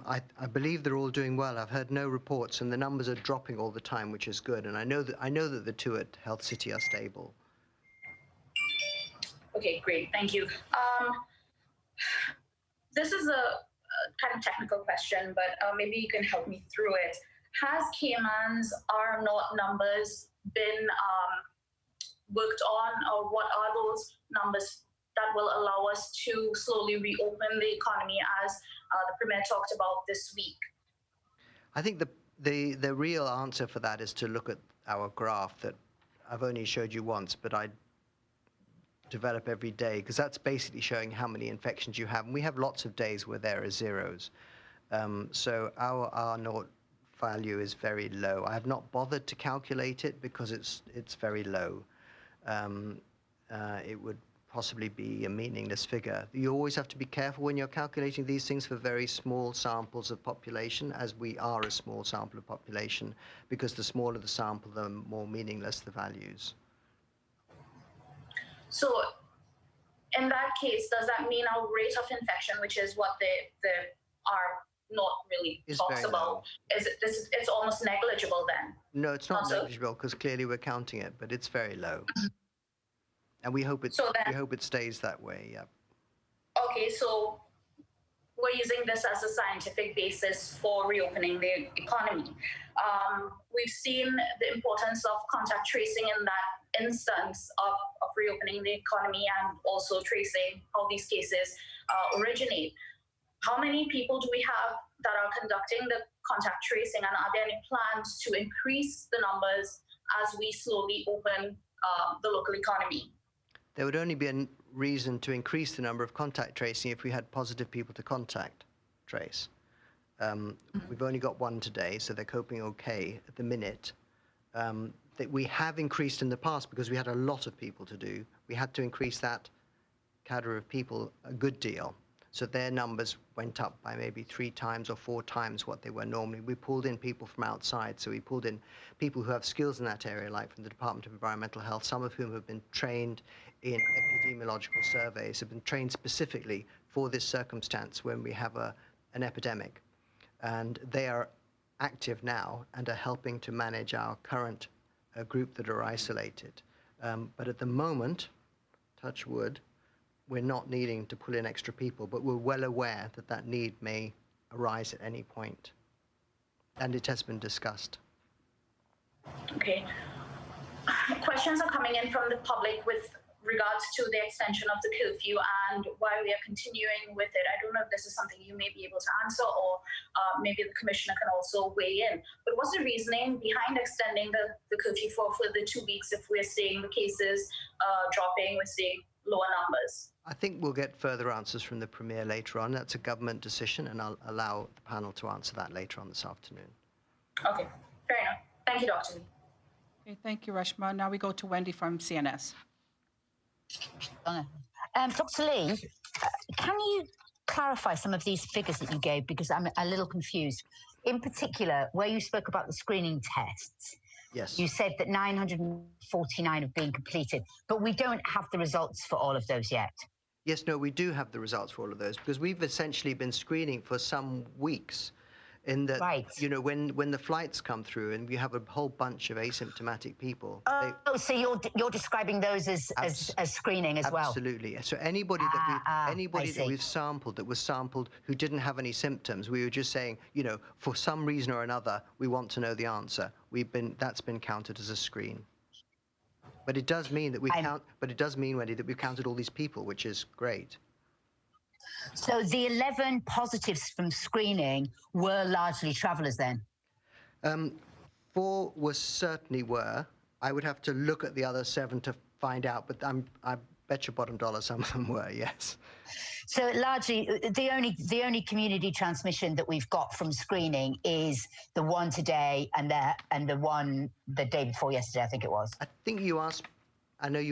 I believe they're all doing well. I've heard no reports, and the numbers are dropping all the time, which is good. And I know that the two at Health City are stable. Okay, great. Thank you. This is a kind of technical question, but maybe you can help me through it. Has Cayman's R0 numbers been worked on, or what are those numbers that will allow us to slowly reopen the economy as the Premier talked about this week? I think the real answer for that is to look at our graph that I've only showed you once, but I develop every day, because that's basically showing how many infections you have. And we have lots of days where there are zeros. So our R0 value is very low. I have not bothered to calculate it because it's very low. It would possibly be a meaningless figure. You always have to be careful when you're calculating these things for very small samples of population, as we are a small sample of population, because the smaller the sample, the more meaningless the values. So in that case, does that mean our rate of infection, which is what the R0 really talks about, it's almost negligible then? No, it's not negligible, because clearly we're counting it, but it's very low. And we hope it stays that way, yeah. Okay, so we're using this as a scientific basis for reopening the economy. We've seen the importance of contact tracing in that instance of reopening the economy, and also tracing how these cases originate. How many people do we have that are conducting the contact tracing, and are there any plans to increase the numbers as we slowly open the local economy? There would only be a reason to increase the number of contact tracing if we had positive people to contact trace. We've only got one today, so they're coping okay at the minute. That we have increased in the past because we had a lot of people to do. We had to increase that cadre of people a good deal. So their numbers went up by maybe 3 times or 4 times what they were normally. We pulled in people from outside. So we pulled in people who have skills in that area, like from the Department of Environmental Health, some of whom have been trained in epidemiological surveys, have been trained specifically for this circumstance when we have an epidemic. And they are active now and are helping to manage our current group that are isolated. But at the moment, touch wood, we're not needing to pull in extra people, but we're well aware that that need may arise at any point. And it has been discussed. Okay. Questions are coming in from the public with regards to the extension of the curfew and why we are continuing with it. I don't know if this is something you may be able to answer, or maybe the commissioner can also weigh in. But what's the reasoning behind extending the curfew for further 2 weeks if we're seeing the cases dropping, we're seeing lower numbers? I think we'll get further answers from the Premier later on. That's a government decision, and I'll allow the panel to answer that later on this afternoon. Okay, fair enough. Thank you, Dr. Lee. Okay, thank you, Reshma. Now we go to Wendy from CNS. Dr. Lee, can you clarify some of these figures that you gave, because I'm a little confused. In particular, where you spoke about the screening tests, yes, you said that 949 have been completed, but we don't have the results for all of those yet. Yes, no, we do have the results for all of those, because we've essentially been screening for some weeks. In that, right, you know, when the flights come through and we have a whole bunch of asymptomatic people. So you're describing those as screening as well? Absolutely. So anybody that we've sampled that was sampled who didn't have any symptoms, we were just saying, you know, for some reason or another, we want to know the answer. That's been counted as a screen. But it does mean that Wendy, that we've counted all these people, which is great. So the 11 positives from screening were largely travellers then? 4 certainly were. I would have to look at the other 7 to find out, but I bet your bottom dollar some of them were, yes. So largely, the only community transmission that we've got from screening is the one today and the one the day before yesterday, I think it was. I think you asked, I know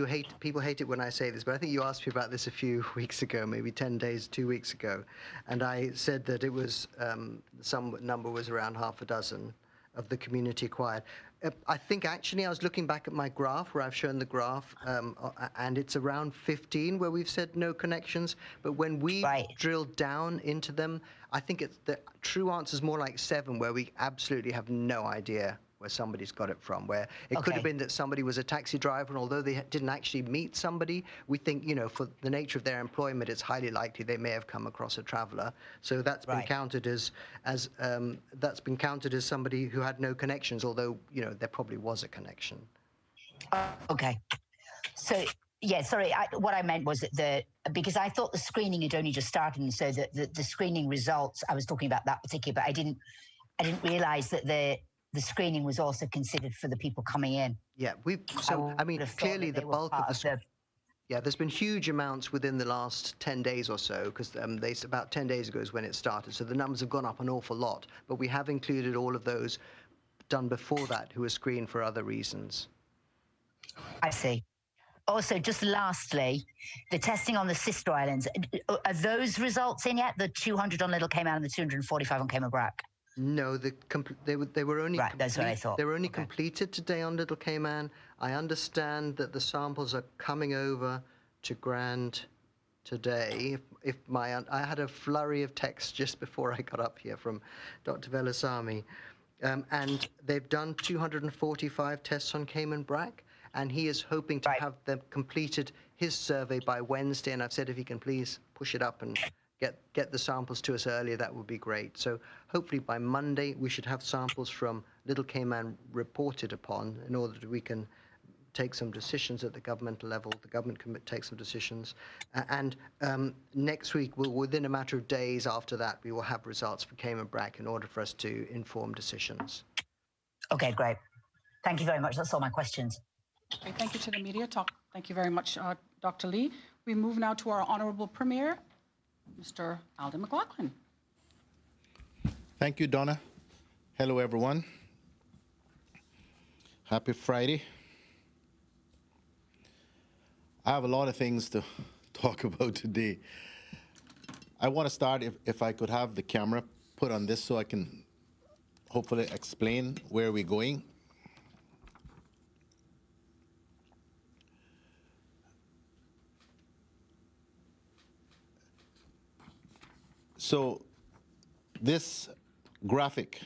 people hate it when I say this, but I think you asked me about this a few weeks ago, maybe 10 days, 2 weeks ago. And I said that it was, some number was around half a dozen of the community acquired. I think actually I was looking back at my graph where I've shown the graph, and it's around 15 where we've said no connections. But when we drilled down into them, I think the true answer is more like 7, where we absolutely have no idea where somebody's got it from, where it could have been that somebody was a taxi driver, and although they didn't actually meet somebody, we think, for the nature of their employment, it's highly likely they may have come across a traveler. So that's been counted as somebody who had no connections, although, there probably was a connection. Okay. So, yeah, sorry, what I meant was that because I thought the screening had only just started, and so the screening results, I was talking about that particular, but I didn't realize that the screening was also considered for the people coming in. Yeah, clearly the bulk of the... Yeah, there's been huge amounts within the last 10 days or so, because about 10 days ago is when it started, so the numbers have gone up an awful lot. But we have included all of those done before that who were screened for other reasons. I see. Also, just lastly, the testing on the sister islands, are those results in yet? The 200 on Little Cayman and the 245 on Cayman Brac? No, they were only that's what I thought. They were only completed today on Little Cayman. I understand that the samples are coming over to Grand today. I had a flurry of texts just before I got up here from Dr. Velasamy, and they've done 245 tests on Cayman Brac, and he is hoping to have them completed his survey by Wednesday. And I've said if he can please push it up and get the samples to us earlier, that would be great. So hopefully by Monday we should have samples from Little Cayman reported upon in order that we can take some decisions at the governmental level. The government can take some decisions. And next week, within a matter of days after that, we will have results for Cayman Brac in order for us to inform decisions. Okay, great. Thank you very much. That's all my questions. Okay, thank you to the media. Thank you very much, Dr. Lee. We move now to our Honourable Premier, Mr. Alden McLaughlin. Thank you, Donna. Hello, everyone. Happy Friday. I have a lot of things to talk about today. I want to start, if I could have the camera put on this so I can hopefully explain where we're going. So this graphic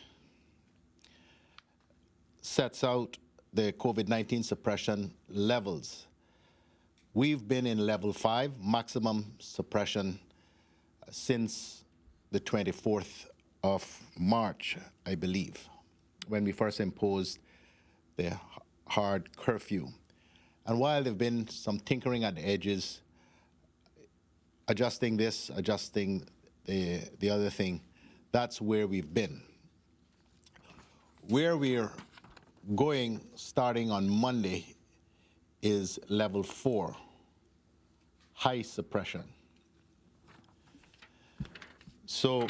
sets out the COVID-19 suppression levels. We've been in level 5, maximum suppression, since the 24th of March, I believe, when we first imposed the hard curfew. And while there have been some tinkering at the edges, adjusting this, adjusting the other thing, that's where we've been. Where we're going starting on Monday is level 4, high suppression. So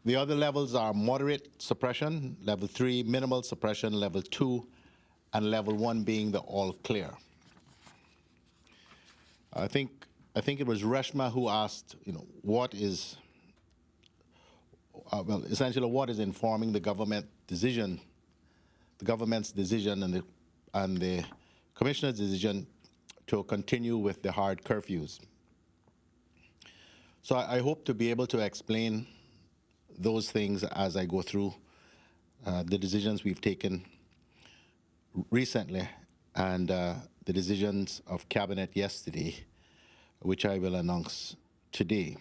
the other levels are moderate suppression, level 3, minimal suppression, level 2, and level 1 being the all clear. I think it was Reshma who asked, what is, essentially what is informing the government's decision and the commissioner's decision to continue with the hard curfews. So I hope to be able to explain those things as I go through the decisions we've taken recently and the decisions of Cabinet yesterday, which I will announce today.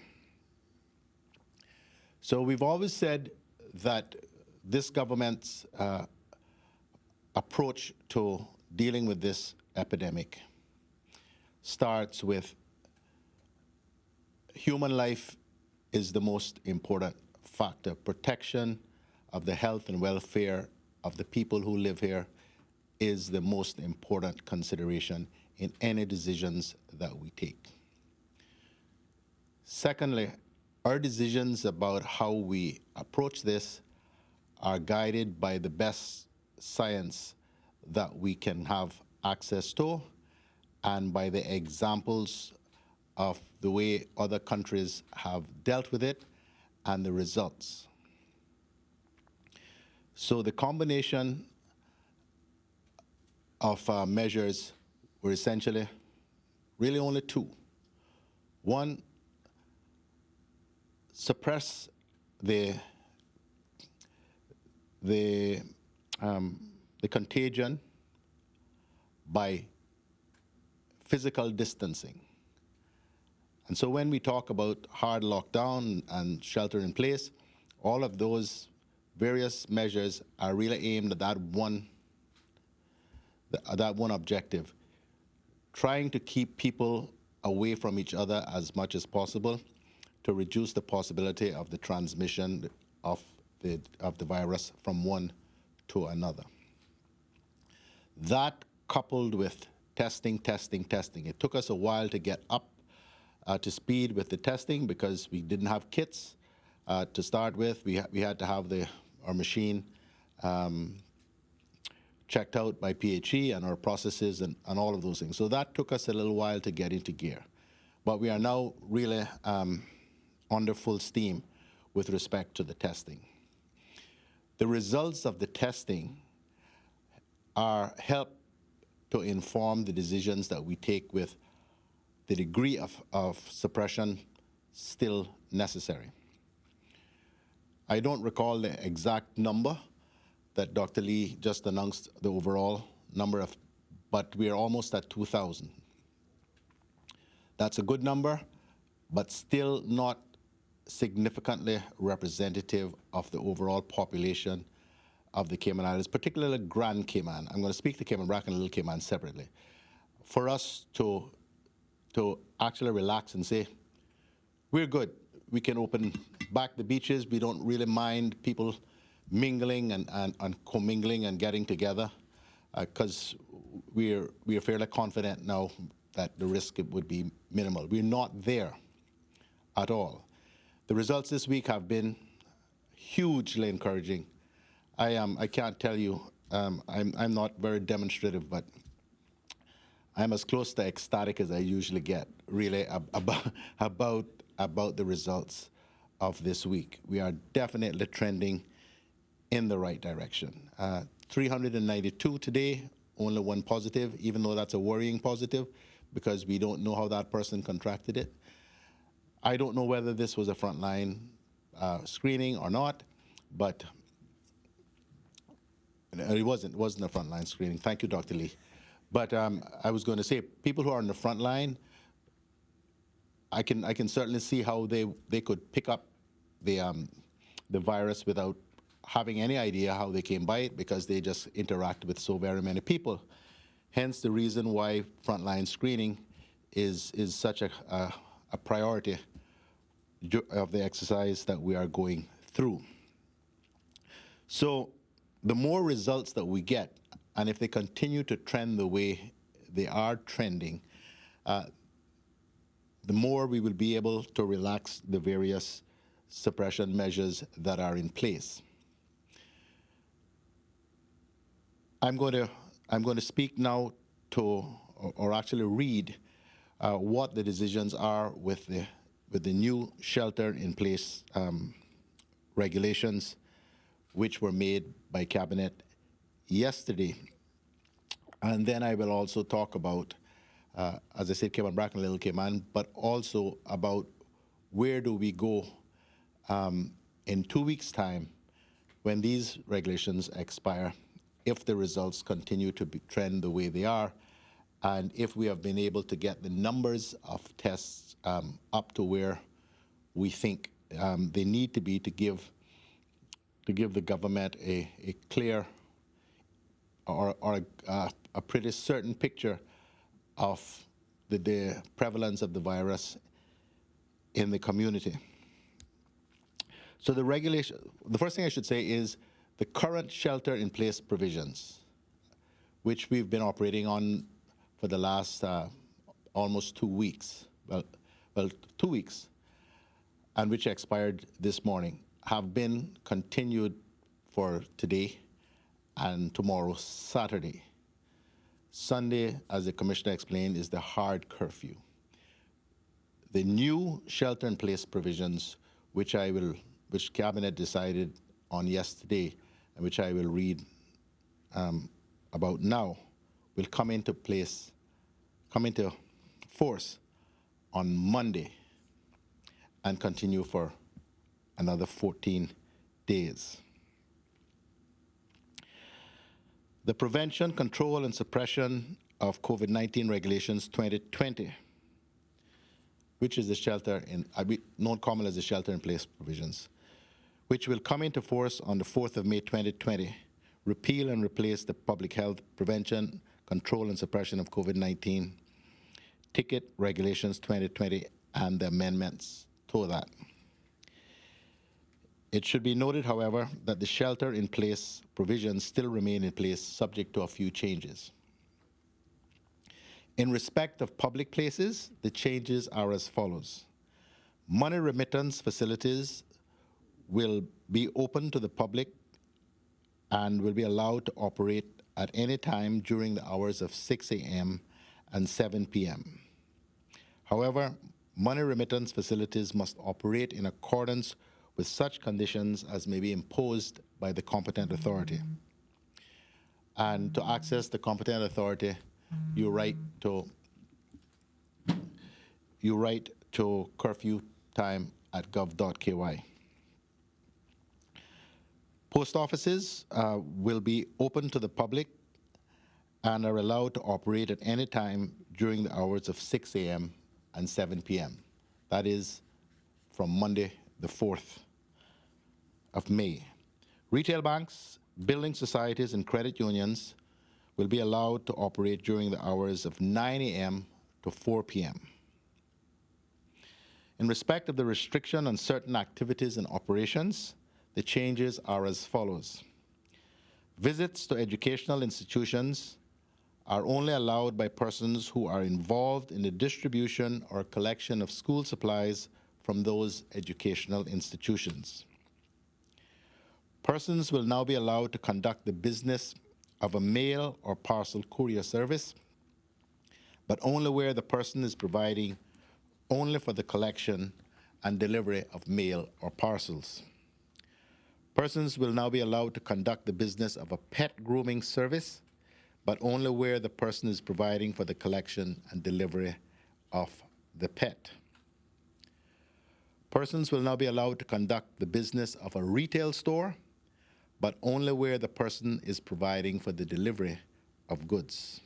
So we've always said that this government's approach to dealing with this epidemic starts with human life is the most important factor. Protection of the health and welfare of the people who live here is the most important consideration in any decisions that we take. Secondly, our decisions about how we approach this are guided by the best science that we can have access to and by the examples of the way other countries have dealt with it and the results. So the combination of measures were essentially really only two. One, suppress the contagion by physical distancing. And so when we talk about hard lockdown and shelter in place, all of those various measures are really aimed at that one objective, trying to keep people away from each other as much as possible to reduce the possibility of the transmission of the virus from one to another. That coupled with testing. It took us a while to get up to speed with the testing because we didn't have kits to start with. We had to have our machine checked out by PHE and our processes and all of those things. So that took us a little while to get into gear. But we are now really under full steam with respect to the testing. The results of the testing help to inform the decisions that we take with the degree of suppression still necessary. I don't recall the exact number that Dr. Lee just announced, the overall number but we are almost at 2,000. That's a good number, but still not significantly representative of the overall population of the Cayman Islands, particularly Grand Cayman. I'm going to speak to Cayman Brac and Little Cayman separately. For us to actually relax and say, we're good. We can open back the beaches. We don't really mind people mingling and commingling and getting together because we're fairly confident now that the risk would be minimal. We're not there at all. The results this week have been hugely encouraging. I can't tell you, I'm not very demonstrative, but I'm as close to ecstatic as I usually get, really, about the results of this week. We are definitely trending in the right direction. 392 today, only one positive, even though that's a worrying positive because we don't know how that person contracted it. I don't know whether this was a frontline screening or not, but it wasn't a frontline screening. Thank you, Dr. Lee. But I was going to say, people who are on the front line, I can certainly see how they could pick up the virus without having any idea how they came by it because they just interact with so very many people. Hence the reason why frontline screening is such a priority of the exercise that we are going through. So the more results that we get, and if they continue to trend the way they are trending, the more we will be able to relax the various suppression measures that are in place. I'm going to speak now to, or actually read what the decisions are with the new shelter-in-place regulations, which were made by Cabinet yesterday. And then I will also talk about, as I said, Cayman Brac and Little Cayman, but also about where do we go in 2 weeks' time when these regulations expire, if the results continue to trend the way they are, and if we have been able to get the numbers of tests up to where we think they need to be to give the government a clear or a pretty certain picture of the prevalence of the virus in the community. So the first thing I should say is the current shelter-in-place provisions, which we've been operating on for for the last almost 2 weeks, well, 2 weeks, and which expired this morning, have been continued for today and tomorrow, Saturday. Sunday, as the Commissioner explained, is the hard curfew. The new shelter-in-place provisions, which Cabinet decided on yesterday, and which I will read about now, will come into force on Monday and continue for another 14 days. The Prevention, Control, and Suppression of COVID-19 Regulations 2020, which is the known commonly as the shelter-in-place provisions, which will come into force on the 4th of May 2020, repeal and replace the Public Health Prevention, Control, and Suppression of COVID-19 Ticket Regulations 2020 and the amendments to that. It should be noted, however, that the shelter-in-place provisions still remain in place, subject to a few changes. In respect of public places, the changes are as follows. Money remittance facilities will be open to the public and will be allowed to operate at any time during the hours of 6 a.m. and 7 p.m. However, money remittance facilities must operate in accordance with such conditions as may be imposed by the competent authority. And to access the competent authority, you write to curfew time at gov.ky. Post offices will be open to the public and are allowed to operate at any time during the hours of 6 a.m. and 7 p.m. That is from Monday, the 4th of May. Retail banks, building societies, and credit unions will be allowed to operate during the hours of 9 a.m. to 4 p.m. In respect of the restriction on certain activities and operations, the changes are as follows. Visits to educational institutions are only allowed by persons who are involved in the distribution or collection of school supplies from those educational institutions. Persons will now be allowed to conduct the business of a mail or parcel courier service, but only where the person is providing only for the collection and delivery of mail or parcels. Persons will now be allowed to conduct the business of a pet grooming service, but only where the person is providing for the collection and delivery of the pet. Persons will now be allowed to conduct the business of a retail store, but only where the person is providing for the delivery of goods.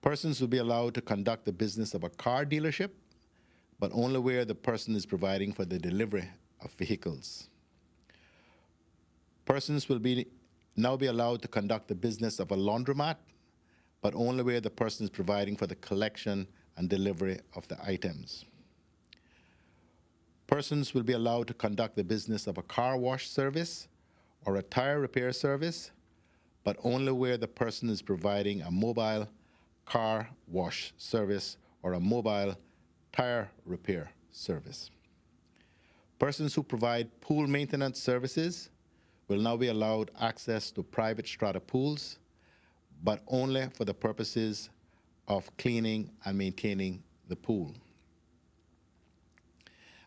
Persons will be allowed to conduct the business of a car dealership, but only where the person is providing for the delivery of vehicles. Persons will now be allowed to conduct the business of a laundromat, but only where the person is providing for the collection and delivery of the items. Persons will be allowed to conduct the business of a car wash service or a tire repair service, but only where the person is providing a mobile car wash service or a mobile tire repair service. Persons who provide pool maintenance services will now be allowed access to private strata pools, but only for the purposes of cleaning and maintaining the pool.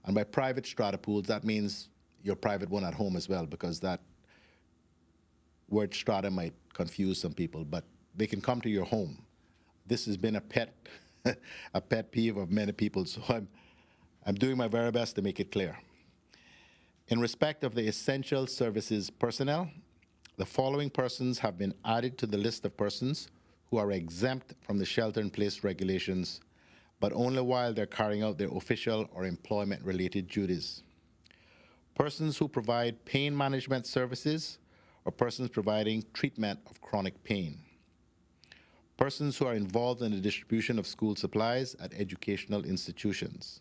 And by private strata pools, that means your private one at home as well, because that word strata might confuse some people, but they can come to your home. This has been a pet peeve of many people, so I'm doing my very best to make it clear. In respect of the essential services personnel, the following persons have been added to the list of persons who are exempt from the shelter-in-place regulations, but only while they're carrying out their official or employment-related duties. Persons who provide pain management services or persons providing treatment of chronic pain. Persons who are involved in the distribution of school supplies at educational institutions.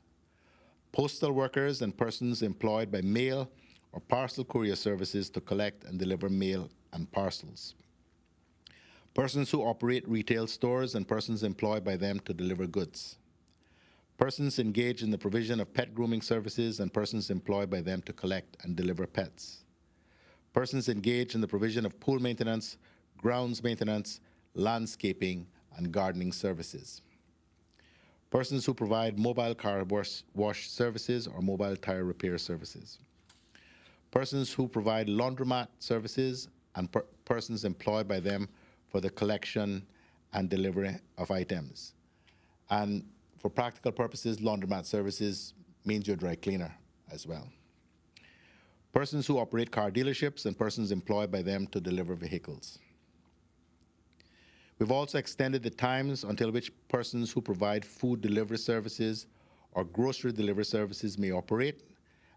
Postal workers and persons employed by mail or parcel courier services to collect and deliver mail and parcels. Persons who operate retail stores and persons employed by them to deliver goods. Persons engaged in the provision of pet grooming services and persons employed by them to collect and deliver pets. Persons engaged in the provision of pool maintenance, grounds maintenance, landscaping, and gardening services. Persons who provide mobile car wash services or mobile tire repair services. Persons who provide laundromat services and persons employed by them for the collection and delivery of items. And for practical purposes, laundromat services means your dry cleaner as well. Persons who operate car dealerships and persons employed by them to deliver vehicles. We've also extended the times until which persons who provide food delivery services or grocery delivery services may operate,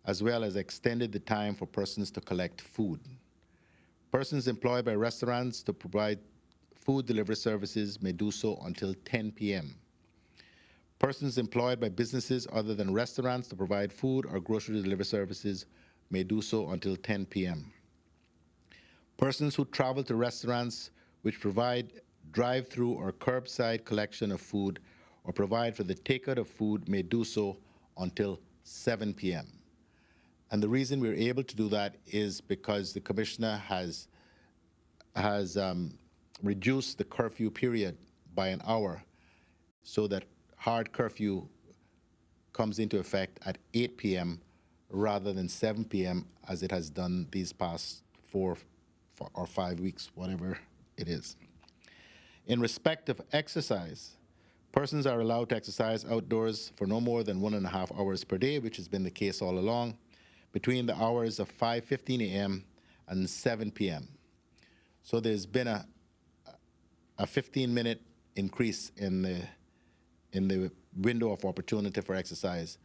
as well as extended the time for persons to collect food. Persons employed by restaurants to provide food delivery services may do so until 10 p.m. Persons employed by businesses other than restaurants to provide food or grocery delivery services may do so until 10 p.m. Persons who travel to restaurants which provide drive-through or curbside collection of food or provide for the takeout of food may do so until 7 p.m. And the reason we're able to do that is because the Commissioner has reduced the curfew period by an hour so that hard curfew comes into effect at 8 p.m. rather than 7 p.m. as it has done these past 4 or 5 weeks, whatever it is. In respect of exercise, persons are allowed to exercise outdoors for no more than 1.5 hours per day, which has been the case all along, between the hours of 5:15 a.m. and 7 p.m. So there's been a 15-minute increase in the window of opportunity for exercise.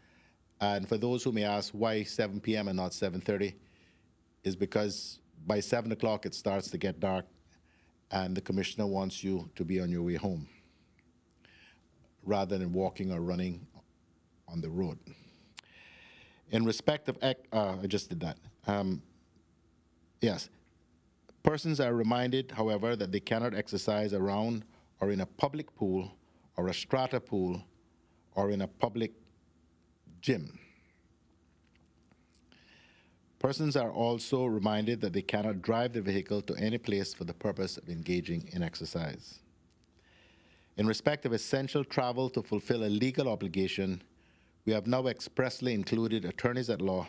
And for those who may ask why 7 p.m. and not 7:30, is because by 7 o'clock it starts to get dark and the Commissioner wants you to be on your way home rather than walking or running on the road. In respect of, I just did that. Yes. Persons are reminded, however, that they cannot exercise around or in a public pool or a strata pool or in a public gym. Persons are also reminded that they cannot drive the vehicle to any place for the purpose of engaging in exercise. In respect of essential travel to fulfill a legal obligation, we have now expressly included attorneys at law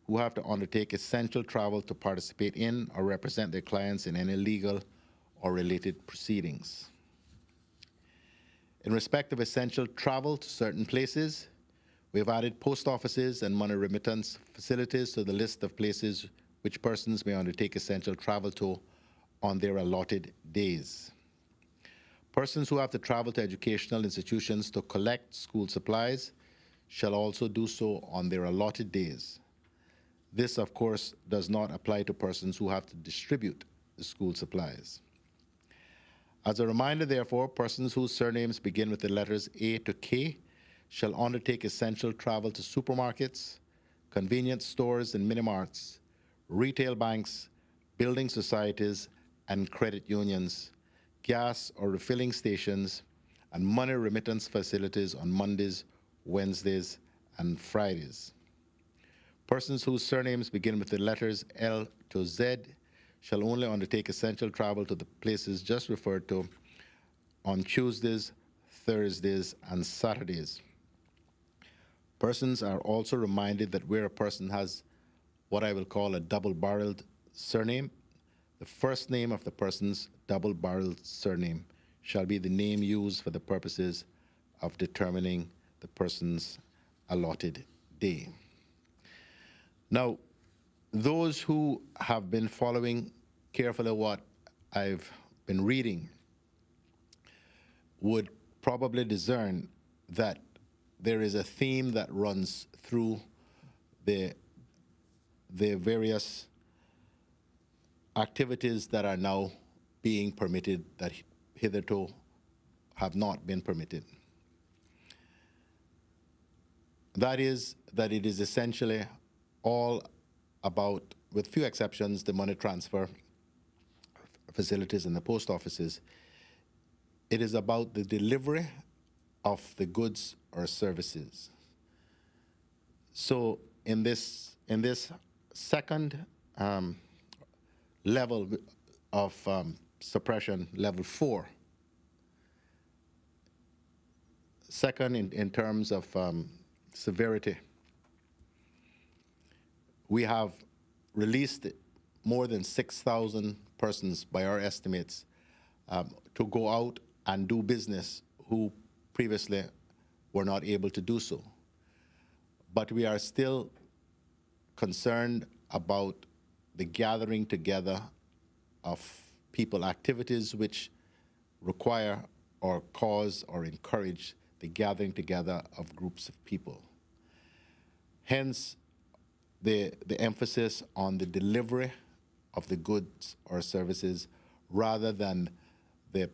who have to undertake essential travel to participate in or represent their clients in any legal or related proceedings. In respect of essential travel to certain places, we have added post offices and money remittance facilities to the list of places which persons may undertake essential travel to on their allotted days. Persons who have to travel to educational institutions to collect school supplies shall also do so on their allotted days. This, of course, does not apply to persons who have to distribute the school supplies. As a reminder, therefore, persons whose surnames begin with the letters A to K shall undertake essential travel to supermarkets, convenience stores and mini-marts, retail banks, building societies and credit unions, gas or refilling stations, and money remittance facilities on Mondays, Wednesdays, and Fridays. Persons whose surnames begin with the letters L to Z shall only undertake essential travel to the places just referred to on Tuesdays, Thursdays, and Saturdays. Persons are also reminded that where a person has what I will call a double-barreled surname, the first name of the person's double-barreled surname shall be the name used for the purposes of determining the person's allotted day. Now, those who have been following carefully what I've been reading would probably discern that there is a theme that runs through the various activities that are now being permitted that hitherto have not been permitted. That is that it is essentially all about, with few exceptions, the money transfer facilities and the post offices. it is about the delivery of the goods or services. So in this second level of suppression, level 4, second in terms of severity, we have released more than 6,000 persons by our estimates to go out and do business who previously were not able to do so. But we are still concerned about the gathering together of people, activities which require or cause or encourage the gathering together of groups of people. Hence, the emphasis on the delivery of the goods or services rather than the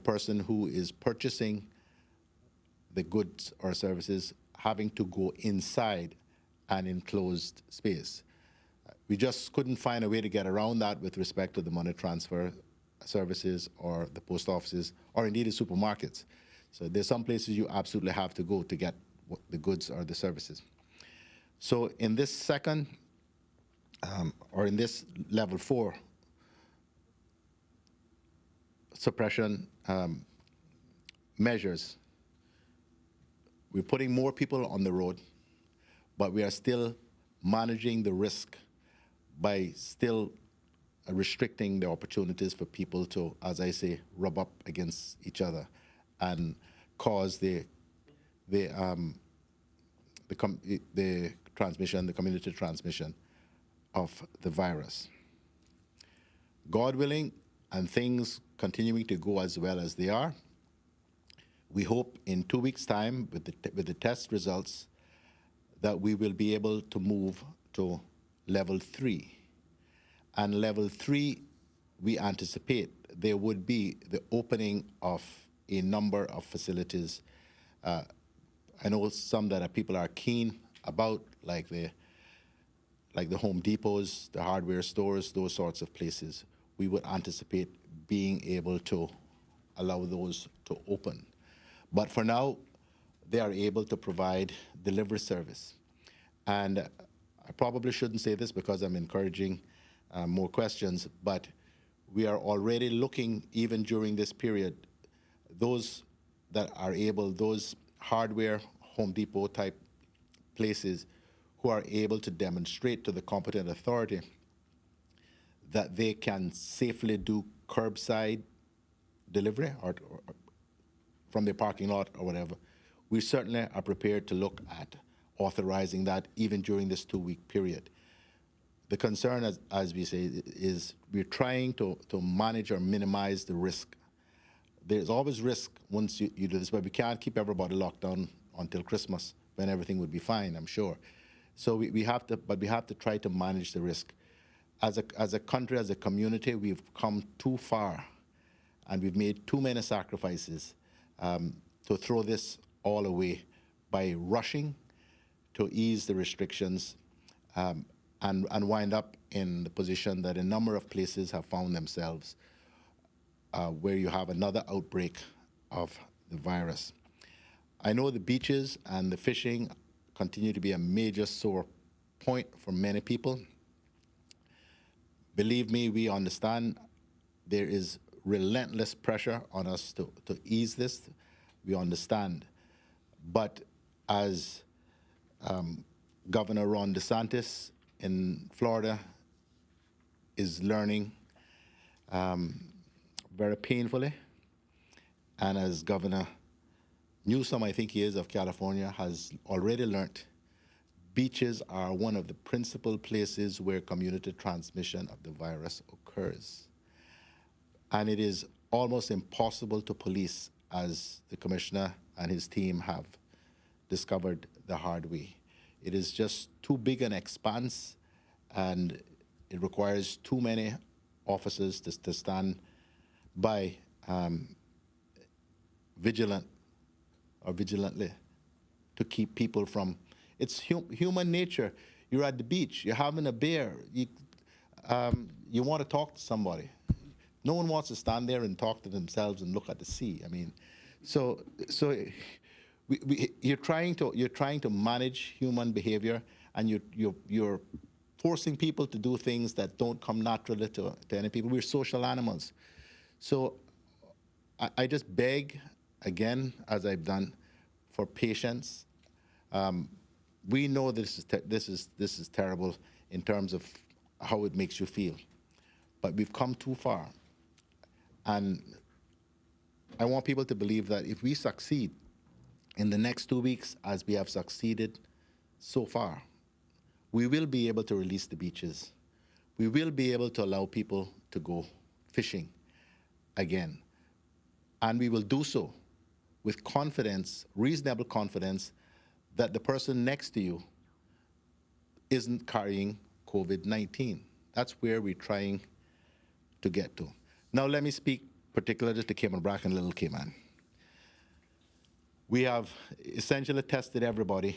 person who is purchasing the goods or services having to go inside an enclosed space. We just couldn't find a way to get around that with respect to the money transfer services or the post offices or indeed the supermarkets. So there's some places you absolutely have to go to get the goods or the services. So in this second, or in this level 4 suppression measures, we're putting more people on the road, but we are still managing the risk by still restricting the opportunities for people to, as I say, rub up against each other and cause the transmission, the community transmission of the virus. God willing, and things continuing to go as well as they are, we hope in 2 weeks' time with the test results that we will be able to move to level 3. And level 3, we anticipate there would be the opening of a number of facilities. I know some that people are keen about, like the Home Depots, the hardware stores, those sorts of places. We would anticipate being able to allow those to open. But for now, they are able to provide delivery service. And I probably shouldn't say this because I'm encouraging more questions, but we are already looking, even during this period, those that are able, those hardware, Home Depot type places who are able to demonstrate to the competent authority that they can safely do curbside delivery or from their parking lot or whatever. We certainly are prepared to look at authorizing that even during this 2-week period. The concern, as we say, is we're trying to manage or minimize the risk. There's always risk once you do this, but we can't keep everybody locked down until Christmas when everything would be fine, I'm sure. So we have to try to manage the risk. As a country, as a community, we've come too far and we've made too many sacrifices to throw this all away by rushing to ease the restrictions and wind up in the position that a number of places have found themselves where you have another outbreak of the virus. I know the beaches and the fishing continue to be a major sore point for many people. Believe me, we understand there is relentless pressure on us to ease this. We understand. But as Governor Ron DeSantis in Florida is learning very painfully, and as Governor Newsom, I think he is, of California, has already learned, beaches are one of the principal places where community transmission of the virus occurs. And it is almost impossible to police, as the commissioner and his team have discovered the hard way. It is just too big an expanse, and it requires too many officers to stand by vigilantly to keep people from. It's human nature. You're at the beach, you're having a beer, you want to talk to somebody. No one wants to stand there and talk to themselves and look at the sea. I mean, so you're trying to manage human behavior, and you're forcing people to do things that don't come naturally to any people. We're social animals. So I just beg again, as I've done, for patience. We know this is terrible in terms of how it makes you feel, but we've come too far. And I want people to believe that if we succeed in the next 2 weeks, as we have succeeded so far, we will be able to release the beaches. We will be able to allow people to go fishing again. And we will do so with confidence, reasonable confidence, that the person next to you isn't carrying COVID-19. That's where we're trying to get to. Now let me speak particularly to Cayman Brac and Little Cayman. We have essentially tested everybody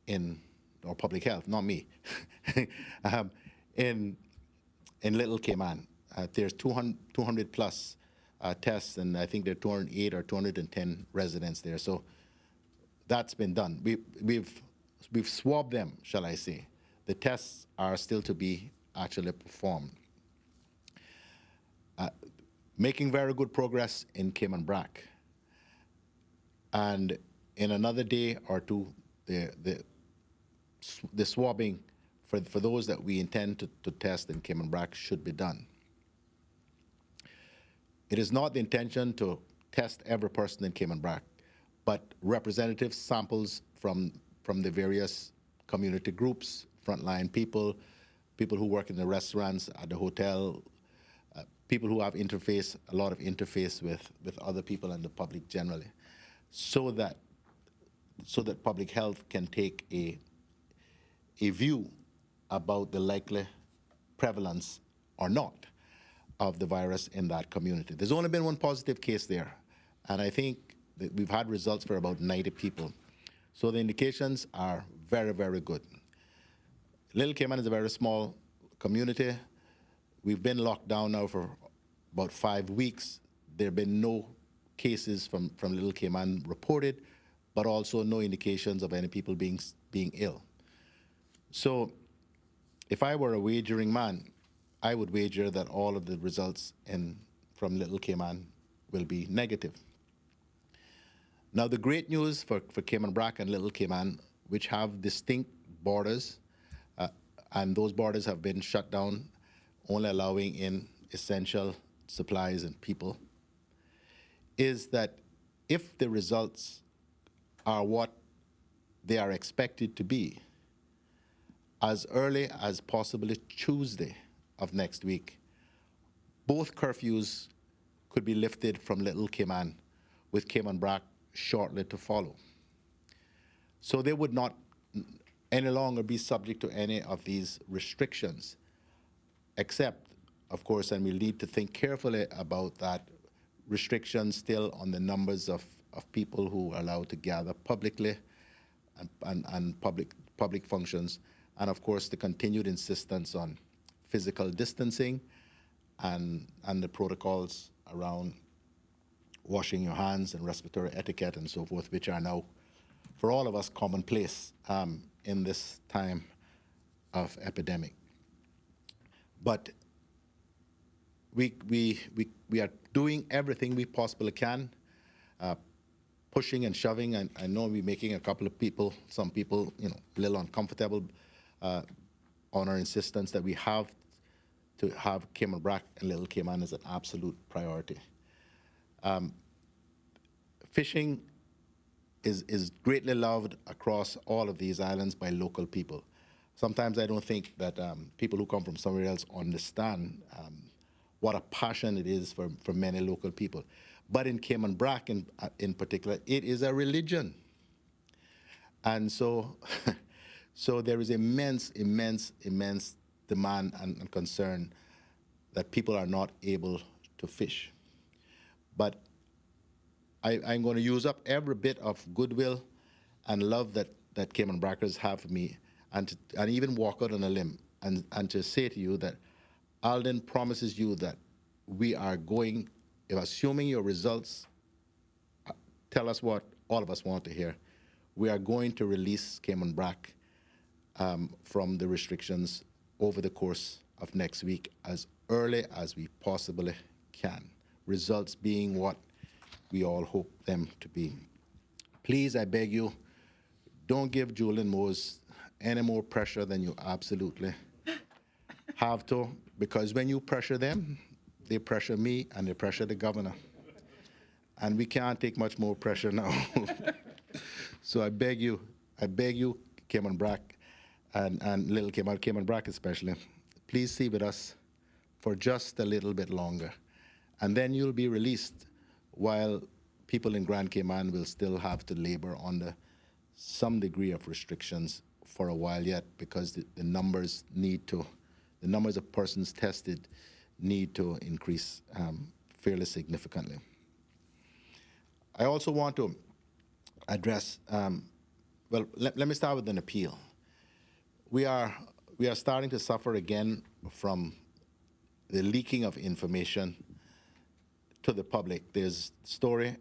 in our public health, not me, in Little Cayman. There's 200 plus tests, and I think there are 208 or 210 residents there. So that's been done. We've swabbed them, shall I say. The tests are still to be actually performed. Making very good progress in Cayman Brac. And in another day or two, the swabbing for those that we intend to test in Cayman Brac should be done. It is not the intention to test every person in Cayman Brac, but representative samples from the various community groups, frontline people, people who work in the restaurants, at the hotel, people who have a lot of interface with other people and the public generally, so that public health can take a view about the likely prevalence or not of the virus in that community. There's only been one positive case there, and I think that we've had results for about 90 people. So the indications are very, very good. Little Cayman is a very small community. We've been locked down now for about 5 weeks. There have been no cases from Little Cayman reported, but also no indications of any people being ill. So if I were a wagering man, I would wager that all of the results from Little Cayman will be negative. Now, the great news for Cayman Brac and Little Cayman, which have distinct borders, and those borders have been shut down, only allowing in essential supplies and people, is that if the results are what they are expected to be, as early as possibly Tuesday of next week, both curfews could be lifted from Little Cayman, with Cayman Brac shortly to follow. So they would not any longer be subject to any of these restrictions, except, of course, and we need to think carefully about that, restrictions still on the numbers of people who are allowed to gather publicly and public functions, and of course the continued insistence on physical distancing and the protocols around washing your hands and respiratory etiquette and so forth, which are now, for all of us, commonplace in this time of epidemic. But we are doing everything we possibly can, pushing and shoving. And I know we're making a couple of people, some people, a little uncomfortable on our insistence that we have to have Cayman Brac and Little Cayman as an absolute priority. Fishing is greatly loved across all of these islands by local people. Sometimes I don't think that people who come from somewhere else understand what a passion it is for many local people. But in Cayman Brac in particular, it is a religion. And so, so there is immense demand and concern that people are not able to fish. But I'm going to use up every bit of goodwill and love that Cayman Brackers have for me, and even walk out on a limb and to say to you that Alden promises you that we are going, assuming your results tell us what all of us want to hear, we are going to release Cayman Brac from the restrictions over the course of next week as early as we possibly can. Results being what we all hope them to be. Please, I beg you, don't give Julian Moores any more pressure than you absolutely have to, because when you pressure them, they pressure me and they pressure the governor. And we can't take much more pressure now. So I beg you, Cayman Brac, and little Cayman Brac especially, please stay with us for just a little bit longer. And then you'll be released while people in Grand Cayman will still have to labor under some degree of restrictions for a while yet, because the numbers of persons tested need to increase fairly significantly. I also want to address, let me start with an appeal. We are starting to suffer again from the leaking of information to the public. There's a story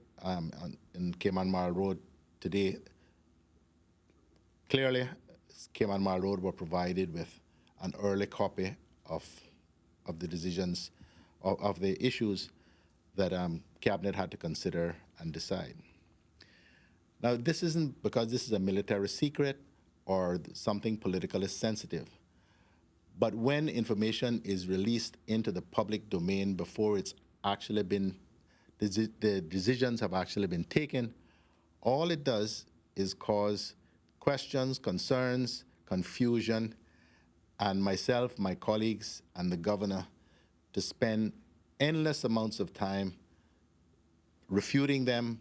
in Cayman Mile Road today. Clearly, Cayman Mile Road were provided with an early copy of the decisions, of the issues that Cabinet had to consider and decide. Now, this isn't because this is a military secret or something politically sensitive, but when information is released into the public domain before it's actually been, the decisions have actually been taken, all it does is cause questions, concerns, confusion, and myself, my colleagues, and the governor to spend endless amounts of time refuting them,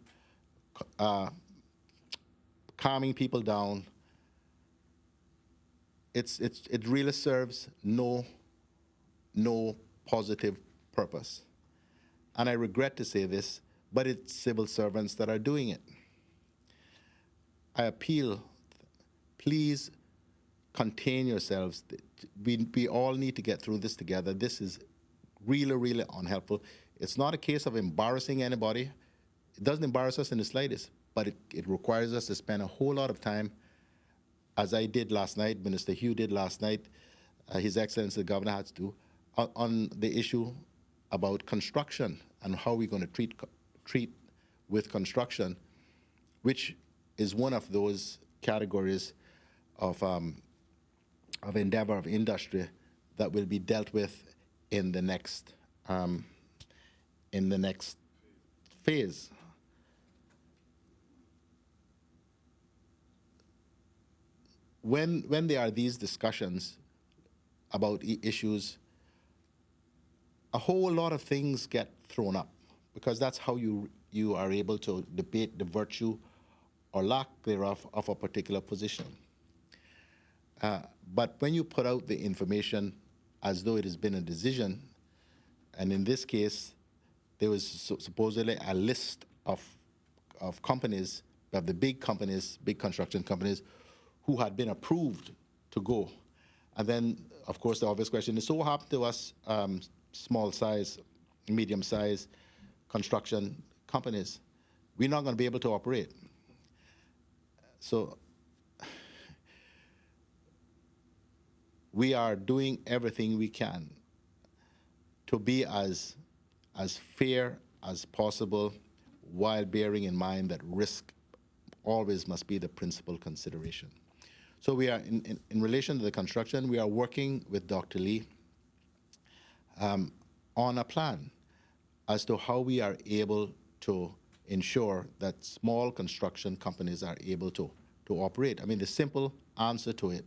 calming people down. It really serves no positive purpose. And I regret to say this, but it's civil servants that are doing it. I appeal, please contain yourselves. We all need to get through this together. This is really, really unhelpful. It's not a case of embarrassing anybody. It doesn't embarrass us in the slightest, but it requires us to spend a whole lot of time, as I did last night, Minister Hugh did last night, His Excellency the Governor had to do, on the issue about construction and how we're going to treat with construction, which is one of those categories of endeavor, of industry, that will be dealt with in the next phase. When there are these discussions about issues, a whole lot of things get thrown up, because that's how you are able to debate the virtue or lack thereof of a particular position. But when you put out the information as though it has been a decision, and in this case, there was supposedly a list of companies, of the big companies, big construction companies, who had been approved to go. And then, of course, the obvious question is, so what happened to us small size, medium size construction companies? We're not going to be able to operate. So we are doing everything we can to be as fair as possible, while bearing in mind that risk always must be the principal consideration. So we are, in relation to the construction, we are working with Dr. Lee on a plan as to how we are able to ensure that small construction companies are able to operate. I mean, the simple answer to it,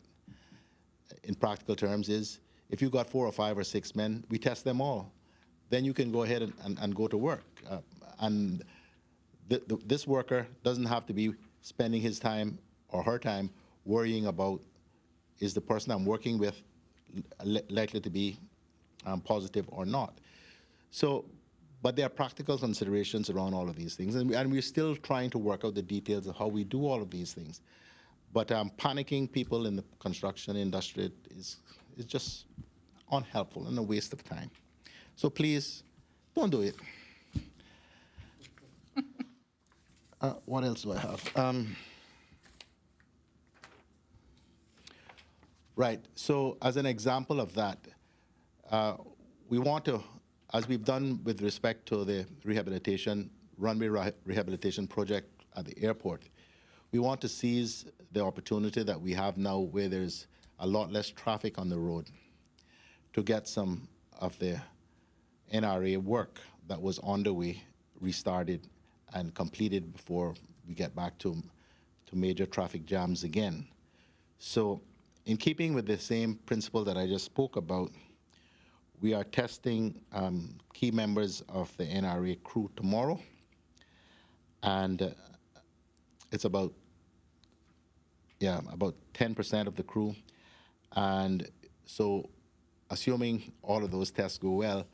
in practical terms, is if you've got 4 or 5 or 6 men, we test them all. Then you can go ahead and go to work. And this worker doesn't have to be spending his time or her time worrying about, is the person I'm working with likely to be positive or not. So, but there are practical considerations around all of these things, and we're still trying to work out the details of how we do all of these things. But panicking people in the construction industry is just unhelpful and a waste of time. So please, Don't do it. What else do I have? Right. So as an example of that, we want to, as we've done with respect to the runway rehabilitation project at the airport, we want to seize the opportunity that we have now where there's a lot less traffic on the road to get some of the NRA work that was underway restarted and completed before we get back to major traffic jams again. So in keeping with the same principle that I just spoke about, we are testing key members of the NRA crew tomorrow, and it's about 10% of the crew. And so assuming all of those tests go well,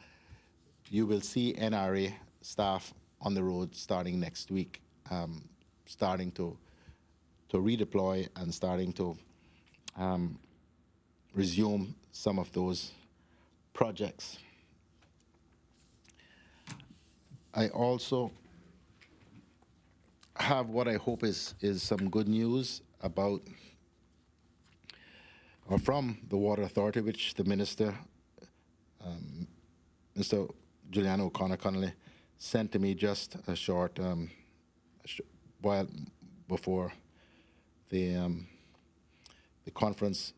you will see NRA staff on the road starting next week, starting to redeploy and starting to resume some of those projects. I also have what I hope is some good news about or from the Water Authority, which the Minister, Mr. Juliana O'Connor-Connolly, sent to me just a short while before the conference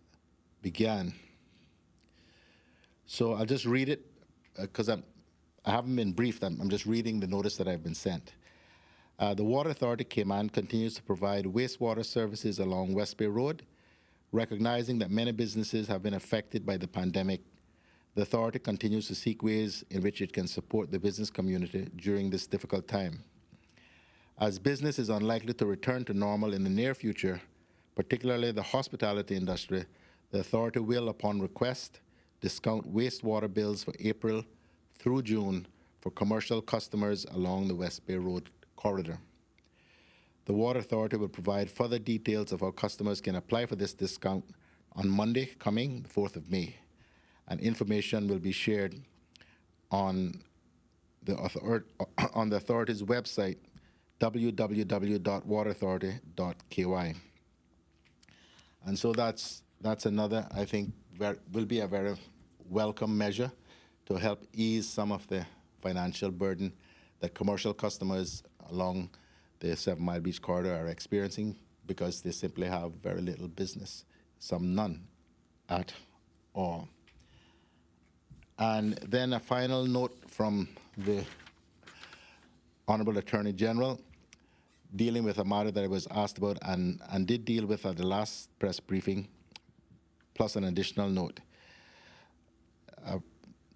began. So I'll just read it because I haven't been briefed. I'm just reading the notice that I've been sent. The Water Authority Cayman continues to provide wastewater services along West Bay Road. Recognizing that many businesses have been affected by the pandemic, the authority continues to seek ways in which it can support the business community during this difficult time. As business is unlikely to return to normal in the near future, particularly the hospitality industry, the authority will, upon request, discount wastewater bills for April through June for commercial customers along the West Bay Road corridor. The Water Authority will provide further details of how customers can apply for this discount on Monday coming, the 4th of May, and information will be shared on the authority's website, www.waterauthority.ky. And so that's another, I think, will be a very welcome measure to help ease some of the financial burden that commercial customers along the 7 Mile Beach corridor are experiencing because they simply have very little business, some none at all. And then a final note from the Honorable Attorney General dealing with a matter that I was asked about and did deal with at the last press briefing, plus an additional note.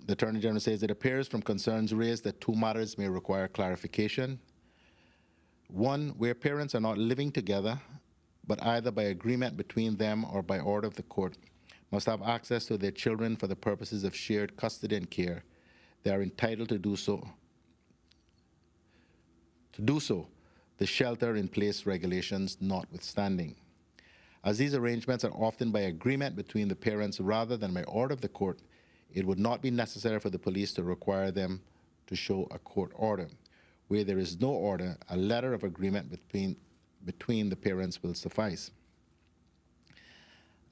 The Attorney General says it appears from concerns raised that 2 matters may require clarification. One, where parents are not living together, but either by agreement between them or by order of the court, must have access to their children for the purposes of shared custody and care. They are entitled to do so. The shelter-in-place regulations notwithstanding. As these arrangements are often by agreement between the parents rather than by order of the court, it would not be necessary for the police to require them to show a court order. Where there is no order, a letter of agreement between the parents will suffice.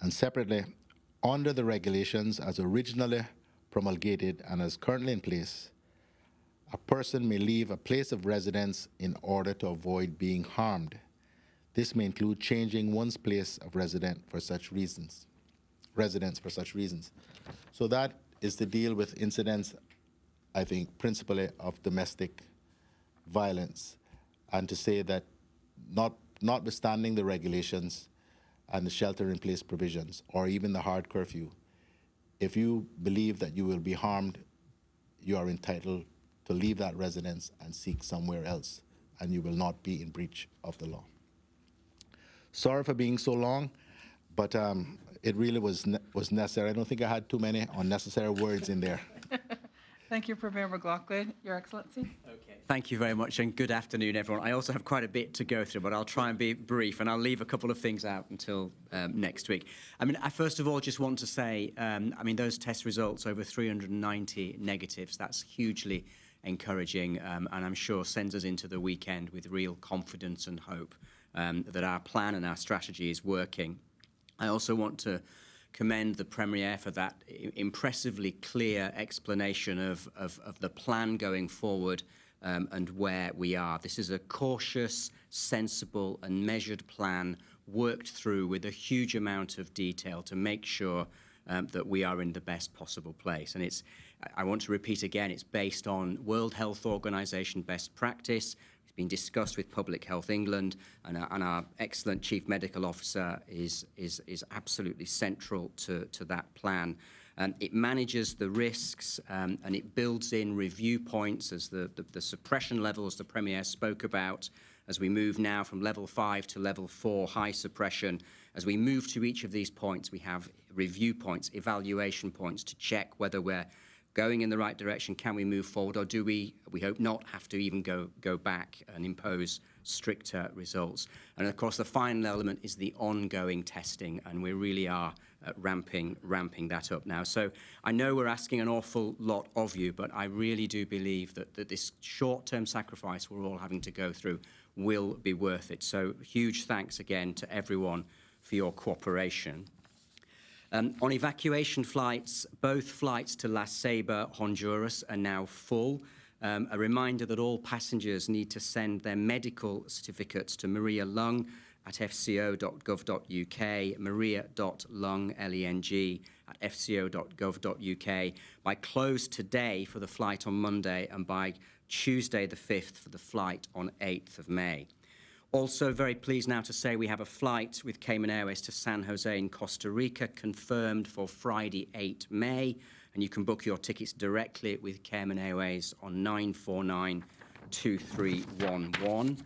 And separately, under the regulations as originally promulgated and as currently in place, a person may leave a place of residence in order to avoid being harmed. This may include changing one's place of residence for such reasons. So that is to deal with incidents, I think, principally of domestic violence, and to say that notwithstanding the regulations and the shelter-in-place provisions, or even the hard curfew, if you believe that you will be harmed, you are entitled to leave that residence and seek somewhere else, and you will not be in breach of the law. Sorry for being so long, but it really was necessary. I don't think I had too many unnecessary words in there. Thank you, Premier McLaughlin. Your Excellency. Okay. Thank you very much, and good afternoon, everyone. I also have quite a bit to go through, but I'll try and be brief, and I'll leave a couple of things out until next week. I mean, I first of all just want to say, those test results, over 390 negatives, that's hugely encouraging, and I'm sure sends us into the weekend with real confidence and hope that our plan and our strategy is working. I also want to commend the Premier for that impressively clear explanation of the plan going forward and where we are. This is a cautious, sensible and measured plan worked through with a huge amount of detail to make sure that we are in the best possible place. And I want to repeat again, it's based on World Health Organization best practice. It's been discussed with Public Health England, and our excellent Chief Medical Officer is absolutely central to that plan. It manages the risks and it builds in review points as the suppression levels the Premier spoke about, as we move now from level 5 to level 4 high suppression. As we move to each of these points, we have review points, evaluation points to check whether we're going in the right direction. Can we move forward, or do we hope not, have to even go back and impose stricter results? And of course, the final element is the ongoing testing, and we really are ramping that up now. So I know we're asking an awful lot of you, but I really do believe that this short-term sacrifice we're all having to go through will be worth it. So huge thanks again to everyone for your cooperation. On evacuation flights, both flights to La Ceiba, Honduras are now full. A reminder that all passengers need to send their medical certificates to Maria Lung at fco.gov.uk, maria.lung, L-E-N-G, at fco.gov.uk, by close today for the flight on Monday, and by Tuesday the 5th for the flight on 8th of May. Also very pleased now to say we have a flight with Cayman Airways to San Jose in Costa Rica confirmed for Friday 8 May, and you can book your tickets directly with Cayman Airways on 949-2311.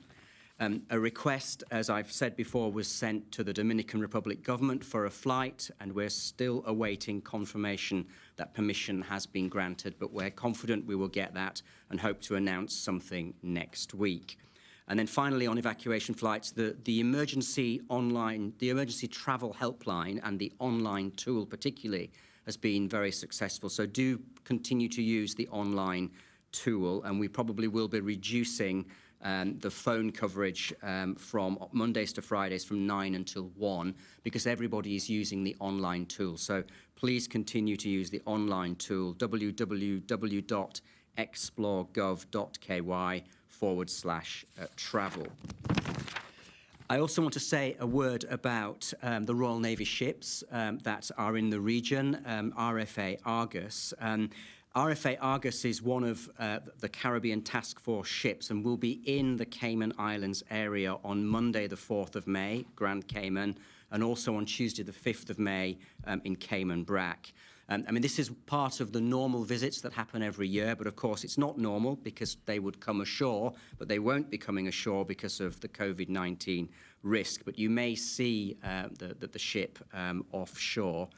A request, as I've said before, was sent to the Dominican Republic government for a flight, and we're still awaiting confirmation that permission has been granted, but we're confident we will get that and hope to announce something next week. And then finally, on evacuation flights, the emergency travel helpline and the online tool particularly has been very successful. So do continue to use the online tool, and we probably will be reducing the phone coverage from Mondays to Fridays from 9 until 1, because everybody is using the online tool. So please continue to use the online tool, www.explore.gov.ky/travel. I also want to say a word about the Royal Navy ships that are in the region, RFA Argus. RFA Argus is one of the Caribbean Task Force ships and will be in the Cayman Islands area on Monday, the 4th of May, Grand Cayman, and also on Tuesday, the 5th of May in Cayman Brac. I mean, this is part of the normal visits that happen every year, but of course it's not normal because they would come ashore, but they won't be coming ashore because of the COVID-19 risk. But you may see the ship offshore.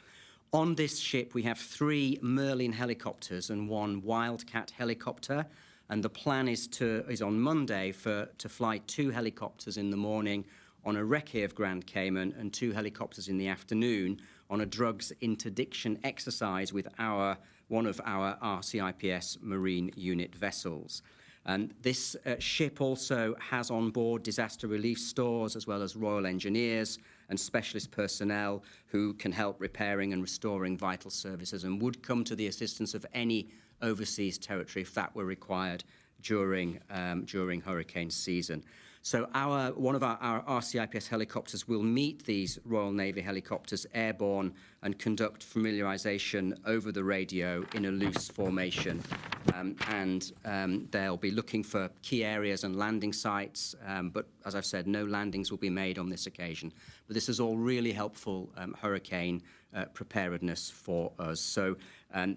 On this ship, we have 3 Merlin helicopters and 1 Wildcat helicopter, and the plan is on Monday to fly 2 helicopters in the morning on a recce of Grand Cayman and 2 helicopters in the afternoon on a drugs interdiction exercise with one of our RCIPS Marine Unit vessels. And this ship also has on board disaster relief stores, as well as Royal Engineers and specialist personnel who can help repairing and restoring vital services, and would come to the assistance of any overseas territory if that were required during hurricane season. So one of our RCIPS helicopters will meet these Royal Navy helicopters airborne and conduct familiarisation over the radio in a loose formation. They'll be looking for key areas and landing sites, but as I've said, no landings will be made on this occasion. But this is all really helpful hurricane preparedness for us. So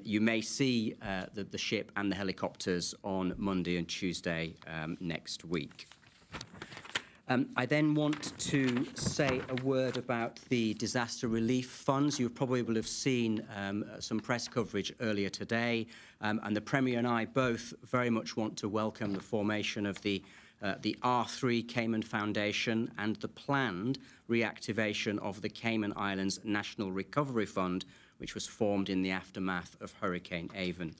you may see the ship and the helicopters on Monday and Tuesday next week. I then want to say a word about the disaster relief funds. You probably will have seen some press coverage earlier today, and the Premier and I both very much want to welcome the formation of the R3 Cayman Foundation and the planned reactivation of the Cayman Islands National Recovery Fund, which was formed in the aftermath of Hurricane Ivan.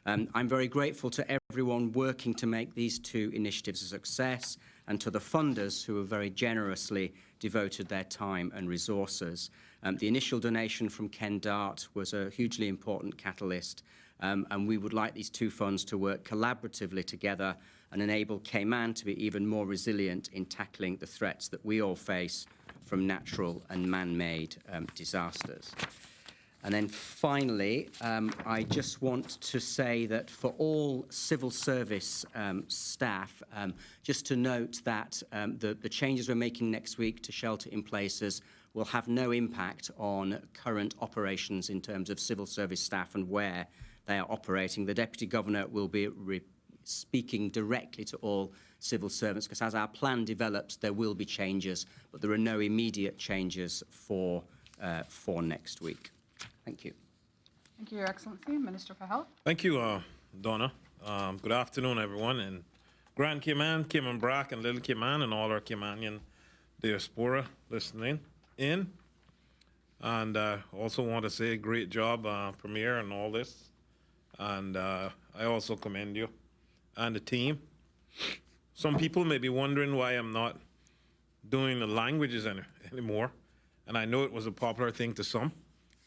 I'm very grateful to everyone working to make these two initiatives a success, and to the funders who have very generously devoted their time and resources. The initial donation from Ken Dart was a hugely important catalyst, and we would like these two funds to work collaboratively together and enable Cayman to be even more resilient in tackling the threats that we all face from natural and man-made disasters. And then finally, I just want to say that for all civil service staff, just to note that the changes we're making next week to shelter in places will have no impact on current operations in terms of civil service staff and where they are operating. The Deputy Governor will be speaking directly to all civil servants, because as our plan develops, there will be changes, but there are no immediate changes for next week. Thank you. Thank you, Your Excellency. Minister for Health. Thank you, Donna. Good afternoon, everyone, in Grand Cayman, Cayman Brac, and Little Cayman, and all our Caymanian diaspora listening in. And also want to say great job, Premier, and all this. And I also commend you and the team. Some people may be wondering why I'm not doing the languages anymore. And I know it was a popular thing to some.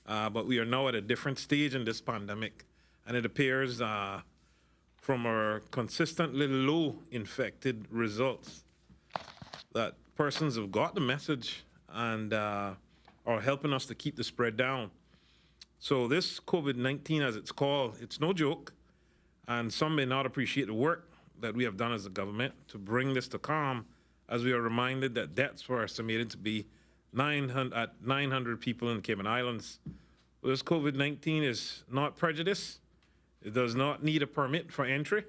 But we are now at a different stage in this pandemic, and it appears from our consistently low infected results that persons have got the message and are helping us to keep the spread down. So this COVID-19, as it's called, it's no joke, and some may not appreciate the work that we have done as a government to bring this to calm, as we are reminded that deaths were estimated to be 900 people in the Cayman Islands. This COVID-19 is not prejudice. It does not need a permit for entry,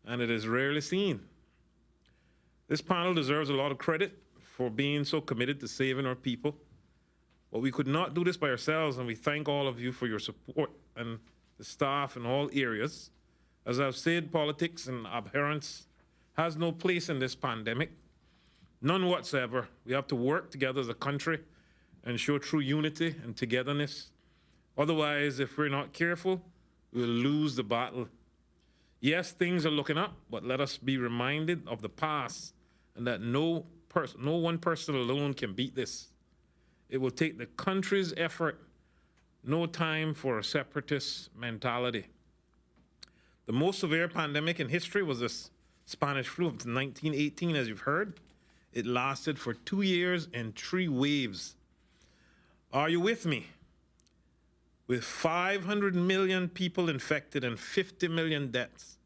and it is rarely seen. This panel deserves a lot of credit for being so committed to saving our people. But we could not do this by ourselves, and we thank all of you for your support and the staff in all areas. As I've said, politics and abhorrence has no place in this pandemic. None whatsoever. We have to work together as a country and show true unity and togetherness. Otherwise, if we're not careful, we'll lose the battle. Yes, things are looking up, but let us be reminded of the past and that no one person alone can beat this. It will take the country's effort, no time for a separatist mentality. The most severe pandemic in history was the Spanish flu of 1918, as you've heard. It lasted for 2 years and 3 waves. Are you with me? With 500 million people infected and 50 million deaths.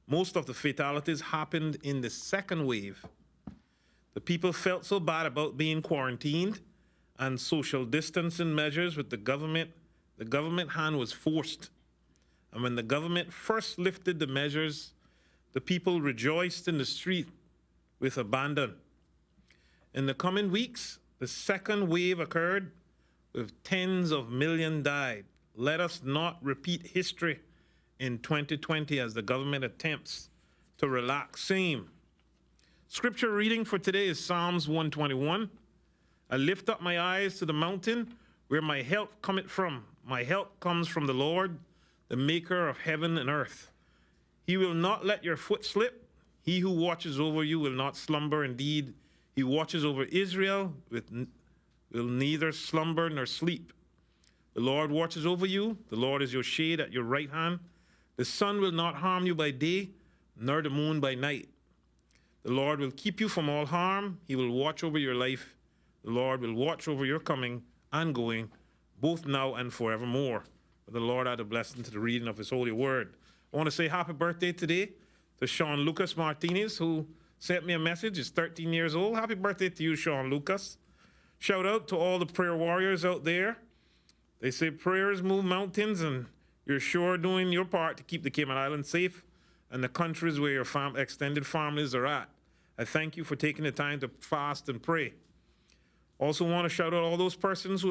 Most of the fatalities happened in the second wave. The people felt so bad about being quarantined and social distancing measures with the government hand was forced. And when the government first lifted the measures, the people rejoiced in the street with abandon. In the coming weeks, the second wave occurred with tens of millions died. Let us not repeat history in 2020 as the government attempts to relax same. Scripture reading for today is Psalms 121. I lift up my eyes to the mountain where my help cometh from. My help comes from the Lord, the maker of heaven and earth. He will not let your foot slip. He who watches over you will not slumber. Indeed, he watches over Israel, will neither slumber nor sleep. The Lord watches over you. The Lord is your shade at your right hand. The sun will not harm you by day, nor the moon by night. The Lord will keep you from all harm. He will watch over your life. The Lord will watch over your coming and going, both now and forevermore. May the Lord add a blessing to the reading of his holy word. I want to say happy birthday today to Sean Lucas Martinez, who sent me a message. He's 13 years old. Happy birthday to you, Sean Lucas. Shout out to all the prayer warriors out there. They say prayers move mountains, and you're sure doing your part to keep the Cayman Islands safe and the countries where your extended families are at. I thank you for taking the time to fast and pray. Also want to shout out all those persons who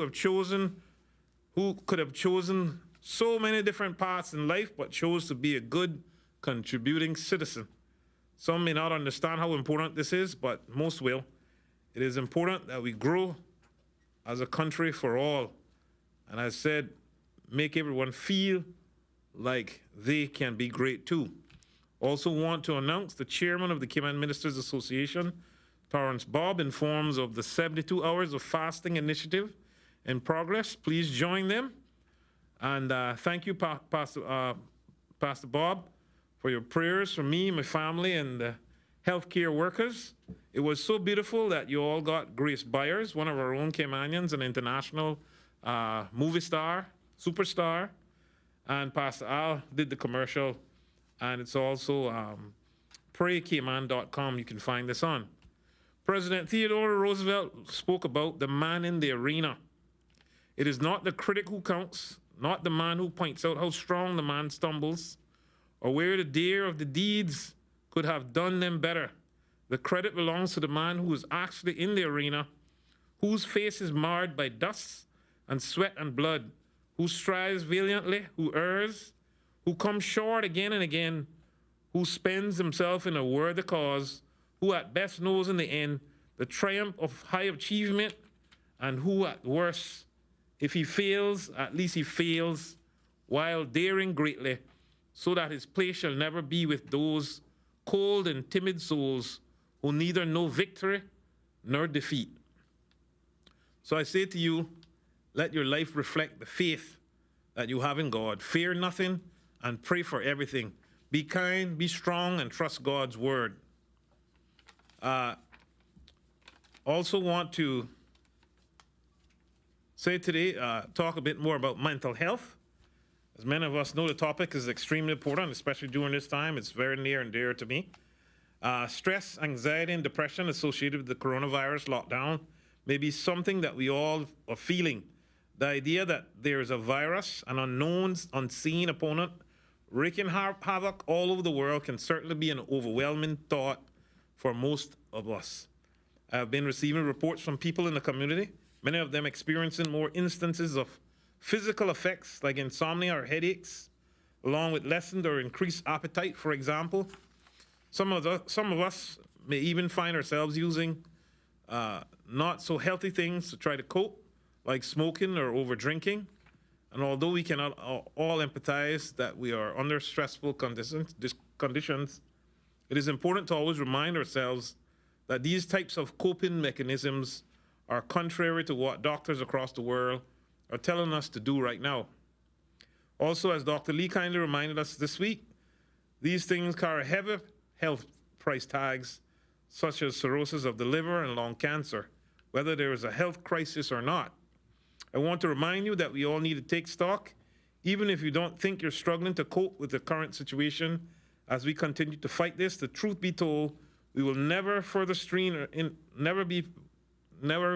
could have chosen so many different paths in life, but chose to be a good, contributing citizen. Some may not understand how important this is, but most will. It is important that we grow as a country for all. And as I said, make everyone feel like they can be great too. Also want to announce the chairman of the Cayman Ministers Association, Torrance Bob, informs of the 72 Hours of Fasting initiative in progress. Please join them. And thank you, Pastor Bob, for your prayers for me, my family, and the healthcare workers. It was so beautiful that you all got Grace Byers, one of our own Caymanians, an international movie star, superstar, and Pastor Al did the commercial, and it's also praycayman.com. You can find this on. President Theodore Roosevelt spoke about the man in the arena. It is not the critic who counts, not the man who points out how strong the man stumbles, or where the dare of the deeds could have done them better. The credit belongs to the man who is actually in the arena, whose face is marred by dust and sweat and blood, who strives valiantly, who errs, who comes short again and again, who spends himself in a worthy cause, who at best knows in the end the triumph of high achievement, and who at worst, if he fails, at least he fails while daring greatly, so that his place shall never be with those cold and timid souls who neither know victory nor defeat. So I say to you, let your life reflect the faith that you have in God. Fear nothing and pray for everything. Be kind, be strong, and trust God's word. Also want to say today, talk a bit more about mental health. As many of us know, the topic is extremely important, especially during this time. It's very near and dear to me. Stress, anxiety, and depression associated with the coronavirus lockdown may be something that we all are feeling. The idea that there is a virus, an unknown, unseen opponent, wreaking havoc all over the world can certainly be an overwhelming thought for most of us. I have been receiving reports from people in the community, many of them experiencing more instances of physical effects like insomnia or headaches, along with lessened or increased appetite, for example. Some of us may even find ourselves using not so healthy things to try to cope, like smoking or over drinking. And although we cannot all empathize that we are under stressful conditions, it is important to always remind ourselves that these types of coping mechanisms are contrary to what doctors across the world are telling us to do right now. Also, as Dr. Lee kindly reminded us this week, these things carry heavy health price tags, such as cirrhosis of the liver and lung cancer, whether there is a health crisis or not. I want to remind you that we all need to take stock, even if you don't think you're struggling to cope with the current situation. As we continue to fight this, the truth be told, we will never further strain, never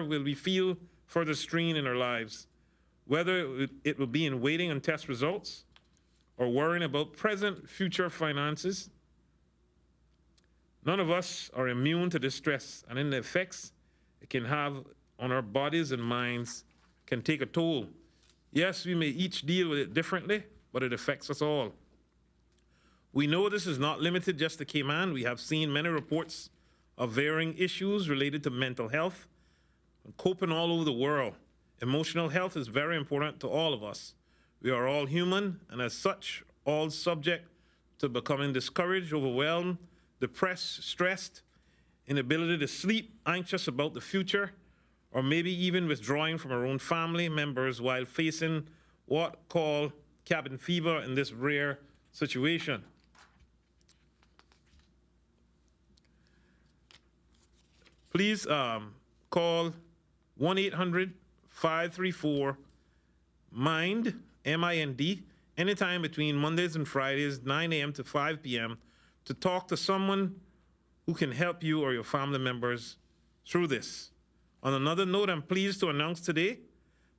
will we feel further strain in our lives, whether it will be in waiting on test results or worrying about present, future finances. None of us are immune to this stress, and in the effects it can have on our bodies and minds can take a toll. Yes, we may each deal with it differently, but it affects us all. We know this is not limited just to Cayman. We have seen many reports of varying issues related to mental health and coping all over the world. Emotional health is very important to all of us. We are all human, and as such, all subject to becoming discouraged, overwhelmed, depressed, stressed, inability to sleep, anxious about the future, or maybe even withdrawing from our own family members while facing what called cabin fever in this rare situation. Please call 1-800-534-MIND, M-I-N-D, anytime between Mondays and Fridays, 9 a.m. to 5 p.m., to talk to someone who can help you or your family members through this. On another note, I'm pleased to announce today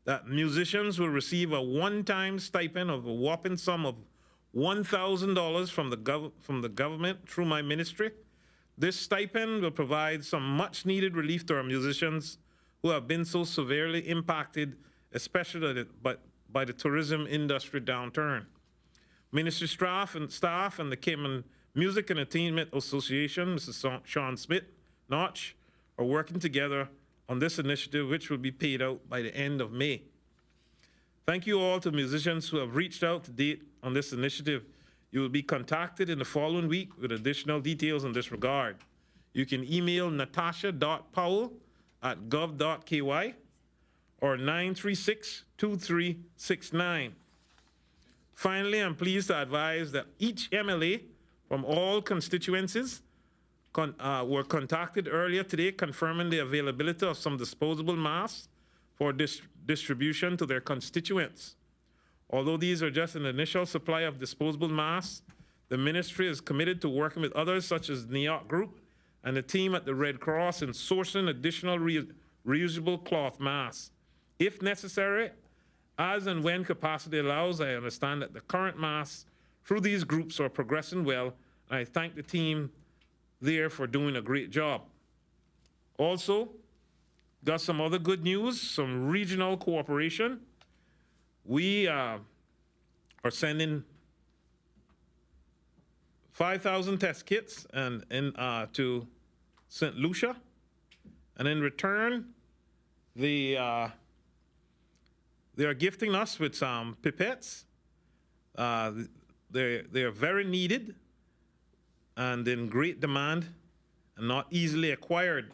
that musicians will receive a one-time stipend of a whopping sum of $1,000 from the government through my ministry. This stipend will provide some much-needed relief to our musicians who have been so severely impacted, especially by the tourism industry downturn. Ministry staff and the Cayman Music and Entertainment Association, Mr. Sean Smith, Notch, are working together on this initiative, which will be paid out by the end of May. Thank you all to musicians who have reached out to date on this initiative. You will be contacted in the following week with additional details in this regard. You can email natasha.powell@gov.ky or 936-2369. Finally, I'm pleased to advise that each MLA from all constituencies were contacted earlier today confirming the availability of some disposable masks for distribution to their constituents. Although these are just an initial supply of disposable masks, the ministry is committed to working with others such as New York Group and the team at the Red Cross in sourcing additional reusable cloth masks. If necessary, as and when capacity allows, I understand that the current masks through these groups are progressing well, and I thank the team there for doing a great job. Also, got some other good news, some regional cooperation. We are sending 5,000 test kits to St. Lucia, and in return, they are gifting us with some pipettes. They are very needed and in great demand and not easily acquired.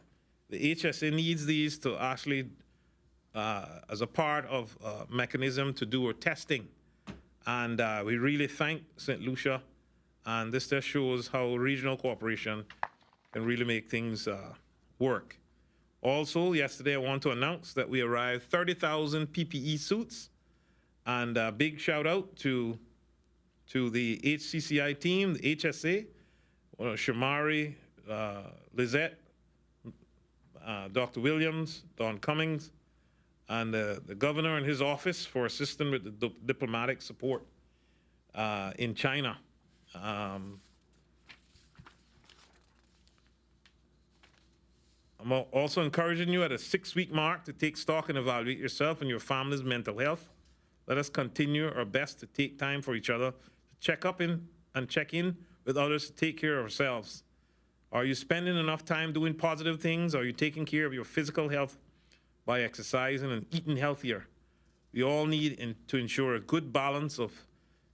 The HSA needs these to actually, as a part of a mechanism to do our testing. And we really thank St. Lucia, and this just shows how regional cooperation can really make things work. Also, yesterday I want to announce that we arrived 30,000 PPE suits, and a big shout out to the HCCI team, the HSA, Shamari, Lizette, Dr. Williams, Don Cummings, and the governor and his office for assisting with the diplomatic support in China. I'm also encouraging you at a 6-week mark to take stock and evaluate yourself and your family's mental health. Let us continue our best to take time for each other, to check up and check in with others, to take care of ourselves. Are you spending enough time doing positive things? Are you taking care of your physical health by exercising and eating healthier? We all need to ensure a good balance of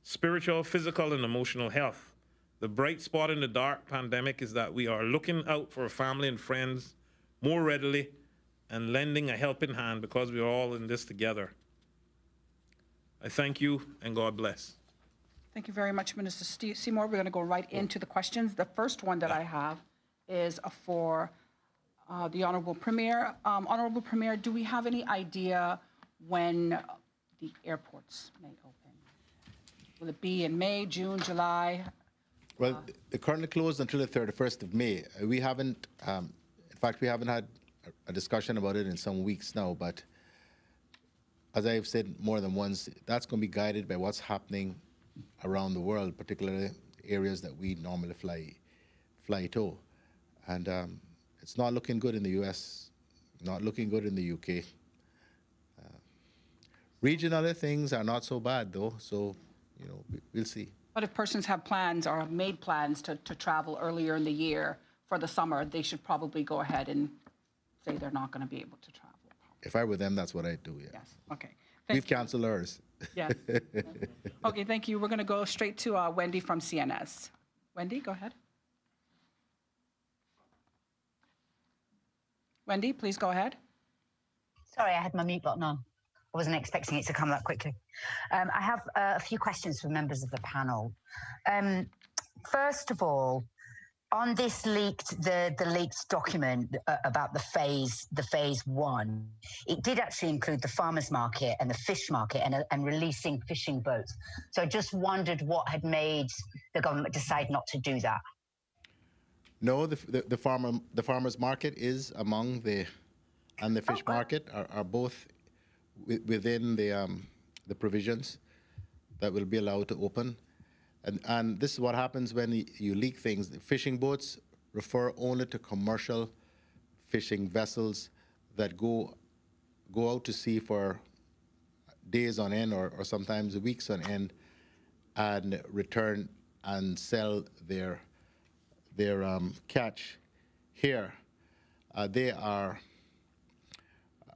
spiritual, physical, and emotional health. The bright spot in the dark pandemic is that we are looking out for our family and friends more readily and lending a helping hand because we are all in this together. I thank you, and God bless. Thank you very much, Minister Seymour. We're going to go right into the questions. The first one that I have is for the Honorable Premier. Honorable Premier, do we have any idea when the airports may open? Will it be in May, June, July? Well, they're currently closed until the 31st of May. We haven't, in fact, we haven't had a discussion about it in some weeks now, but as I've said more than once, that's going to be guided by what's happening around the world, particularly areas that we normally fly to. And it's not looking good in the US, not looking good in the UK. Regional things are not so bad though, so we'll see. But if persons have plans or have made plans to travel earlier in the year for the summer, they should probably go ahead and say they're not going to be able to travel. If I were them, that's what I'd do, yeah. Yes, okay. We've canceled ours. Yes. Okay, thank you. We're going to go straight to Wendy from CNS. Wendy, go ahead. Wendy, please go ahead. Sorry, I had my mute button on. I wasn't expecting it to come that quickly. I have a few questions for members of the panel. First of all, on this the leaked document about the phase one, it did actually include the farmers market and the fish market and releasing fishing boats. So I just wondered what had made the government decide not to do that. No, the farmers market is among and the fish market are both within the provisions that will be allowed to open. And this is what happens when you leak things. The fishing boats refer only to commercial fishing vessels that go out to sea for days on end or sometimes weeks on end and return and sell their catch here. They are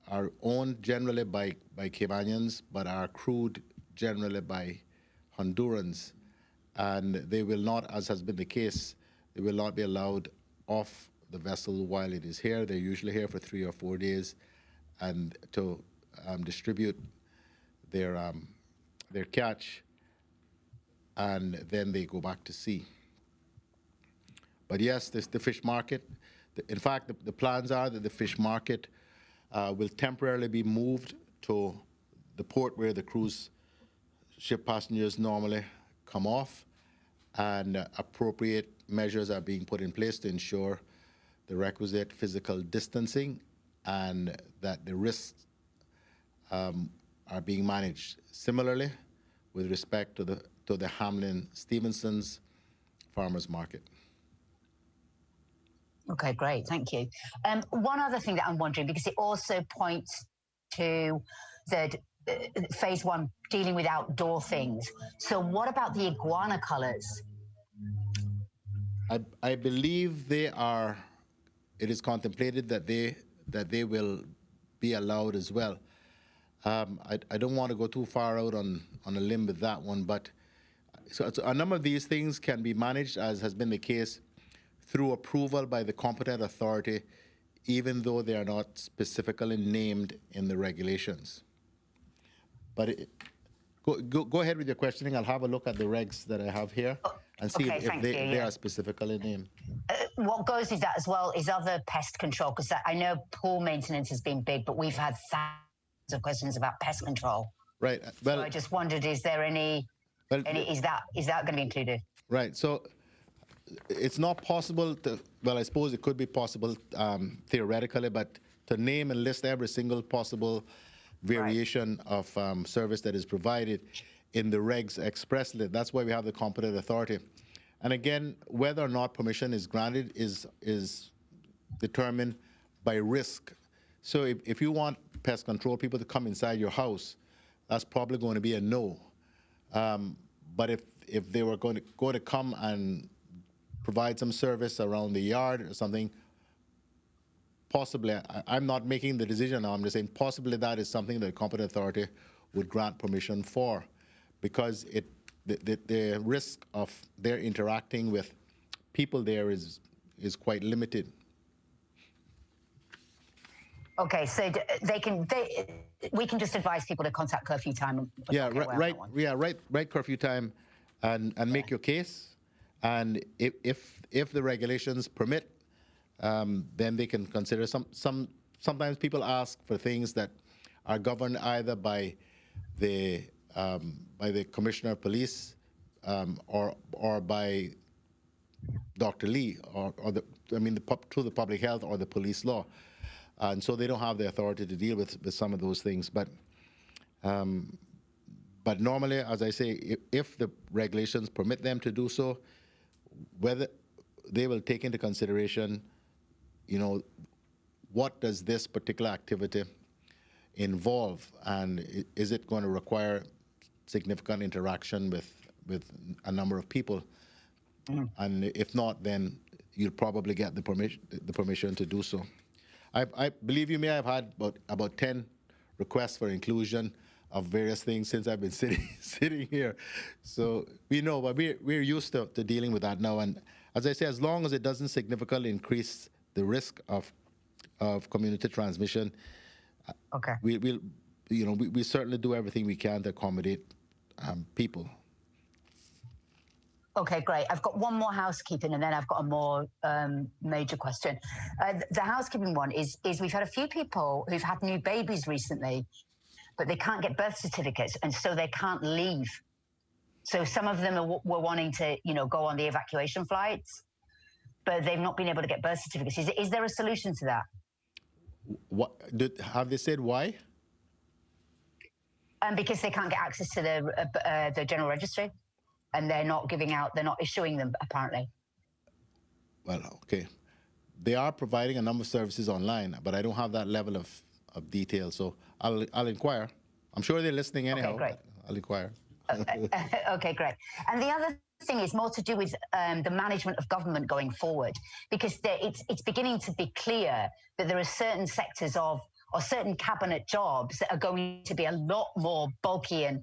are owned generally by Caymanians, but are crewed generally by Hondurans. And they will not, as has been the case, they will not be allowed off the vessel while it is here. They're usually here for 3 or 4 days, and to distribute their catch, and then they go back to sea. But yes, the fish market. In fact, the plans are that the fish market will temporarily be moved to the port where the cruise ship passengers normally come off, and appropriate measures are being put in place to ensure the requisite physical distancing and that the risks are being managed. Similarly, with respect to the Hamlin Stevenson's Farmers Market. Okay, great, thank you. One other thing that I'm wondering, because it also points to the phase 1 dealing with outdoor things. So what about the iguana colors? I believe they are. It is contemplated that they will be allowed as well. I don't want to go too far out on a limb with that one, but so a number of these things can be managed, as has been the case, through approval by the competent authority, even though they are not specifically named in the regulations. But go ahead with your questioning. I'll have a look at the regs that I have here and see if they are specifically named. What goes with that as well is other pest control, because I know pool maintenance has been big, but we've had thousands of questions about pest control. Right. Well, so I just wondered, is there any is that going to be included? Right. So it's not possible to, well, I suppose it could be possible theoretically, but to name and list every single possible variation of service that is provided in the regs expressly. That's why we have the competent authority. And again, whether or not permission is granted is determined by risk. So if you want pest control people to come inside your house, that's probably going to be a no. But if they were going to come and provide some service around the yard or something, possibly, I'm not making the decision now, I'm just saying possibly that is something that the competent authority would grant permission for, because the risk of their interacting with people there is quite limited. Okay, so we can just advise people to contact curfew time. Yeah, right curfew time, and make your case. And if the regulations permit, then they can consider sometimes people ask for things that are governed either by the Commissioner of Police or by Dr. Lee through the public health or the police law, and so they don't have the authority to deal with some of those things. But normally, as I say, if the regulations permit them to do so, whether they will take into consideration, what does this particular activity involve, and is it going to require significant interaction with a number of people? And if not, then you'll probably get the permission to do so. I believe you may have had about 10 requests for inclusion of various things since I've been sitting here. So we know, but we're used to dealing with that now. And as I say, as long as it doesn't significantly increase the risk of community transmission, okay, we certainly do everything we can to accommodate people. Okay, great. I've got one more housekeeping, and then I've got a more major question. The housekeeping one is we've had a few people who've had new babies recently, but they can't get birth certificates, and so they can't leave. So some of them were wanting to, go on the evacuation flights, but they've not been able to get birth certificates. Is there a solution to that? Have they said why? Because they can't get access to the general registry, and they're not issuing them, apparently. Well, okay. They are providing a number of services online, but I don't have that level of detail, so I'll inquire. I'm sure they're listening anyhow. Okay, great. I'll inquire. Okay, great. And the other thing is more to do with the management of government going forward, because it's beginning to be clear that there are certain sectors of or certain cabinet jobs that are going to be a lot more bulky and,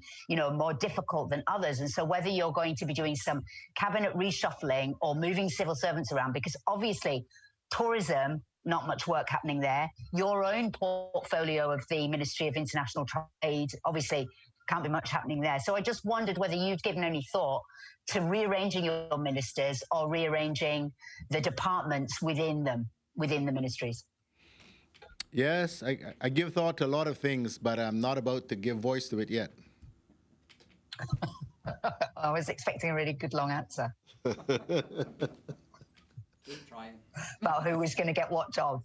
more difficult than others. And so whether you're going to be doing some cabinet reshuffling or moving civil servants around, because obviously tourism, not much work happening there. Your own portfolio of the Ministry of International Trade, obviously can't be much happening there. So I just wondered whether you'd given any thought to rearranging your ministers or rearranging the departments within them, within the ministries. Yes, I give thought to a lot of things, but I'm not about to give voice to it yet. I was expecting a really good long answer. Trying. About who was going to get what job.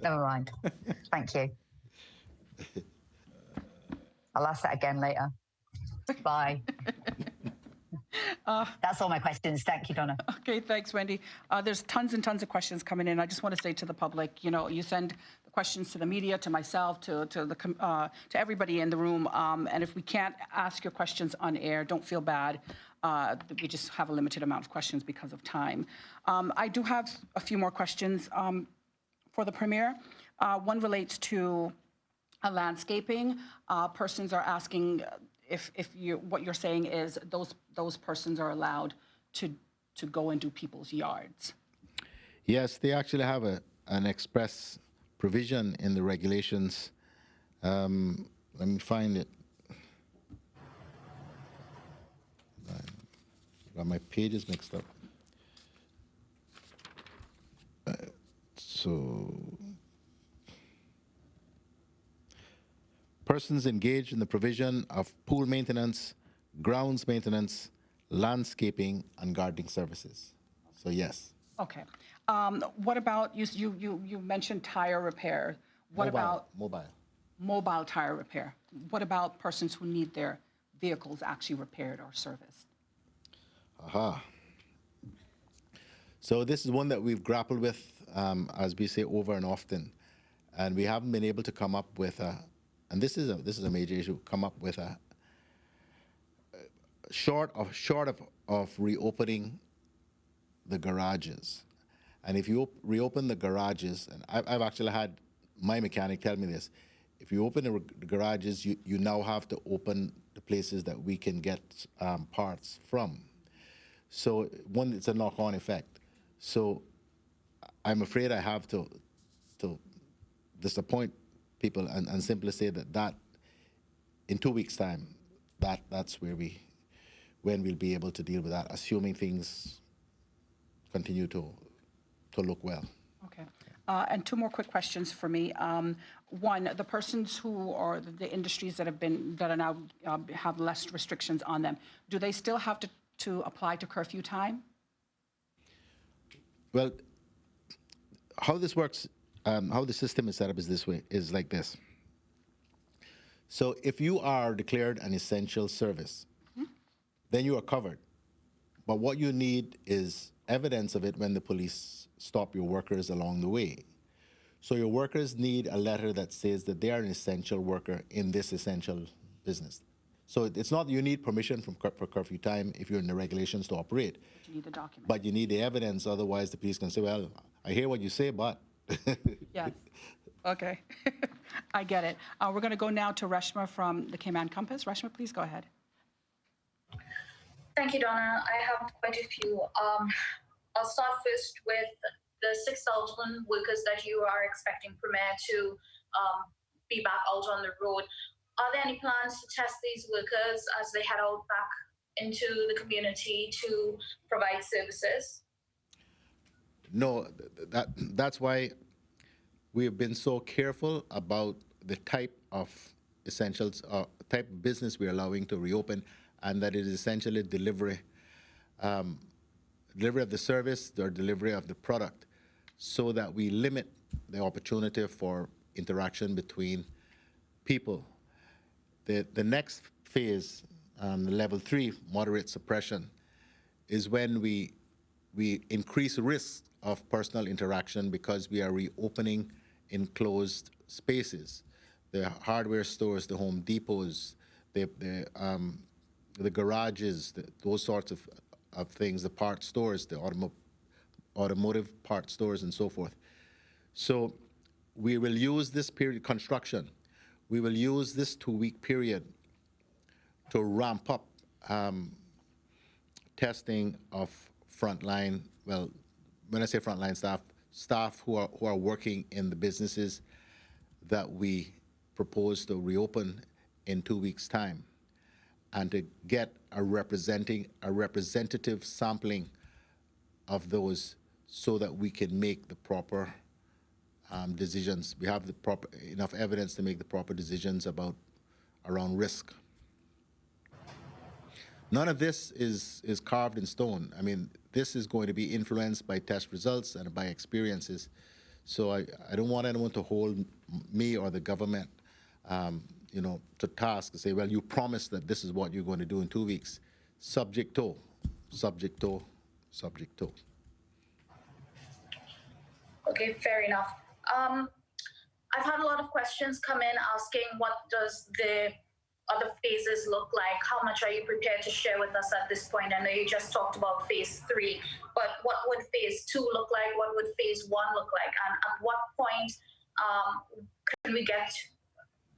Never mind. Thank you. I'll ask that again later. Bye. That's all my questions. Thank you, Donna. Okay, thanks, Wendy. There's tons and tons of questions coming in. I just want to say to the public, you send the questions to the media, to myself, to everybody in the room. And if we can't ask your questions on air, don't feel bad. We just have a limited amount of questions because of time. I do have a few more questions for the Premier. One relates to landscaping. Persons are asking if what you're saying is those persons are allowed to go and do people's yards. Yes, they actually have an express provision in the regulations. Let me find it. Got my pages mixed up. So, persons engaged in the provision of pool maintenance, grounds maintenance, landscaping, and gardening services. So yes. Okay. What about you mentioned tire repair? What about mobile tire repair? What about persons who need their vehicles actually repaired or serviced? Aha. So this is one that we've grappled with, as we say, over and often, and we haven't been able to come up with and this is a major issue. Come up with a short of reopening the garages, and if you reopen the garages, and I've actually had my mechanic tell me this, if you open the garages, you now have to open the places that we can get parts from. So one, it's a knock-on effect. So I'm afraid I have to disappoint people and simply say that in 2 weeks' time, that's when we'll be able to deal with that, assuming things continue to look well. Okay. And two more quick questions for me. One, the persons who or the industries that are now have less restrictions on them, do they still have to apply to curfew time? Well, how this works, how the system is set up is like this. So if you are declared an essential service, then you are covered. But what you need is evidence of it when the police stop your workers along the way. So your workers need a letter that says that they are an essential worker in this essential business. So it's not you need permission for curfew time if you're in the regulations to operate. But you need the document. But you need the evidence, otherwise the police can say, well, I hear what you say, but. Yes. Okay. I get it. We're going to go now to Reshma from the Cayman Compass. Reshma, please go ahead. Thank you, Donna. I have quite a few. I'll start first with the 6,000 workers that you are expecting Premier to be back out on the road. Are there any plans to test these workers as they head out back into the community to provide services? No, that's why we have been so careful about the type of essentials, type of business we're allowing to reopen, and that it is essentially delivery of the service or delivery of the product, so that we limit the opportunity for interaction between people. The next phase, level 3, moderate suppression, is when we increase risk of personal interaction because we are reopening enclosed spaces. The hardware stores, the Home Depots, the garages, those sorts of things, the parts stores, the automotive part stores, and so forth. So we will use this period, construction, we will use this 2-week period to ramp up testing of frontline, well, when I say frontline staff who are working in the businesses that we propose to reopen in 2 weeks' time, and to get a representative sampling of those so that we can make the proper decisions. We have the proper enough evidence to make the proper decisions around risk. None of this is carved in stone. I mean, this is going to be influenced by test results and by experiences. So I don't want anyone to hold me or the government, to task to say, well, you promised that this is what you're going to do in 2 weeks. Subject to. Okay, fair enough. I've had a lot of questions come in asking what does the other phases look like? How much are you prepared to share with us at this point? I know you just talked about phase 3, but what would phase 2 look like? What would phase 1 look like? And at what point can we get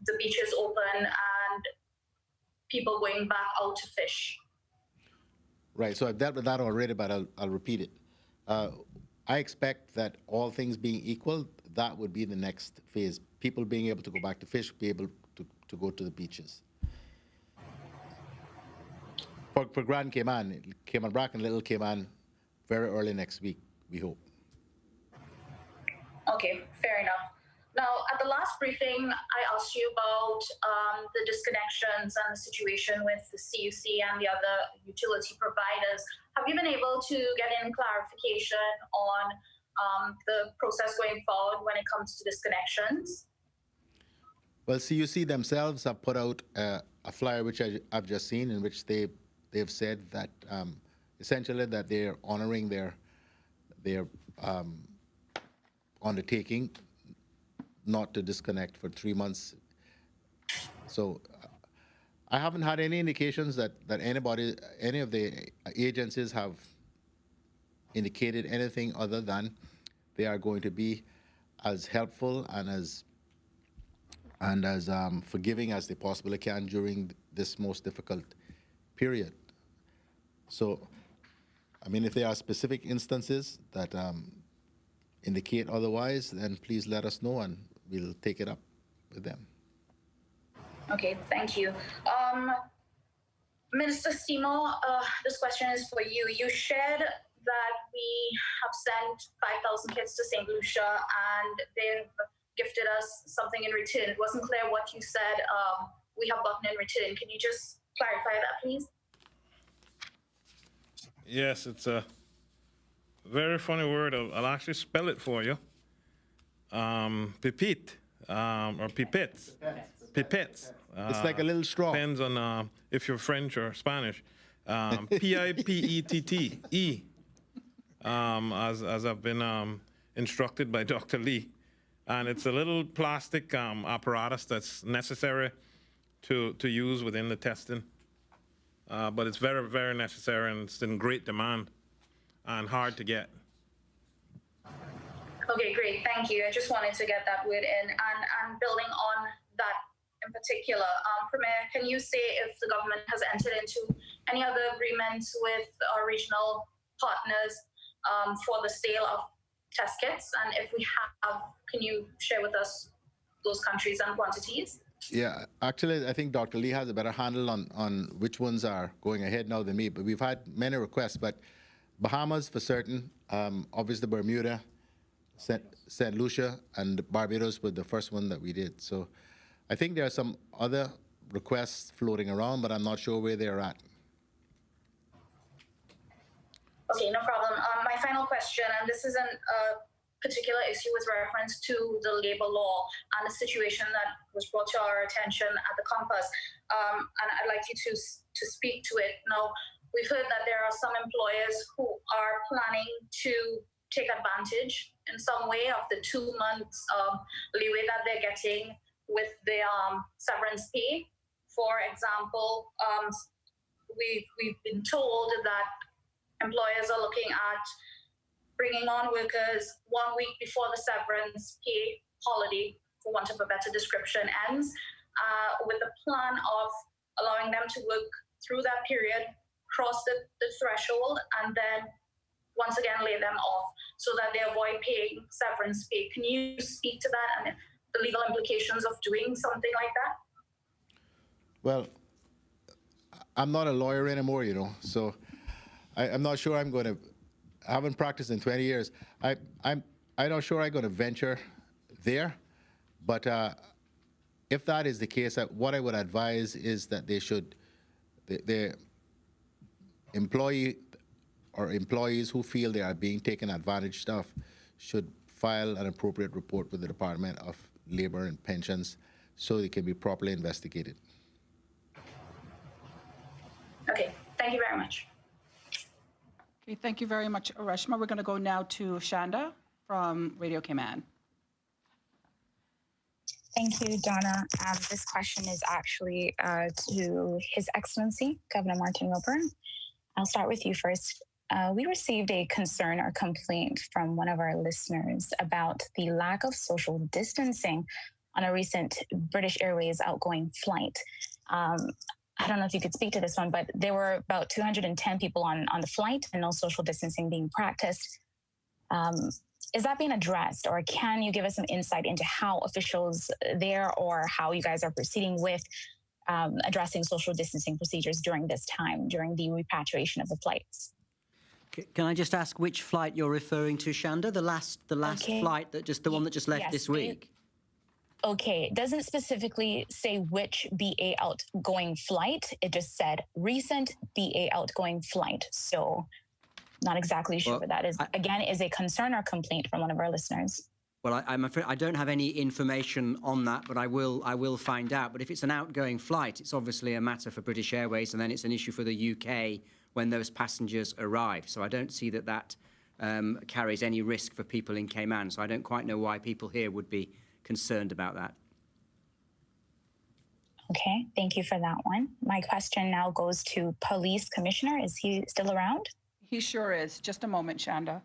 the beaches open and people going back out to fish? Right, so I've dealt with that already, but I'll repeat it. I expect that all things being equal, that would be the next phase. People being able to go back to fish, be able to go to the beaches. For Grand Cayman, Cayman Brac and Little Cayman, very early next week, we hope. Okay, fair enough. Now, at the last briefing, I asked you about the disconnections and the situation with the CUC and the other utility providers. Have you been able to get any clarification on the process going forward when it comes to disconnections? Well, CUC themselves have put out a flyer, which I've just seen, in which they've said that essentially that they're honoring their undertaking not to disconnect for 3 months. So I haven't had any indications that any of the agencies have indicated anything other than they are going to be as helpful and as forgiving as they possibly can during this most difficult period. So, I mean, if there are specific instances that indicate otherwise, then please let us know and we'll take it up with them. Okay, thank you. Minister Seymour, this question is for you. You shared that we have sent 5,000 kids to St. Lucia and they've gifted us something in return. It wasn't clear what you said we have gotten in return. Can you just clarify that, please? Yes, it's a very funny word. I'll actually spell it for you. Pipette, or pipettes. Pipettes. It's like a little straw. Depends on if you're French or Spanish. P-I-P-E-T-T-E, as I've been instructed by Dr. Lee. And it's a little plastic apparatus that's necessary to use within the testing. But it's very, very necessary, and it's in great demand and hard to get. Okay, great, thank you. I just wanted to get that word in. And building on that in particular, Premier, can you say if the government has entered into any other agreements with our regional partners for the sale of test kits? And if we have, can you share with us those countries and quantities? Yeah, actually, I think Dr. Lee has a better handle on which ones are going ahead now than me, but we've had many requests, but Bahamas for certain, obviously Bermuda, St. Lucia, and Barbados was the first one that we did. So I think there are some other requests floating around, but I'm not sure where they're at. Okay, no problem. My final question, and this isn't a particular issue with reference to the labor law and the situation that was brought to our attention at the Compass, and I'd like you to speak to it. Now, we've heard that there are some employers who are planning to take advantage in some way of the 2 months leeway that they're getting with the severance pay. For example, we've been told that employers are looking at bringing on workers 1 week before the severance pay holiday, for want of a better description, ends, with the plan of allowing them to work through that period, cross the threshold, and then once again lay them off so that they avoid paying severance pay. Can you speak to that and the legal implications of doing something like that? Well, I'm not a lawyer anymore, you know, so I'm not sure I'm going to. I haven't practiced in 20 years. I'm not sure I'm going to venture there, but if that is the case, what I would advise is that they should, the employee or employees who feel they are being taken advantage of should file an appropriate report with the Department of Labor and Pensions so they can be properly investigated. Okay, thank you very much. Okay, thank you very much, Reshma. We're going to go now to Shanda from Radio Cayman. Thank you, Donna. This question is actually to His Excellency, Governor Martin Wilburn. I'll start with you first. We received a concern or complaint from one of our listeners about the lack of social distancing on a recent British Airways outgoing flight. I don't know if you could speak to this one, but there were about 210 people on the flight and no social distancing being practiced. Is that being addressed, or can you give us some insight into how officials there or how you guys are proceeding with addressing social distancing procedures during this time, during the repatriation of the flights? Can I just ask which flight you're referring to, Shanda? The last Okay. flight, the one that just left Yes, this week? Okay, it doesn't specifically say which BA outgoing flight. It just said recent BA outgoing flight. So not exactly sure what that is. Again, is a concern or complaint from one of our listeners. Well, I'm afraid I don't have any information on that, but I will find out. But if it's an outgoing flight, it's obviously a matter for British Airways, and then it's an issue for the UK when those passengers arrive. So I don't see that carries any risk for people in Cayman. So I don't quite know why people here would be concerned about that. Okay, thank you for that one. My question now goes to Police Commissioner. Is he still around? He sure is. Just a moment, Shanda.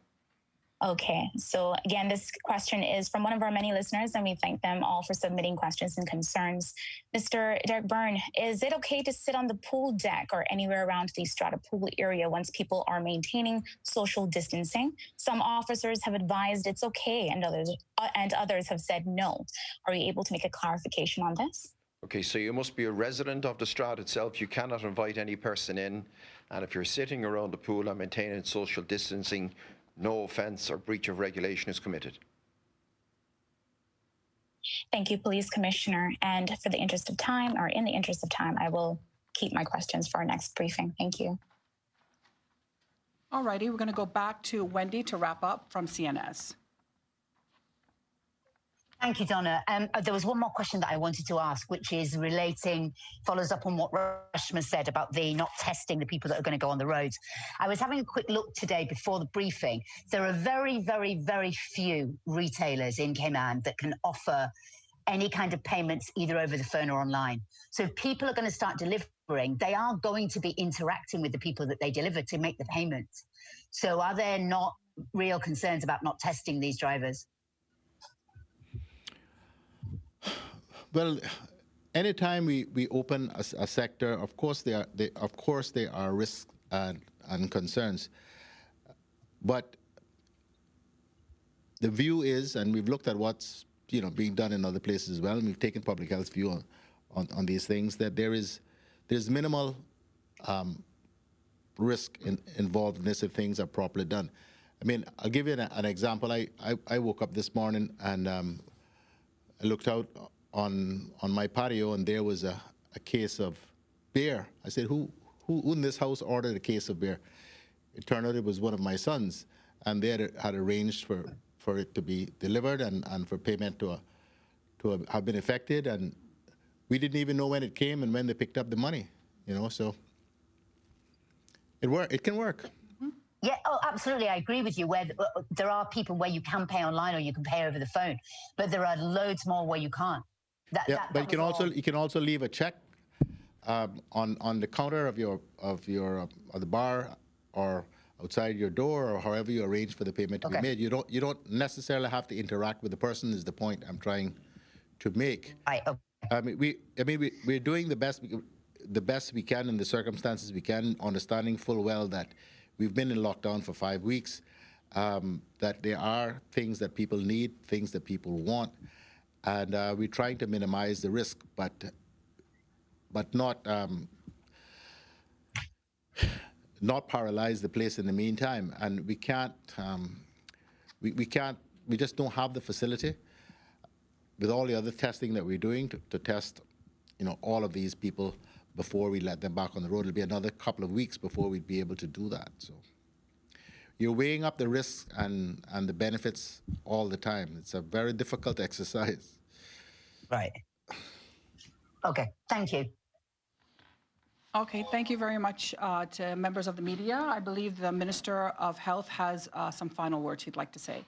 Okay, so again, this question is from one of our many listeners, and we thank them all for submitting questions and concerns. Mr. Derek Byrne, is it okay to sit on the pool deck or anywhere around the Strata Pool area once people are maintaining social distancing? Some officers have advised it's okay, and others have said no. Are you able to make a clarification on this? Okay, so you must be a resident of the Strata itself. You cannot invite any person in. And if you're sitting around the pool and maintaining social distancing, no offence or breach of regulation is committed. Thank you, Police Commissioner. And for the interest of time, or in the interest of time, I will keep my questions for our next briefing. Thank you. All righty, we're going to go back to Wendy to wrap up from CNS. Thank you, Donna. There was one more question that I wanted to ask, which is follows up on what Reshma said about the not testing the people that are going to go on the roads. I was having a quick look today before the briefing. There are very, very, very few retailers in Cayman that can offer any kind of payments either over the phone or online. So if people are going to start delivering, they are going to be interacting with the people that they deliver to make the payments. So are there not real concerns about not testing these drivers? Well, anytime we open a sector, of course there are risks and concerns. But the view is, and we've looked at what's being done in other places as well, and we've taken public health view on these things, that there's minimal risk involved in this if things are properly done. I mean, I'll give you an example. I woke up this morning and I looked out on my patio, and there was a case of beer. I said, who in this house ordered a case of beer? It turned out it was one of my sons, and they had arranged for it to be delivered and for payment to have been effected, and we didn't even know when it came and when they picked up the money, so it can work. Yeah, absolutely. I agree with you. Where there are people where you can pay online or you can pay over the phone, but there are loads more where you can't. But you can also leave a check on the counter of the bar or outside your door, or however you arrange for the payment to be made. You don't necessarily have to interact with the person. Is the point I'm trying to make. We're doing the best we can in the circumstances we can, understanding full well that we've been in lockdown for 5 weeks, that there are things that people need, things that people want, and we're trying to minimize the risk, but not paralyze the place in the meantime. And we can't, we just don't have the facility with all the other testing that we're doing to test, all of these people before we let them back on the road. It'll be another couple of weeks before we'd be able to do that. So you're weighing up the risks and the benefits all the time. It's a very difficult exercise. Right. Okay, thank you. Okay, thank you very much to members of the media. I believe the Minister of Health has some final words he'd like to say.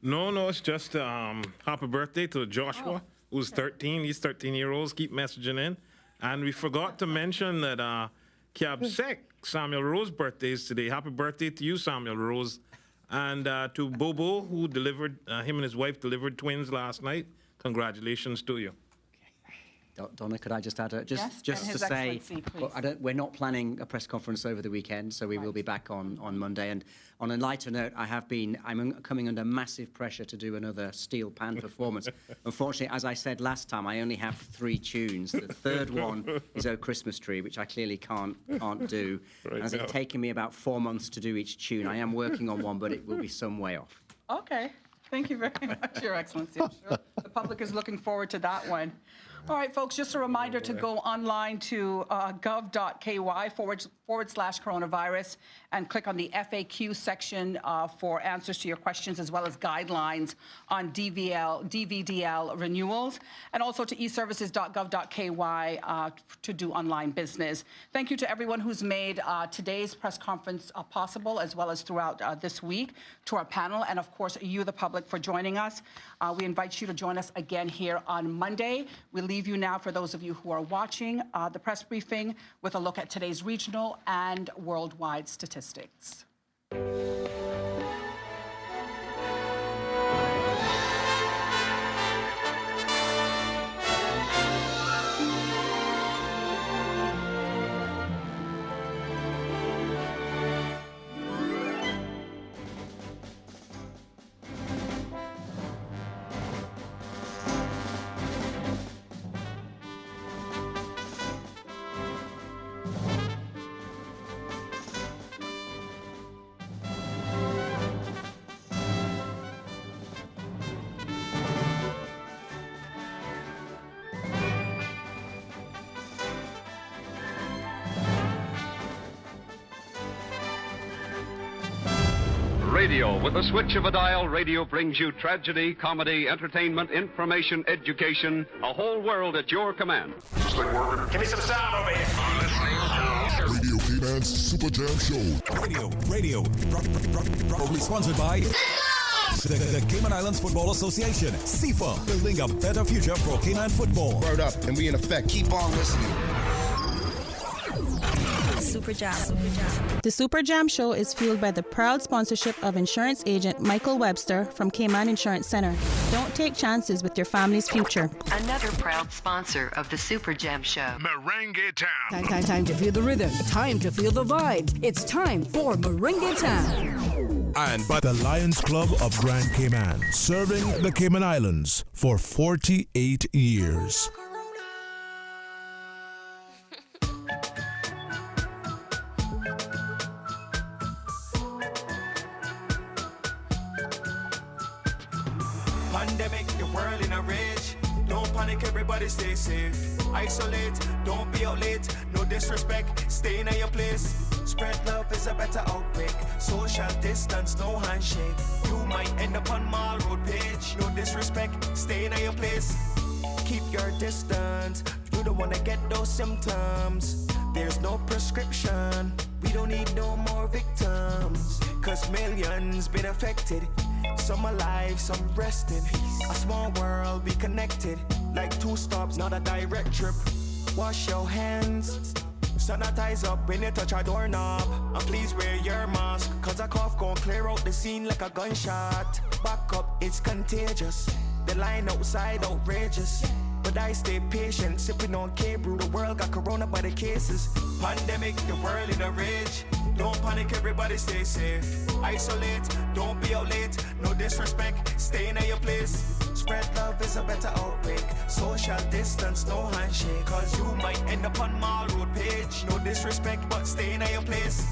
No, it's just happy birthday to Joshua, who's 13. He's 13-year-olds. Keep messaging in. And we forgot to mention that Kiabsek, Samuel Rose's birthday is today. Happy birthday to you, Samuel Rose. And to Bobo, who delivered, him and his wife delivered twins last night. Congratulations to you. Donna, could I just add, just His to say, Excellency, please. we're not planning a press conference over the weekend, so we will be back on Monday. And on a lighter note, I'm coming under massive pressure to do another steel pan performance. Unfortunately, as I said last time, I only have 3 tunes. The third one is "Oh Christmas Tree," which I clearly can't do. Right as it's taken me about 4 months to do each tune. I am working on one, but it will be some way off. Okay, thank you very much, Your Excellency. I'm sure the public is looking forward to that one. All right, folks, just a reminder to go online to gov.ky/coronavirus and click on the FAQ section for answers to your questions, as well as guidelines on DVDL renewals, and also to eservices.gov.ky to do online business. Thank you to everyone who's made today's press conference possible, as well as throughout this week, to our panel, and of course, you, the public, for joining us. We invite you to join us again here on Monday. We leave you now, for those of you who are watching, the press briefing with a look at today's regional and worldwide statistics. Radio. With the switch of a dial, radio brings you tragedy, comedy, entertainment, information, education, a whole world at your command. Give me some sound over here. Radio Cayman's Super Jam Show. Radio. Proudly sponsored by the Cayman Islands Football Association. CIFA, building a better future for Cayman football. Word up, and we in effect. Keep on listening. Super Jam. The Super Jam Show is fueled by the proud sponsorship of insurance agent Michael Webster from Cayman Insurance Center. Don't take chances with your family's future. Another proud sponsor of the Super Jam Show. Merengue Town. Time to feel the rhythm. Time to feel the vibes. It's time for Merengue Town. And by the Lions Club of Grand Cayman, serving the Cayman Islands for 48 years. Pandemic, the world in a rage. Don't panic, everybody stay safe. Isolate, don't be out late. No disrespect, stay in your place. Spread love is a better outbreak. Social distance, no handshake. You might end up on Mall Road page. No disrespect, stay in your place. Keep your distance. You don't wanna get those symptoms. There's no prescription. We don't need no more victims. Cause millions been affected. Some alive, some resting. A small world, be connected. Like 2 stops, not a direct trip. Wash your hands. Sanitize up when you touch a doorknob. And please wear your mask, cause a cough gon' clear out the scene like a gunshot. Back up, it's contagious. The line outside outrageous. But I stay patient, sipping on K-brew. The world got corona by the cases. Pandemic, the world in a rage. Don't panic, everybody stay safe. Isolate, don't be out late. No disrespect, stay in your place. Spread love is a better outbreak. Social distance, no handshake. Cause you might end up on Mall Road page. No disrespect, but stay in your place.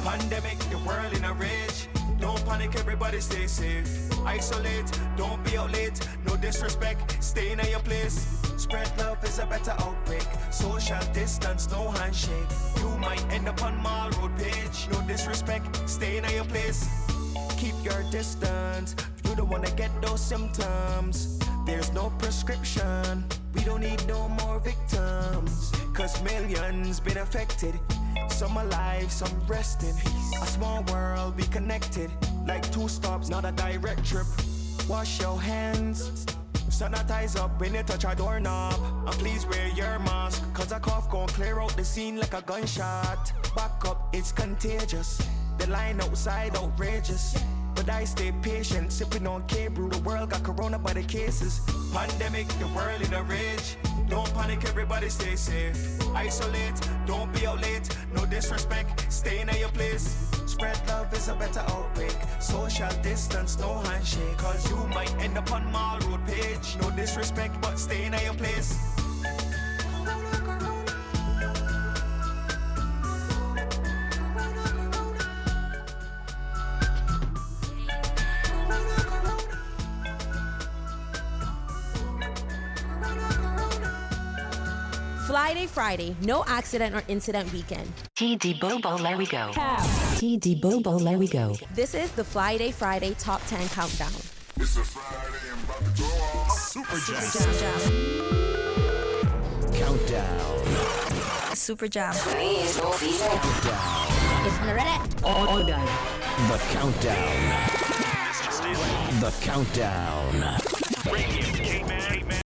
Pandemic, the world in a rage. Don't panic, everybody stay safe. Isolate, don't be out late. No disrespect, stay in your place. Spread love is a better outbreak. Social distance, no handshake. You might end up on Mall Road page. No disrespect, stay in your place. Keep your distance. You don't wanna get those symptoms. There's no prescription. We don't need no more victims. Cause millions been affected. Some alive, some resting. A small world, be connected. Like two stops, not a direct trip. Wash your hands. Sanitize up when you touch a doorknob. And please wear your mask, cause a cough gon' clear out the scene like a gunshot. Back up, it's contagious. The line outside outrageous. But I stay patient, sipping on K-brew. The world got corona by the cases. Pandemic, the world in a rage. Don't panic, everybody stay safe. Isolate, don't be out late. No disrespect, stay in your place. Spread love is a better outbreak. Social distance, no handshake. Cause you might end up on Mall Road page. No disrespect, but stay in your place. Friday, no accident or incident weekend. TD Bobo, let we go. TD Bobo, let we go. This is the Friday Top 10 Countdown. It's a Friday, I'm about to go off. Super Jam. Countdown. Super Jam. Please don't be countdown. It's ready. All done. The countdown. The countdown.